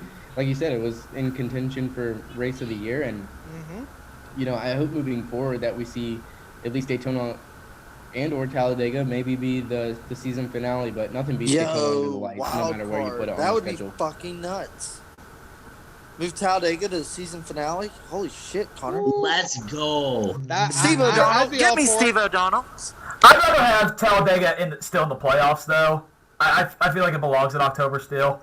said, it was in contention for race of the year, and I hope moving forward that we see at least Daytona and or Talladega maybe be the season finale, but nothing beats Daytona into the lights, no matter where you put it on
that
the
would
schedule.
be fucking nuts. Move Talladega to the season finale? Holy shit, Connor.
Let's go.
Steve
I'll
O'Donnell.
be
Get
all
me
for it.
Steve O'Donnell.
I'd rather have Talladega still in the playoffs, though. I feel like it belongs in October still.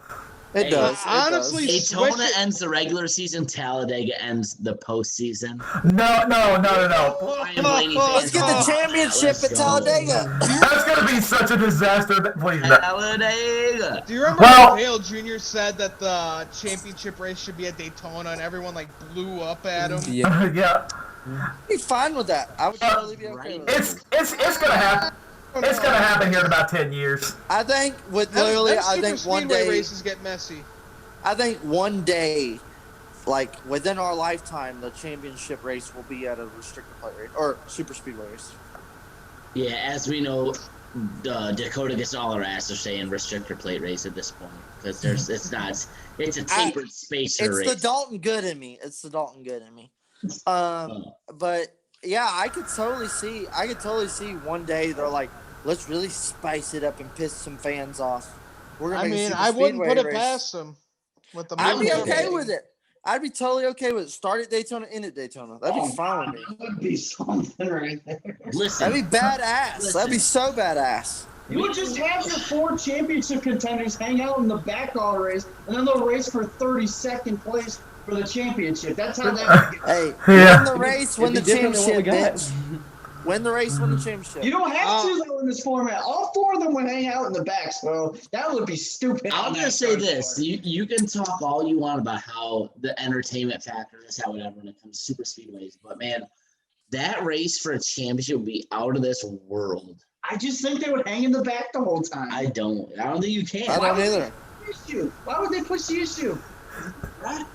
It does.
honestly,
Daytona
switch it.
ends the regular season. Talladega ends the postseason.
No.
Ryan Blaney
Let's
fans
get the
are-
championship
Let's
at
go.
Talladega.
That's going to be such a disaster. Please, no.
Talladega.
Do you remember
Well-
when Hale Jr. said that the championship race should be at Daytona and everyone like blew up at him?
Yeah.
Yeah.
I'd be fine with that. I would totally be okay with it.
It's going to happen. It's going to happen here in about 10 years.
I think with
Them
literally, I
super
think one
speedway
day,
races get messy.
I think one day, like within our lifetime, the championship race will be at a restricted plate race or super speedway race.
Yeah, as we know, Dakota gets all her ass for saying restrictor plate race at this point because it's a tapered spacer
It's
race.
the Dalton good in me. But yeah, I could totally see one day they're like, let's really spice it up and piss some fans off. We're gonna
I
make a
mean,
super
I wouldn't
speedway
put it
race.
past them. With the
I'd be
Yeah.
okay with it. I'd be totally okay with it. Start at Daytona, end at Daytona. That'd be fine with me.
That would be something right there.
Listen,
That'd be badass.
Listen.
That'd be so badass.
You would just have your 4 championship contenders hang out in the back all race, and then they'll race for 32nd place for the championship. That's how that would
Hey,
Yeah.
win the race, win the
It'd be different than what we
championship,
got.
bitch. Win the race, win the championship.
You don't have to though in this format. All 4 of them would hang out in the back, so that would be stupid.
I'll just say this: you can talk all you want about how the entertainment factor is, how whatever when it comes to super speedways, but man, that race for a championship would be out of this world.
I just think they would hang in the back the whole time.
I don't think you can.
I don't either.
Why would they push the issue?
Right.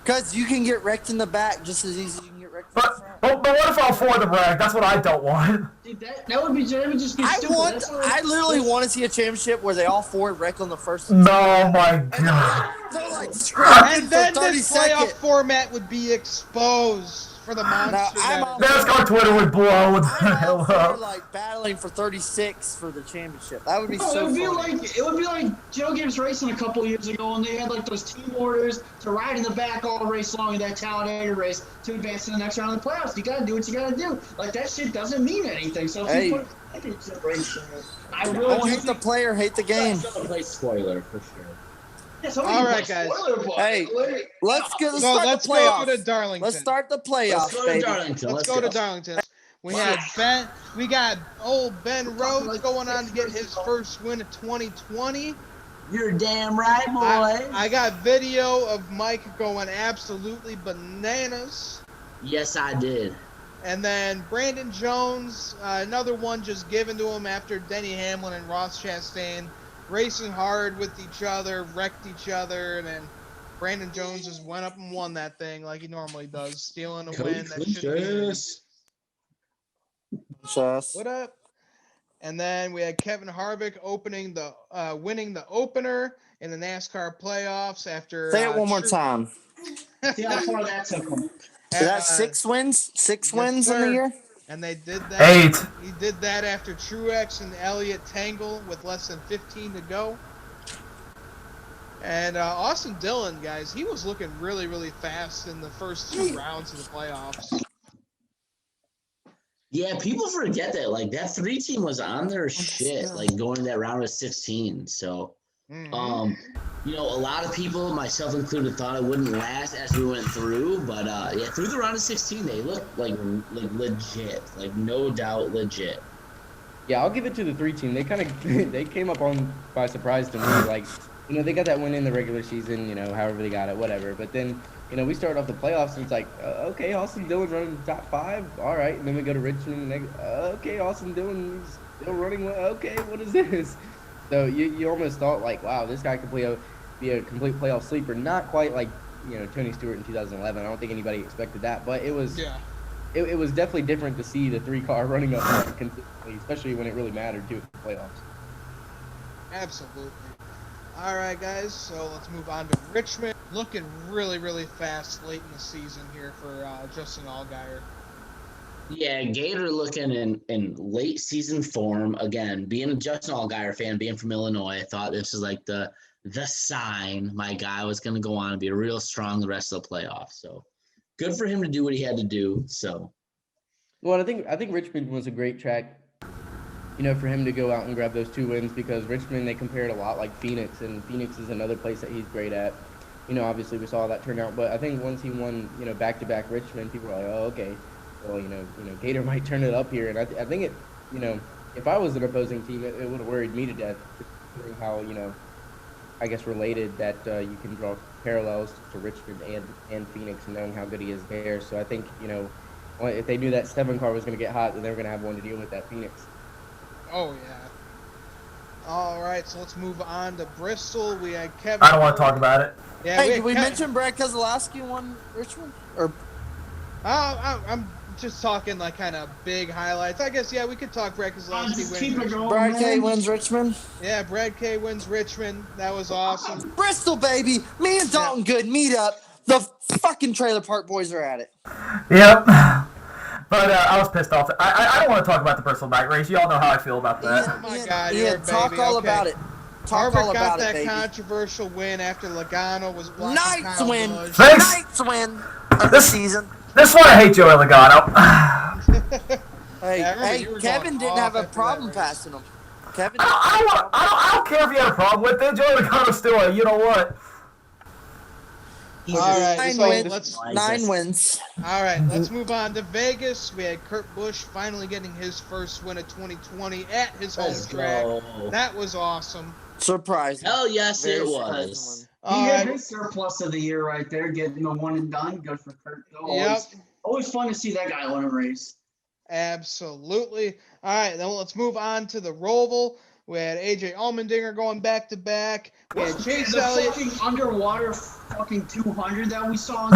Because you can get wrecked in the back just as easy as you can get wrecked in the
But
front.
what if all 4 of them rag? That's what I don't want.
Dude, that would just be
I
stupid.
literally want to see a championship where they all 4 wreck on the first.
No, my God.
They're like scrapping
And
for
then
30
this playoff
seconds.
format would be exposed for the monster.
I'm all-
NASCAR Twitter would blow the
I'm
hell
all for
up.
like battling for 36 for the championship. That would be
No,
so
it
funny.
would be like Joe Gibbs racing a couple years ago, and they had like those team orders to ride in the back all race long in that Talladega race to advance to the next round of the playoffs. You gotta do what you gotta do. Like that shit doesn't mean anything. So if
Hey.
you put a championship race in it, I really
Don't
do
hate the
think-
player, hate the game.
Still a play spoiler for sure.
Yeah, somebody
All
can
right,
play
guys.
spoiler ball.
Hey, Let's
So
start
let's
the
go
playoffs.
to Darlington.
Let's start the
Let's
playoffs,
go to
baby.
Darlington.
Let's go to Darlington. We got old Ben Rhodes going on to get his first win of 2020.
You're damn right, boy.
I got video of Mike going absolutely bananas.
Yes, I did.
And then Brandon Jones, another one just given to him after Denny Hamlin and Ross Chastain racing hard with each other, wrecked each other, and then Brandon Jones just went up and won that thing like he normally does, stealing a win that should be his.
Just.
What up? And then we had Kevin Harvick winning the opener in the NASCAR playoffs after.
Say it one more time.
See how far that took him.
Is that 6 wins? 6 wins in
sir.
the year?
And they did that.
8.
He did that after Truex and Elliott tangle with less than 15 to go. And Austin Dillon, guys, he was looking really, really fast in the first 2 rounds of the playoffs.
Yeah, people forget that. Like, that 3 team was on their shit, like, going to that round of 16. So, you know, a lot of people, myself included, thought it wouldn't last as we went through. But, yeah, through the round of 16, they looked like legit. Like, no doubt legit.
Yeah, I'll give it to the 3 team. They kind of they came up on by surprise to me. Like, you know, they got that win in the regular season, you know, however they got it, whatever. But then, you know, we started off the playoffs and it's like, okay, Austin Dillon's running the top 5. All right. And then we go to Richmond and okay, Austin Dillon's still running. Okay, what is this? So you almost thought like, wow, this guy could be a complete playoff sleeper. Not quite like, you know, Tony Stewart in 2011. I don't think anybody expected that, but it was it was definitely different to see the 3-car running up consistently, especially when it really mattered too at the playoffs.
Absolutely. All right, guys, so let's move on to Richmond. Looking really, really fast late in the season here for Justin Allgaier.
Yeah, Gator looking in late season form. Again, being a Justin Allgaier fan, being from Illinois, I thought this was like the sign my guy was going to go on and be real strong the rest of the playoffs. So good for him to do what he had to do. So,
well, I think Richmond was a great track, you know, for him to go out and grab those 2 wins, because Richmond, they compared a lot like Phoenix, and Phoenix is another place that he's great at. You know, obviously we saw that turn out, but I think once he won, you know, back-to-back Richmond, people were like, oh, okay, well, you know, Gator might turn it up here. And I think it, you know, if I was an opposing team, it would have worried me to death, considering how, you know, I guess related that you can draw parallels to Richmond and Phoenix, and knowing how good he is there. So I think, you know, if they knew that 7-car was going to get hot, then they were going to have one to deal with that Phoenix.
Oh, yeah. All right, so let's move on to Bristol. We had Kevin.
I don't want to talk about it.
Yeah,
Hey, did we mention Brad Keselowski won Richmond? Or
I'm just talking like kind of big highlights. I guess, yeah, we could talk Brad Keselowski
Keep
wins.
it going,
Brad
man.
K wins Richmond?
Yeah, Brad K wins Richmond. That was awesome.
Bristol, baby. Me and Dalton Good meet up. The fucking Trailer Park Boys are at it.
Yep. But I was pissed off. I don't want to talk about the Bristol bike race. You all know how I feel about that.
Oh my God,
Ian,
you're a baby.
talk all
Okay.
about it. Talk
Harvick
all
got
about
that
it, baby.
controversial win after Logano was blocking
Ninth
Kyle
win.
Busch.
Thanks.
Ninth win of the season.
This one I hate Joey Logano.
Hey,
Yeah, I remember
hey,
you were
Kevin
going
didn't
off
have a
after that
problem
race.
passing him. Kevin.
I don't care if you had a problem with it. Joey Logano's still a, you know what?
He's
All right,
Nine
so
wins.
let's.
9 wins.
All right, let's move on to Vegas. We had Kurt Busch finally getting his first win of 2020 at his home
Let's
track.
go.
That was awesome.
Surprising.
Hell yes,
Very
it
surprising
was.
He
All
had
right,
his surplus of the year right there, getting the one and done. Good for Kurt.
Yep.
Always fun to see that guy win a race.
absolutely. All right, then let's move on to the Roval. We had AJ Allmendinger going back to back. We had Chase
the
Elliott.
fucking underwater fucking 200 that we saw.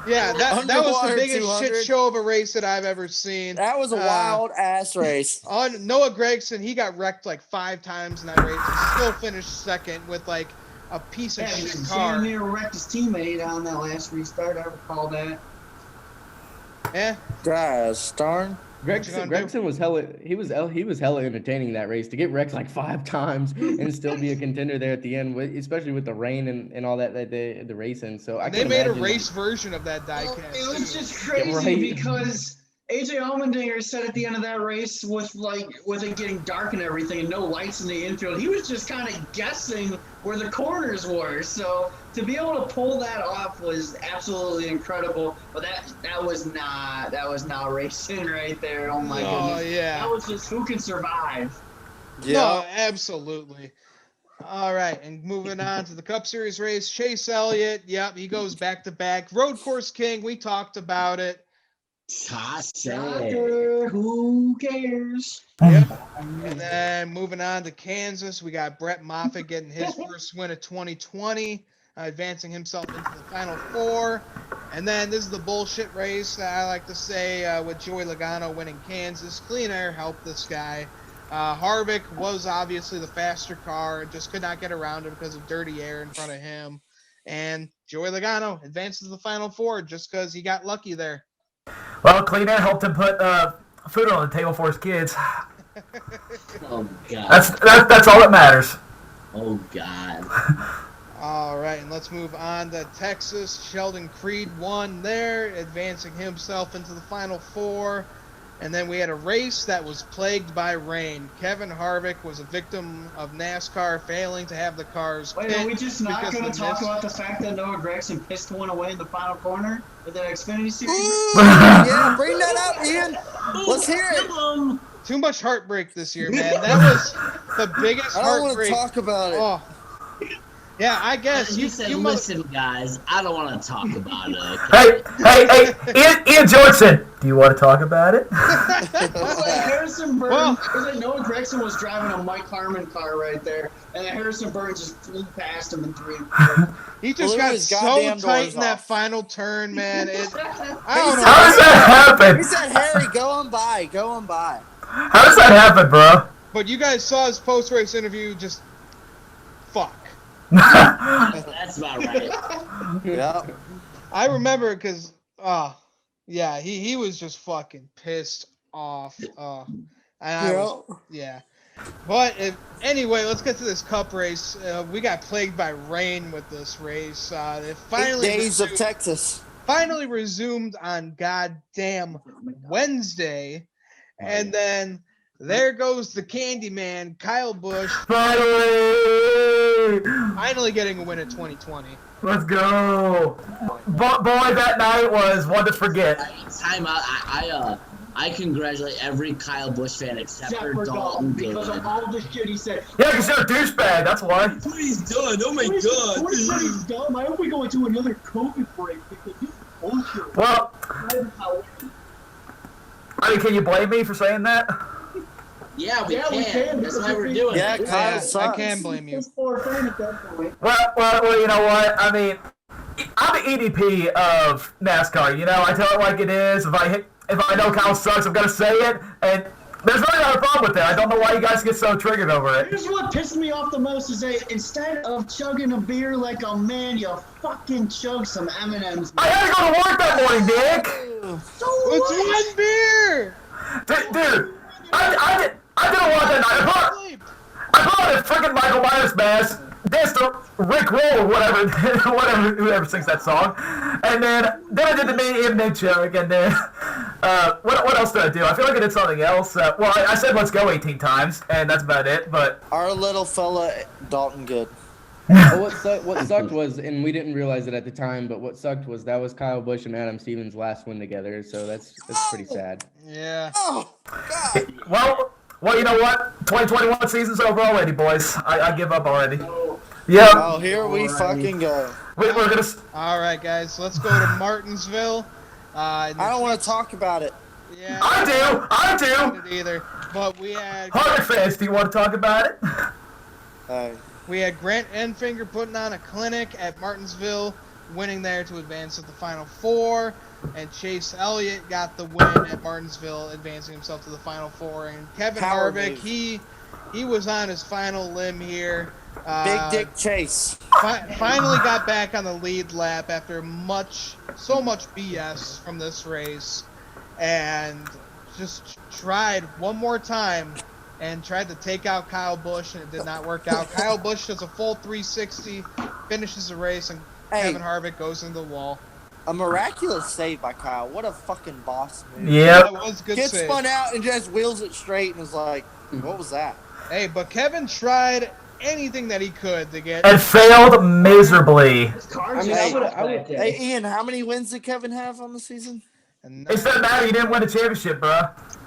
Yeah, that was the
Underwater
biggest
200.
shit show of a race that I've ever seen.
That was a wild ass race.
On Noah Gragson, he got wrecked like 5 times in that race and still finished second with like a piece of
Yeah,
shit
Sam
car.
near wrecked his teammate on that last restart. I recall that.
Yeah,
Gosh, darn.
Gregson was he was hella entertaining that race. To get wrecked like 5 times and still be a contender there at the end, especially with the rain and all that the racing. So I
they
can
made a
imagine,
race version of that
Well,
diecast.
it was
too.
just crazy
right.
because AJ Allmendinger said at the end of that race with it getting dark and everything and no lights in the infield, he was just kind of guessing where the corners were. So to be able to pull that off was absolutely incredible. But that was not racing right there. Oh my
Oh
goodness.
yeah.
That was just who can survive.
No, absolutely. All right, and moving on to the Cup Series race, Chase Elliott. Yep, he goes back to back. Road Course King. We talked about it.
Shocker, who cares?
Yep. And then moving on to Kansas, we got Brett Moffitt getting his first win of 2020, advancing himself into the Final Four. And then this is the bullshit race that I like to say with Joey Logano winning Kansas. Clean Air helped this guy. Harvick was obviously the faster car, just could not get around it because of dirty air in front of him. And Joey Logano advances to the Final Four just because he got lucky there.
Well, Clean Air helped him put food on the table for his kids.
Oh God.
That's all that matters.
Oh God.
All right, and let's move on to Texas. Sheldon Creed won there, advancing himself into the Final Four. And then we had a race that was plagued by rain. Kevin Harvick was a victim of NASCAR failing to have the cars
Wait,
pit
are we just not
because
going
of
to
the
talk
mist.
about the fact that Noah Gregson pissed one away in the final corner of the Xfinity Series?
Ooh, yeah, bring that up, Ian. Let's hear it.
Too much heartbreak this year, man. That was the biggest
I don't want to
heartbreak.
talk about it.
Oh. Yeah, I guess
He said,
must-
listen, guys, I don't want to talk about it. Okay?
Hey, Ian Georgeson, do you want to talk about it?
It was like Harrison Burton.
Well-
It was like Noah Gregson was driving a Mike Harmon car right there, and then Harrison Burton just flew past him in 3.
He just
Blew
got
his
so
goddamn
tight
doors
in that
off.
final turn, man. I don't
How
know.
does that happen?
He said, Harry, go on by. Go on by.
How does that happen, bro?
But you guys saw his post-race interview. Just fuck.
That's about right.
Yeah.
I remember because, yeah, he was just fucking pissed off. Yeah. But anyway, let's get to this Cup race. We got plagued by rain with this race. It
8
finally
days of
resumed,
Texas.
finally resumed on goddamn Wednesday, and then there goes the Candyman, Kyle Busch, finally getting a win at 2020.
Let's go. Boy, that night was one to forget.
Time out. I congratulate every Kyle Busch fan except for Dalton.
because of all the shit he said.
Yeah, because you're a douchebag, that's why.
That's what he's done. Oh my
What
god.
is that he's dumb? I hope we go into another COVID break because this is bullshit.
Well, I mean, can you blame me for saying that?
Yeah, we
Yeah, we
can.
can,
That's
because
why
if
we're
we-
doing
Yeah,
it.
Kyle
I
sucks.
can't blame you.
Just for a fan at that point.
Well, you know what? I mean, I'm the EDP of NASCAR. You know, I tell it like it is. If I know Kyle sucks, I'm gonna say it. And there's really not a problem with it. I don't know why you guys get so triggered over it.
Here's what pissed me off the most is that instead of chugging a beer like a man, you fucking chug some M&M's.
I had to go to work that morning, Nick.
So
It's
what?
one beer.
Dude, I did a lot that night. I put on a freaking Michael Myers mask, danced to Rick Roll or whatever, whoever sings that song, and then I did the main evening joke, and then what else did I do? I feel like I did something else. Well, I said let's go 18 times, and that's about it. But
Our little fella, Dalton Good.
Well, what sucked was, and we didn't realize it at the time, but what sucked was that was Kyle Busch and Adam Stevens' last win together, so that's pretty sad.
Yeah.
Oh, God.
well, you know what? 2021 season's over already, boys. I give up already. Yep.
Oh, here we fucking go.
We're gonna.
All right, guys. Let's go to Martinsville.
I don't want to talk about it.
Yeah.
I do.
Not either. But we had
Harvard fans, do you want to talk about it?
we had Grant Enfinger putting on a clinic at Martinsville, winning there to advance to the Final Four, and Chase Elliott got the win at Martinsville, advancing himself to the Final Four. And Kevin
Power
Harvick,
move.
he was on his final limb here.
Big Dick Chase.
Finally got back on the lead lap after so much BS from this race, and just tried one more time and tried to take out Kyle Busch, and it did not work out. Kyle Busch does a full 360, finishes the race, and
Hey.
Kevin Harvick goes into the wall.
A miraculous save by Kyle. What a fucking boss move.
That
Yep.
was a good
Gets
save.
spun out and just wheels it straight and is like, what was that?
Hey, but Kevin tried anything that he could to get.
And failed miserably.
His car
I mean,
just
I would.
Hey, Ian, how many wins did Kevin have on the season?
And
It doesn't matter. You didn't win a championship, bro.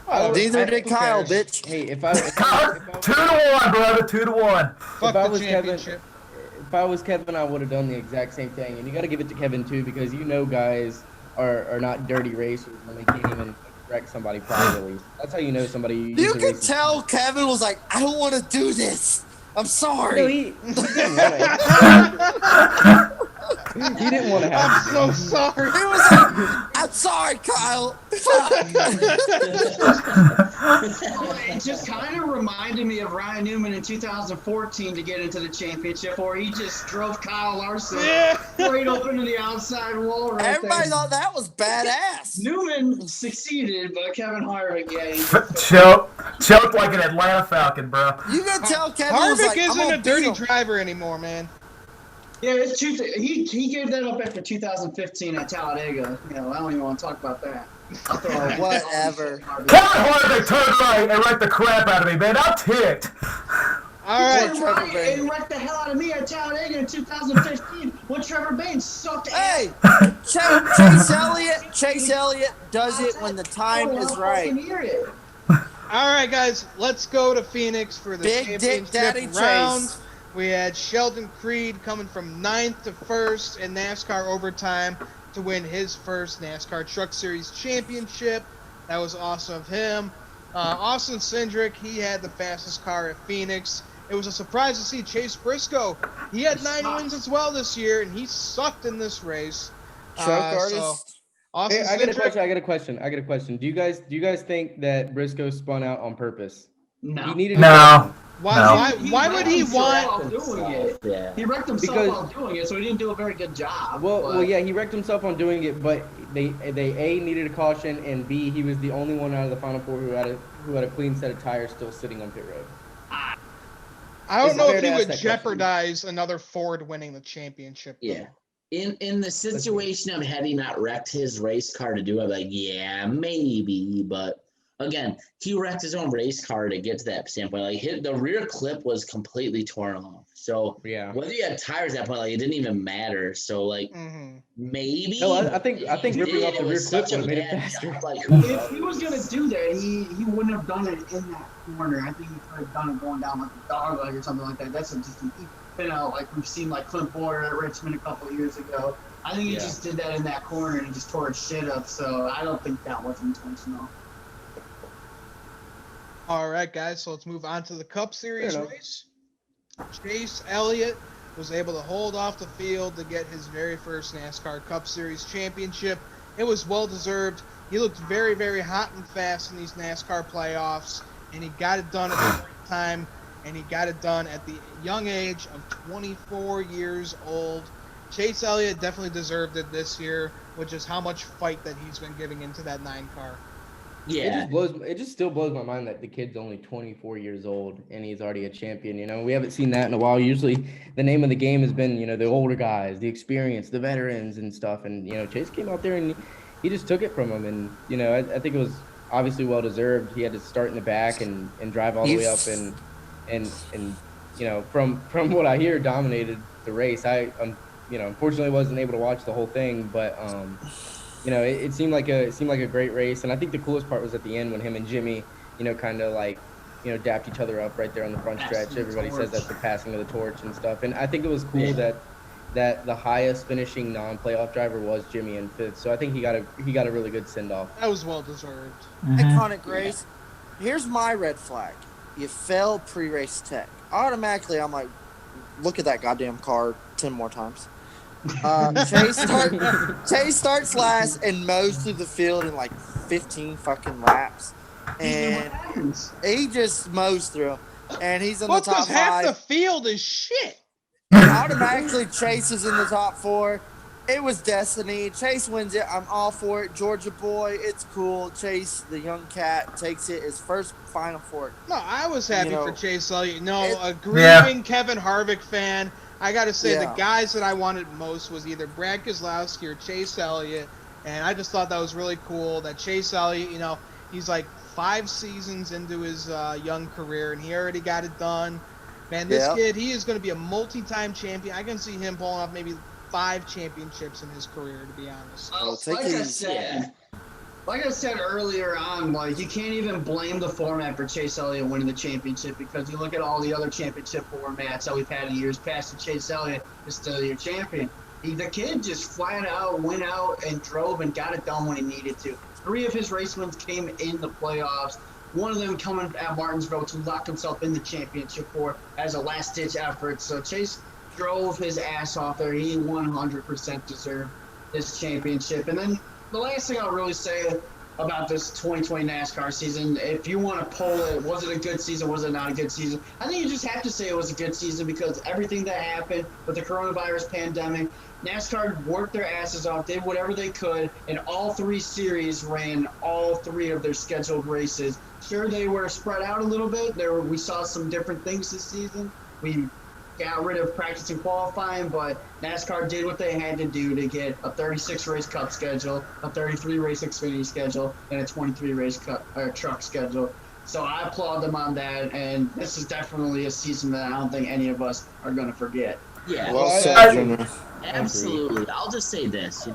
Neither did
who
Kyle,
cares?
bitch.
Hey, if I
Kyle, 2-1, brother. 2-1.
Fuck
if I
the
was Kevin-
championship.
If I was Kevin, I would have done the exact same thing. And you got to give it to Kevin too, because you know guys are not dirty racers when they can't even wreck somebody privately. That's how you know somebody.
You
used to
could
race-
tell Kevin was like, I don't want to do this. I'm
No,
sorry.
he didn't want to
I'm
have.
so sorry.
He was like, I'm sorry, Kyle. Fuck.
It just kind of reminded me of Ryan Newman in 2014 to get into the championship, where he just drove Kyle Larson
Yeah.
straight up into the outside wall right
Everybody
there.
thought that was badass.
Newman succeeded, but Kevin Harvick, yeah.
Choked like an Atlanta Falcon, bro.
You could tell Kevin was
Harvick
like, I'm
isn't
gonna
a dirty
beat him.
driver anymore, man.
Yeah, it's he gave that up after 2015 at Talladega. I don't even want to talk about that. I'll throw it
Whatever.
Kevin Harvick turned right and wrecked the crap out of me, man. I'm ticked.
All right.
Trevor Bayne and wrecked the hell out of me at Talladega in 2015 when Trevor Bayne sucked ass.
Hey, Chase Elliott does it when the time is right.
All right, guys, let's go to Phoenix for the
Big Dick Daddy
championship round.
Chase.
We had Sheldon Creed coming from 9th to 1st in NASCAR overtime to win his first NASCAR Truck Series championship. That was awesome of him. Austin Cindric, he had the fastest car at Phoenix. It was a surprise to see Chase Briscoe. He had 9 wins as well this year, and he sucked in this race.
Truck artist.
Austin
Hey, I got a
Cindric,
question. Do you guys think that Briscoe spun out on purpose?
No.
He needed
No.
why would he want?
Doing it?
Yeah.
He wrecked himself while doing it, so he didn't do a very good job.
Well, yeah, he wrecked himself on doing it, but they A, needed a caution, and B, he was the only one out of the final 4 who had a clean set of tires still sitting on pit road.
I don't
It's
know
fair
if
to
he
ask
would
that question.
jeopardize another Ford winning the championship. though.
Yeah. In the situation of had he not wrecked his race car to do it, like, yeah, maybe, but again, he wrecked his own race car to get to that standpoint. Like, the rear clip was completely torn off. So
Yeah.
whether you had tires at that point, like, it didn't even matter. So, like, maybe.
No, I think ripping off the rear clip
such a
would have made it
bad
faster.
job, like,
If he was gonna do that, he wouldn't have done it in that corner. I think he could have done it going down like a dog leg or something like that. That's just an like we've seen like Clint Boyer at Richmond a couple of years ago. I think he just did that in that corner and he just tore his shit up. So I don't think that was intentional.
All right, guys, so let's move on to the Cup Series race. Chase Elliott was able to hold off the field to get his very first NASCAR Cup Series championship. It was well-deserved. He looked very, very hot and fast in these NASCAR playoffs, and he got it done at the right time, and he got it done at the young age of 24 years old. Chase Elliott definitely deserved it this year, which is how much fight that he's been giving into that 9 car.
yeah.
It just still blows my mind that the kid's only 24 years old and he's already a champion. We haven't seen that in a while. Usually the name of the game has been, the older guys, the experience, the veterans and stuff. And, Chase came out there and he just took it from him. And, I think it was obviously well deserved. He had to start in the back and drive all the way up and from what I hear, dominated the race. Unfortunately wasn't able to watch the whole thing, but it seemed like a great race. And I think the coolest part was at the end when him and Jimmy, kind of dapped each other up right there on the front stretch. Everybody says that's the passing of the torch and stuff. And I think it was cool that the highest finishing non-playoff driver was Jimmy in 5th. So I think he got a really good send off.
That was well deserved.
Iconic race. Here's my red flag. You fail pre-race tech. Automatically, I'm like, look at that goddamn car 10 more times. Chase starts last and mows through the field in like 15 fucking laps, and he just mows through, and he's in the top 5.
Half the field is shit.
Automatically, Chase is in the top 4. It was destiny. Chase wins it. I'm all for it. Georgia boy, it's cool. Chase, the young cat, takes it his first Final Four.
No, I was happy for Chase Elliott. A grieving Kevin Harvick fan. I got to say, the guys that I wanted most was either Brad Keselowski or Chase Elliott, and I just thought that was really cool that Chase Elliott, he's like 5 seasons into his young career, and he already got it done. Man, this kid, he is going to be a multi-time champion. I can see him pulling off maybe 5 championships in his career, to be honest.
Like I said earlier on, you can't even blame the format for Chase Elliott winning the championship because you look at all the other championship formats that we've had in years past, and Chase Elliott is still your champion. The kid just flat out went out and drove and got it done when he needed to. 3 of his race wins came in the playoffs. One of them coming at Martinsville to lock himself in the championship as a last-ditch effort. So Chase drove his ass off there. He 100% deserved this championship. And then the last thing I'll really say about this 2020 NASCAR season, if you want to poll it, was it a good season, was it not a good season? I think you just have to say it was a good season because everything that happened with the coronavirus pandemic, NASCAR worked their asses off, did whatever they could, and all 3 series ran all 3 of their scheduled races. Sure, they were spread out a little bit. We saw some different things this season. We got rid of practice and qualifying, but NASCAR did what they had to do to get a 36 race Cup schedule, a 33 race Xfinity schedule, and a 23 race truck schedule. So I applaud them on that, and this is definitely a season that I don't think any of us are going to forget.
Yeah,
Well said, Junior.
absolutely. I'll just say this,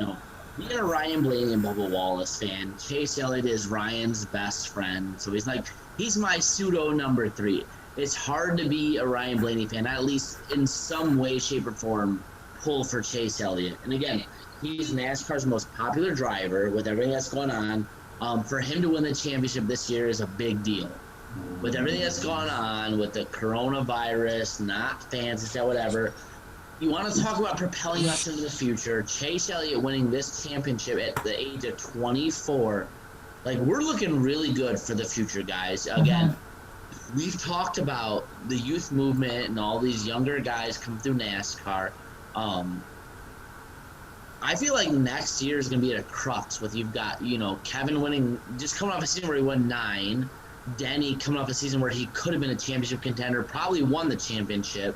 being a Ryan Blaney and Bubba Wallace fan, Chase Elliott is Ryan's best friend. So he's my pseudo number 3. It's hard to be a Ryan Blaney fan, at least in some way, shape, or form, pull for Chase Elliott. And again, he's NASCAR's most popular driver with everything that's going on. For him to win the championship this year is a big deal. With everything that's gone on, with the coronavirus, not fans, whatever, you want to talk about propelling us into the future. Chase Elliott winning this championship at the age of 24, we're looking really good for the future, guys. Again, we've talked about the youth movement and all these younger guys come through NASCAR. I feel like next year is going to be at a crux with you've got, Kevin winning, just coming off a season where he won 9. Denny coming off a season where he could have been a championship contender, probably won the championship.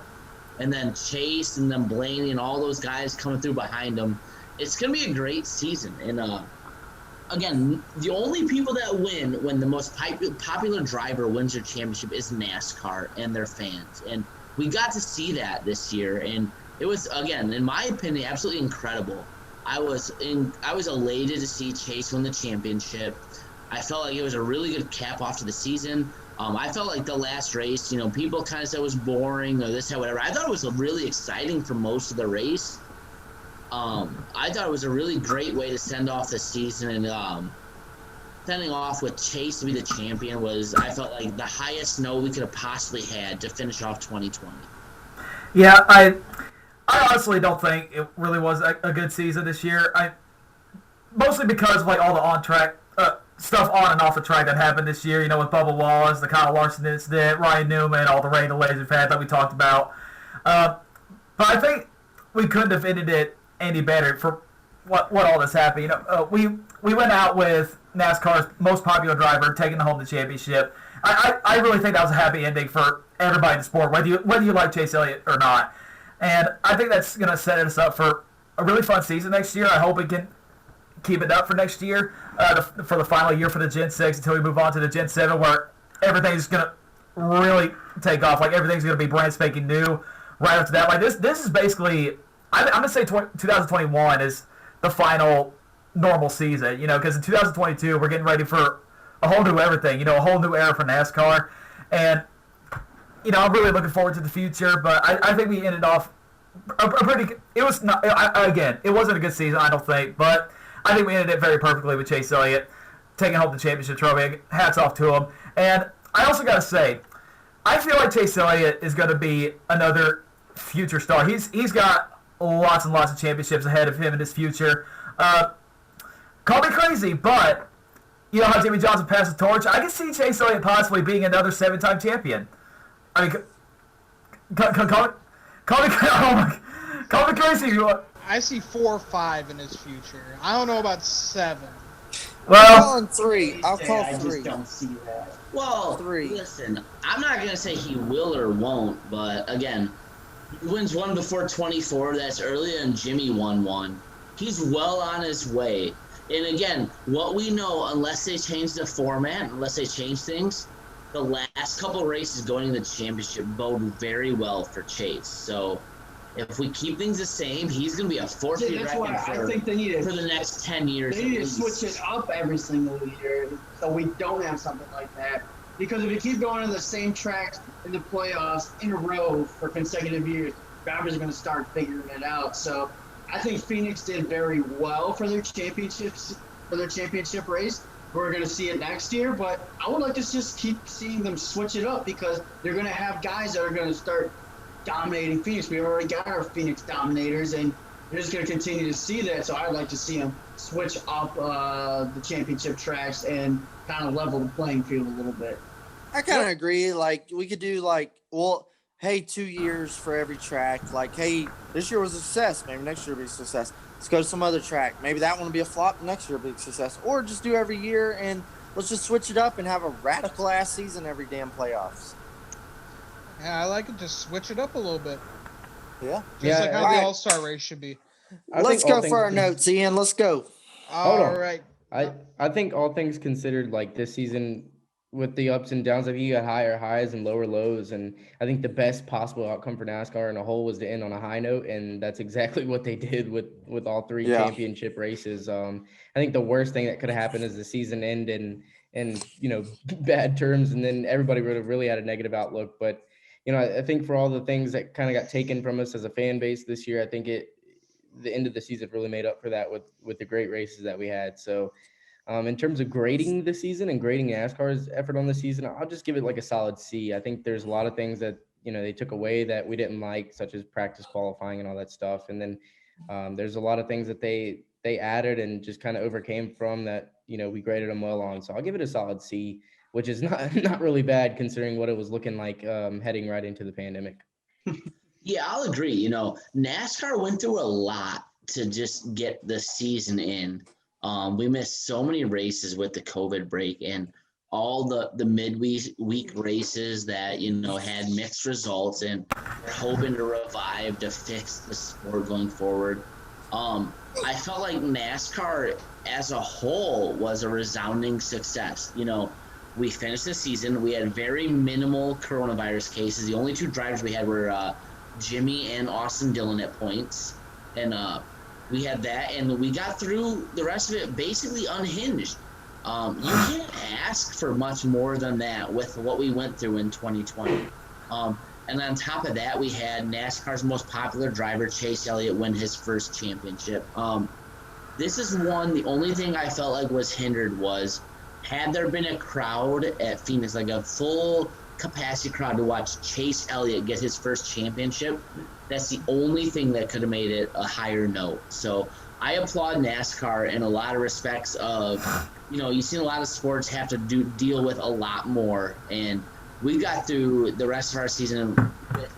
And then Chase and then Blaney and all those guys coming through behind him. It's going to be a great season. And, again, the only people that win when the most popular driver wins their championship is NASCAR and their fans. And we got to see that this year. And it was, again, in my opinion, absolutely incredible. I was elated to see Chase win the championship. I felt like it was a really good cap off to the season. I felt like the last race, people kind of said it was boring or this, that, whatever. I thought it was really exciting for most of the race. I thought it was a really great way to send off the season, and sending off with Chase to be the champion was, I felt like, the highest note we could have possibly had to finish off 2020.
Yeah, I honestly don't think it really was a good season this year. Mostly because of all the on-track stuff on and off the track that happened this year, with Bubba Wallace, the Kyle Larson incident, Ryan Newman, all the rain delays we've had that we talked about. But I think we couldn't have ended it any better for what all this happened. We went out with NASCAR's most popular driver taking home the championship. I really think that was a happy ending for everybody in the sport, whether you like Chase Elliott or not. And I think that's going to set us up for a really fun season next year. I hope we can keep it up for next year, for the final year for the Gen 6 until we move on to the Gen 7, where everything's going to really take off. Everything's going to be brand spanking new right after that. This is basically, I'm going to say 2021 is the final normal season, because in 2022 we're getting ready for a whole new everything, a whole new era for NASCAR. And, I'm really looking forward to the future, but I think we ended off a pretty, it was not, again, it wasn't a good season, I don't think, but I think we ended it very perfectly with Chase Elliott taking home the championship trophy. Hats off to him. And I also got to say, I feel like Chase Elliott is going to be another future star. He's got lots and lots of championships ahead of him in his future. Call me crazy, but you know how Jimmy Johnson passed the torch? I can see Chase Elliott possibly being another 7-time champion. I mean, call me crazy if you want.
I see 4 or 5 in his future. I don't know about 7.
I'm
Well,
calling 3. I'll call
I
3.
just don't see that.
Well,
3.
listen, I'm not going to say he will or won't, but again, he wins one before 24. That's earlier than Jimmy won one. He's well on his way. And again, what we know, unless they change the format, unless they change things, the last couple races going to the championship bode very well for Chase. So if we keep things the same, he's going to be a fourth-year
That's why
record
I think they need to,
for the next 10 years.
they
at
need to
least.
switch it up every single year so we don't have something like that. Because if you keep going to the same tracks in the playoffs in a row for consecutive years, drivers are going to start figuring it out. So I think Phoenix did very well for their championship race. We're going to see it next year, but I would like to just keep seeing them switch it up because they're going to have guys that are going to start dominating Phoenix. We already got our Phoenix dominators, and we're just going to continue to see that. So I'd like to see them switch up the championship tracks and kind of level the playing field a little bit.
I kind of agree. We could do hey, 2 years for every track. Hey, this year was a success. Maybe next year will be a success. Let's go to some other track. Maybe that one will be a flop. Next year will be a success. Or just do every year and let's just switch it up and have a radical ass season every damn playoffs.
Yeah, I like it. Just switch it up a little bit.
Yeah.
Just like how
All
the
right.
All-Star race should be.
Let's go for our notes, Ian. Let's go.
Hold
All
on.
right.
I think all things considered, like this season with the ups and downs, I think you got higher highs and lower lows, and I think the best possible outcome for NASCAR in a whole was to end on a high note, and that's exactly what they did with all three championship races. I think the worst thing that could have happened is the season end in bad terms, and then everybody would have really had a negative outlook. But I think for all the things that kind of got taken from us as a fan base this year, I think the end of the season really made up for that with the great races that we had. So in terms of grading the season and grading NASCAR's effort on the season, I'll just give it like a solid C. I think there's a lot of things that they took away that we didn't like, such as practice qualifying and all that stuff. And then there's a lot of things that they added and just kind of overcame from that we graded them well on. So I'll give it a solid C, which is not really bad considering what it was looking like heading right into the pandemic.
Yeah, I'll agree. NASCAR went through a lot to just get the season in. We missed so many races with the COVID break and all the midweek races that, had mixed results, and we're hoping to revive to fix the sport going forward. I felt like NASCAR as a whole was a resounding success. We finished the season. We had very minimal coronavirus cases. The only two drivers we had were Jimmy and Austin Dillon at points. And we had that, and we got through the rest of it basically unhinged. You can't ask for much more than that with what we went through in 2020. And on top of that, we had NASCAR's most popular driver, Chase Elliott, win his first championship. This is the only thing I felt like was hindered was, had there been a crowd at Phoenix, like a full capacity crowd to watch Chase Elliott get his first championship, that's the only thing that could have made it a higher note. So I applaud NASCAR in a lot of respects of, you've seen a lot of sports have to deal with a lot more, and we got through the rest of our season with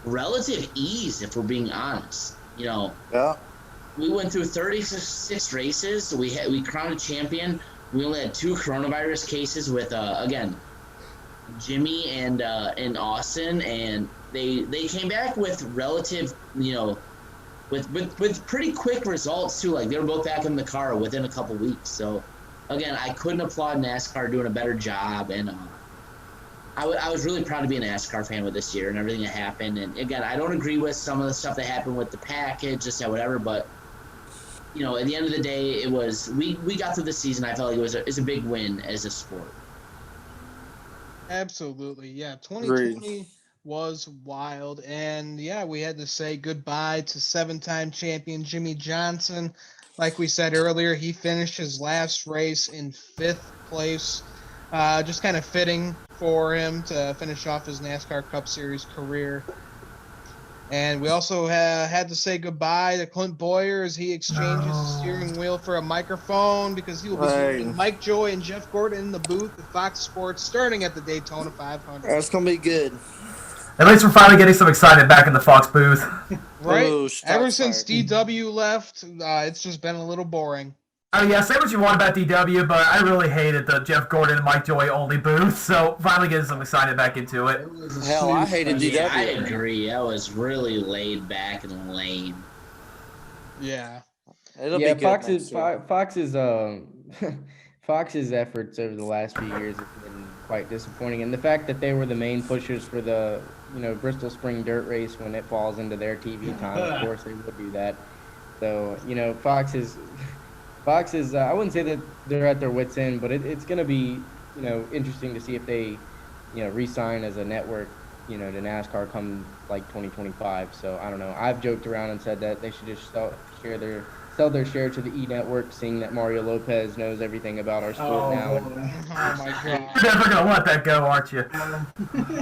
relative ease, if we're being honest.
Yeah.
We went through 36 races. We crowned a champion. We only had 2 coronavirus cases with again, Jimmy and Austin, and they came back with relative, with pretty quick results too. Like they were both back in the car within a couple weeks. So again, I couldn't applaud NASCAR doing a better job, and I was really proud to be a NASCAR fan with this year and everything that happened. And again, I don't agree with some of the stuff that happened with the package, just whatever, but at the end of the day, it was we got through the season. I felt like it's a big win as a sport.
Absolutely, yeah. 2020 was wild, and yeah, we had to say goodbye to 7-time champion Jimmy Johnson. Like we said earlier, he finished his last race in 5th place. Just kind of fitting for him to finish off his NASCAR Cup Series career. And we also had to say goodbye to Clint Boyer as he exchanges his steering wheel for a microphone, because he will be joining Mike Joy and Jeff Gordon in the booth at Fox Sports starting at the Daytona 500.
That's going to be good.
At least we're finally getting some excitement back in the Fox booth.
Right?
Oh,
Ever since DW left, it's just been a little boring.
Oh yeah, say what you want about DW, but I really hated the Jeff Gordon and Mike Joy only booth, so finally getting some excitement back into it.
Hell, I hated DW.
Yeah, I agree. That was really laid back and lame.
Yeah.
It'll be good.
Fox's efforts over the last few years have been quite disappointing, and the fact that they were the main pushers for the Bristol Spring Dirt Race when it falls into their TV time, of course they would do that. So Fox is I wouldn't say that they're at their wits' end, but it's going to be interesting to see if they re-sign as a network to NASCAR come like 2025. So I don't know. I've joked around and said that they should just sell their share to the E Network, seeing that Mario Lopez knows everything about our sport now.
Oh my God!
You're never gonna let that go, aren't you?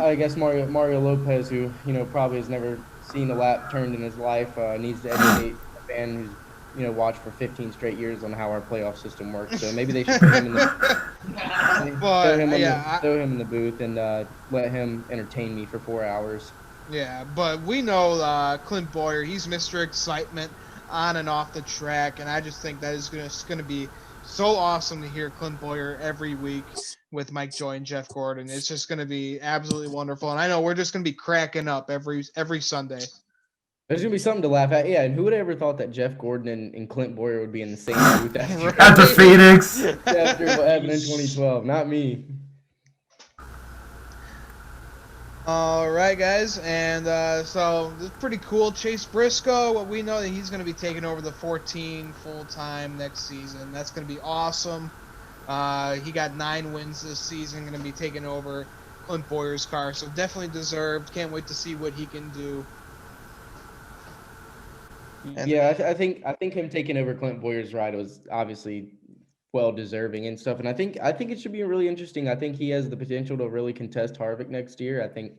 I guess Mario Lopez, who probably has never seen a lap turned in his life, needs to educate a fan who's watched for 15 straight years on how our playoff system works. So maybe they should throw him in the booth and let him entertain me for 4 hours.
Yeah, but we know Clint Boyer. He's Mr. Excitement on and off the track, and I just think that is going to be so awesome to hear Clint Boyer every week with Mike Joy and Jeff Gordon. It's just going to be absolutely wonderful. And I know we're just going to be cracking up every Sunday.
There's gonna be something to laugh at. Yeah, and who would have ever thought that Jeff Gordon and Clint Boyer would be in the same booth
After Phoenix.
after what happened in 2012? Not me.
All right, guys, and so this is pretty cool. Chase Briscoe, what we know that he's going to be taking over the 14 full-time next season. That's going to be awesome. He got 9 wins this season, going to be taking over Clint Boyer's car, so definitely deserved. Can't wait to see what he can do. And
Yeah, I think him taking over Clint Boyer's ride was obviously well deserving and stuff. And I think it should be really interesting. I think he has the potential to really contest Harvick next year. I think,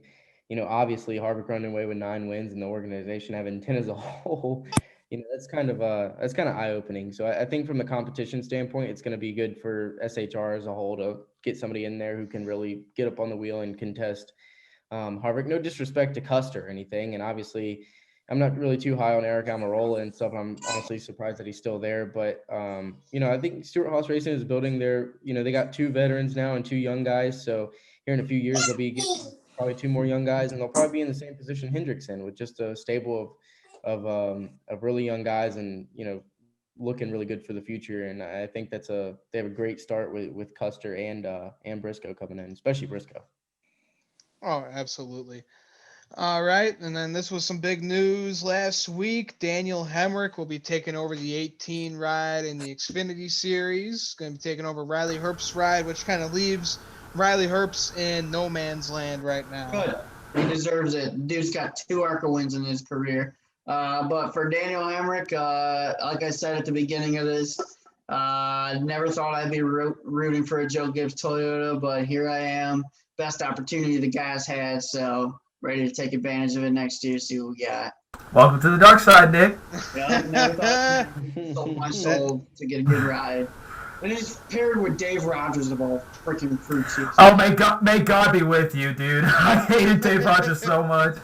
obviously Harvick running away with 9 wins and the organization having 10 as a whole, that's kind of eye opening. So I think from the competition standpoint, it's going to be good for SHR as a whole to get somebody in there who can really get up on the wheel and contest Harvick. No disrespect to Custer or anything, and obviously I'm not really too high on Eric Almirola and stuff. I'm honestly surprised that he's still there. But, I think Stewart Haas Racing is building they got 2 veterans now and 2 young guys. So here in a few years, they'll be getting probably 2 more young guys, and they'll probably be in the same position Hendrick's in, with just a stable of really young guys and, looking really good for the future. And I think they have a great start with Custer and Briscoe coming in, especially Briscoe.
Oh, absolutely. All right, and then this was some big news last week. Daniel Hemrick will be taking over the 18 ride in the Xfinity Series. Going to be taking over Riley Herbst's ride, which kind of leaves Riley Herbst in no man's land right now.
Good. He deserves it. Dude's got 2 ARCA wins in his career. But for Daniel Hemrick, like I said at the beginning of this, never thought I'd be rooting for a Joe Gibbs Toyota, but here I am. Best opportunity the guy's had, so ready to take advantage of it next year, see what we got.
Welcome to the dark side, Nick.
Yeah, never thought I sold my soul to get a good ride. And he's paired with Dave Rogers of all freaking fruit suits.
Oh, may God be with you, dude. I hated Dave Rogers so much.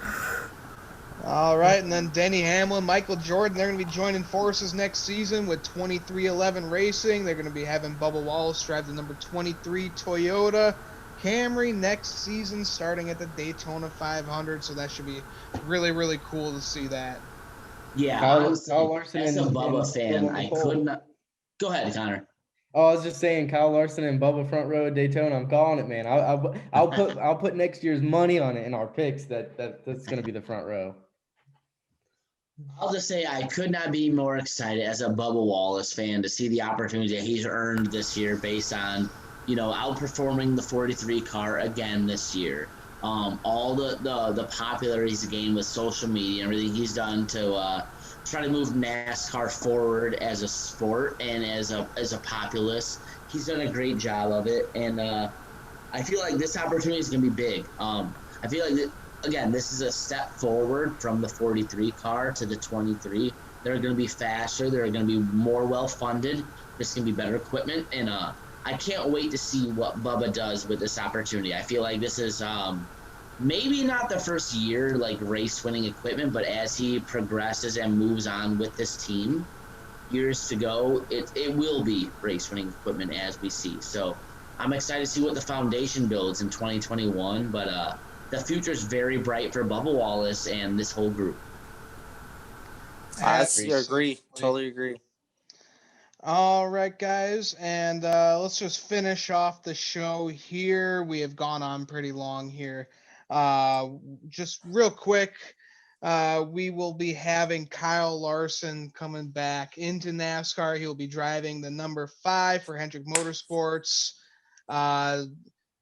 All right, and then Denny Hamlin, Michael Jordan, they're going to be joining forces next season with 2311 Racing. They're going to be having Bubba Wallace drive the number 23 Toyota Camry next season, starting at the Daytona 500. So that should be really, really cool to see that.
Yeah,
Kyle
honestly,
Larson
as a
and
Bubba fan, I
Cole.
could not. Go ahead, Connor.
Oh, I was just saying, Kyle Larson and Bubba front row at Daytona. I'm calling it, man. I'll put next year's money on it in our picks. That's going to be the front row.
I'll just say I could not be more excited as a Bubba Wallace fan to see the opportunity that he's earned this year based on, outperforming the 43 car again this year. All the popularity he's gained with social media and everything he's done to try to move NASCAR forward as a sport and as a populace. He's done a great job of it, and I feel like this opportunity is going to be big. I feel like again, this is a step forward from the 43 car to the 23. They're going to be faster. They're going to be more well-funded. There's going to be better equipment. And I can't wait to see what Bubba does with this opportunity. I feel like this is maybe not the first year, like race-winning equipment, but as he progresses and moves on with this team, years to go, it will be race-winning equipment as we see. So I'm excited to see what the foundation builds in 2021, but the future is very bright for Bubba Wallace and this whole group.
I agree. Totally agree.
All right, guys, and let's just finish off the show here. We have gone on pretty long here. Just real quick, we will be having Kyle Larson coming back into NASCAR. He'll be driving the number 5 for Hendrick Motorsports.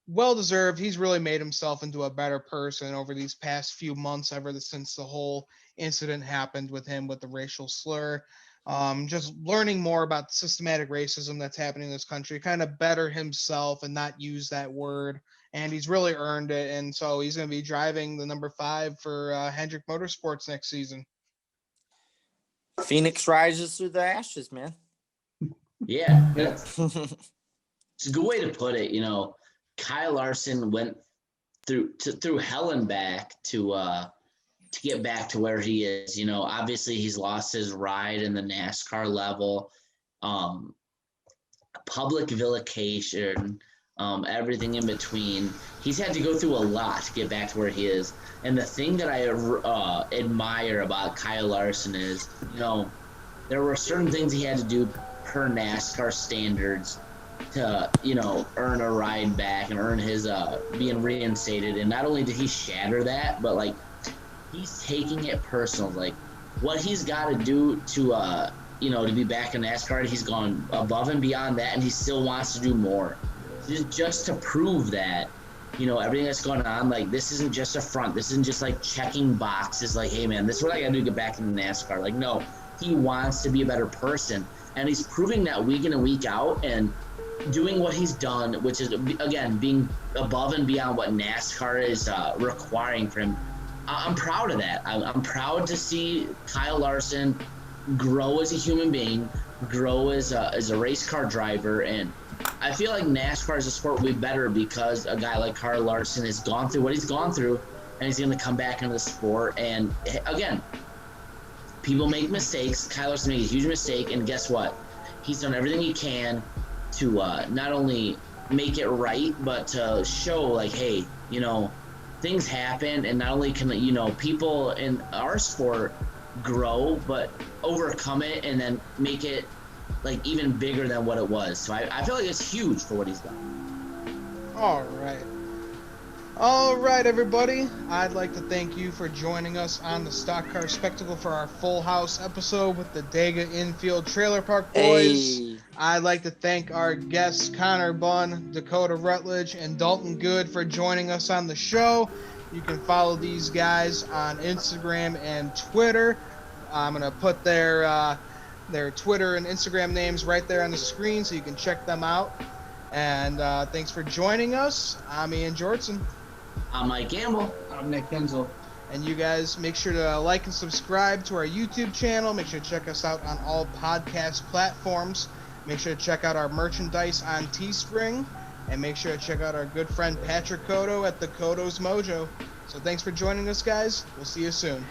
Well-deserved. He's really made himself into a better person over these past few months, ever since the whole incident happened with him with the racial slur. Just learning more about systematic racism that's happening in this country, kind of better himself and not use that word. And he's really earned it. And so he's going to be driving the number 5 for Hendrick Motorsports next season.
Phoenix rises through the ashes, man.
Yeah, it's a good way to put it. Kyle Larson went through hell and back to get back to where he is. Obviously he's lost his ride in the NASCAR level. public vilification, everything in between. He's had to go through a lot to get back to where he is. And the thing that I admire about Kyle Larson is, you know, there were certain things he had to do per NASCAR standards to, you know, earn a ride back and earn his being reinstated. And not only did he shatter that, but like he's taking it personal. Like what he's got to do to you know, to be back in NASCAR, he's gone above and beyond that, and he still wants to do more. Just to prove that, you know, everything that's going on, like this isn't just a front. This isn't just like checking boxes. Like, hey man, this is what I got to do to get back into NASCAR. Like, no, he wants to be a better person, and he's proving that week in and week out, and doing what he's done, which is again being above and beyond what NASCAR is requiring for him. I'm proud of that. I'm proud to see Kyle Larson grow as a human being, grow as a race car driver, and I feel like NASCAR as a sport will be better because a guy like Kyle Larson has gone through what he's gone through, and he's going to come back into the sport. And again, people make mistakes. Kyle Larson made a huge mistake, and guess what? He's done everything he can to not only make it right, but to show like, hey, you know, things happen, and not only can, you know, people in our sport grow, but overcome it and then make it like even bigger than what it was. So I feel like it's huge for what he's done.
All right, everybody. I'd like to thank you for joining us on the Stock Car Spectacle for our Full House episode with the Dega Infield Trailer Park Boys.
Hey.
I'd like to thank our guests Connor Bunn, Dakota Rutledge, and Dalton Good for joining us on the show. You can follow these guys on Instagram and Twitter. I'm going to put their Twitter and Instagram names right there on the screen so you can check them out. And thanks for joining us. I'm Ian Georgeson.
I'm Mike Gamble.
I'm Nick Kinzel.
And you guys make sure to like and subscribe to our YouTube channel. Make sure to check us out on all podcast platforms. Make sure to check out our merchandise on Teespring. And make sure to check out our good friend Patrick Cotto at the Cotto's Mojo. So thanks for joining us, guys. We'll see you soon.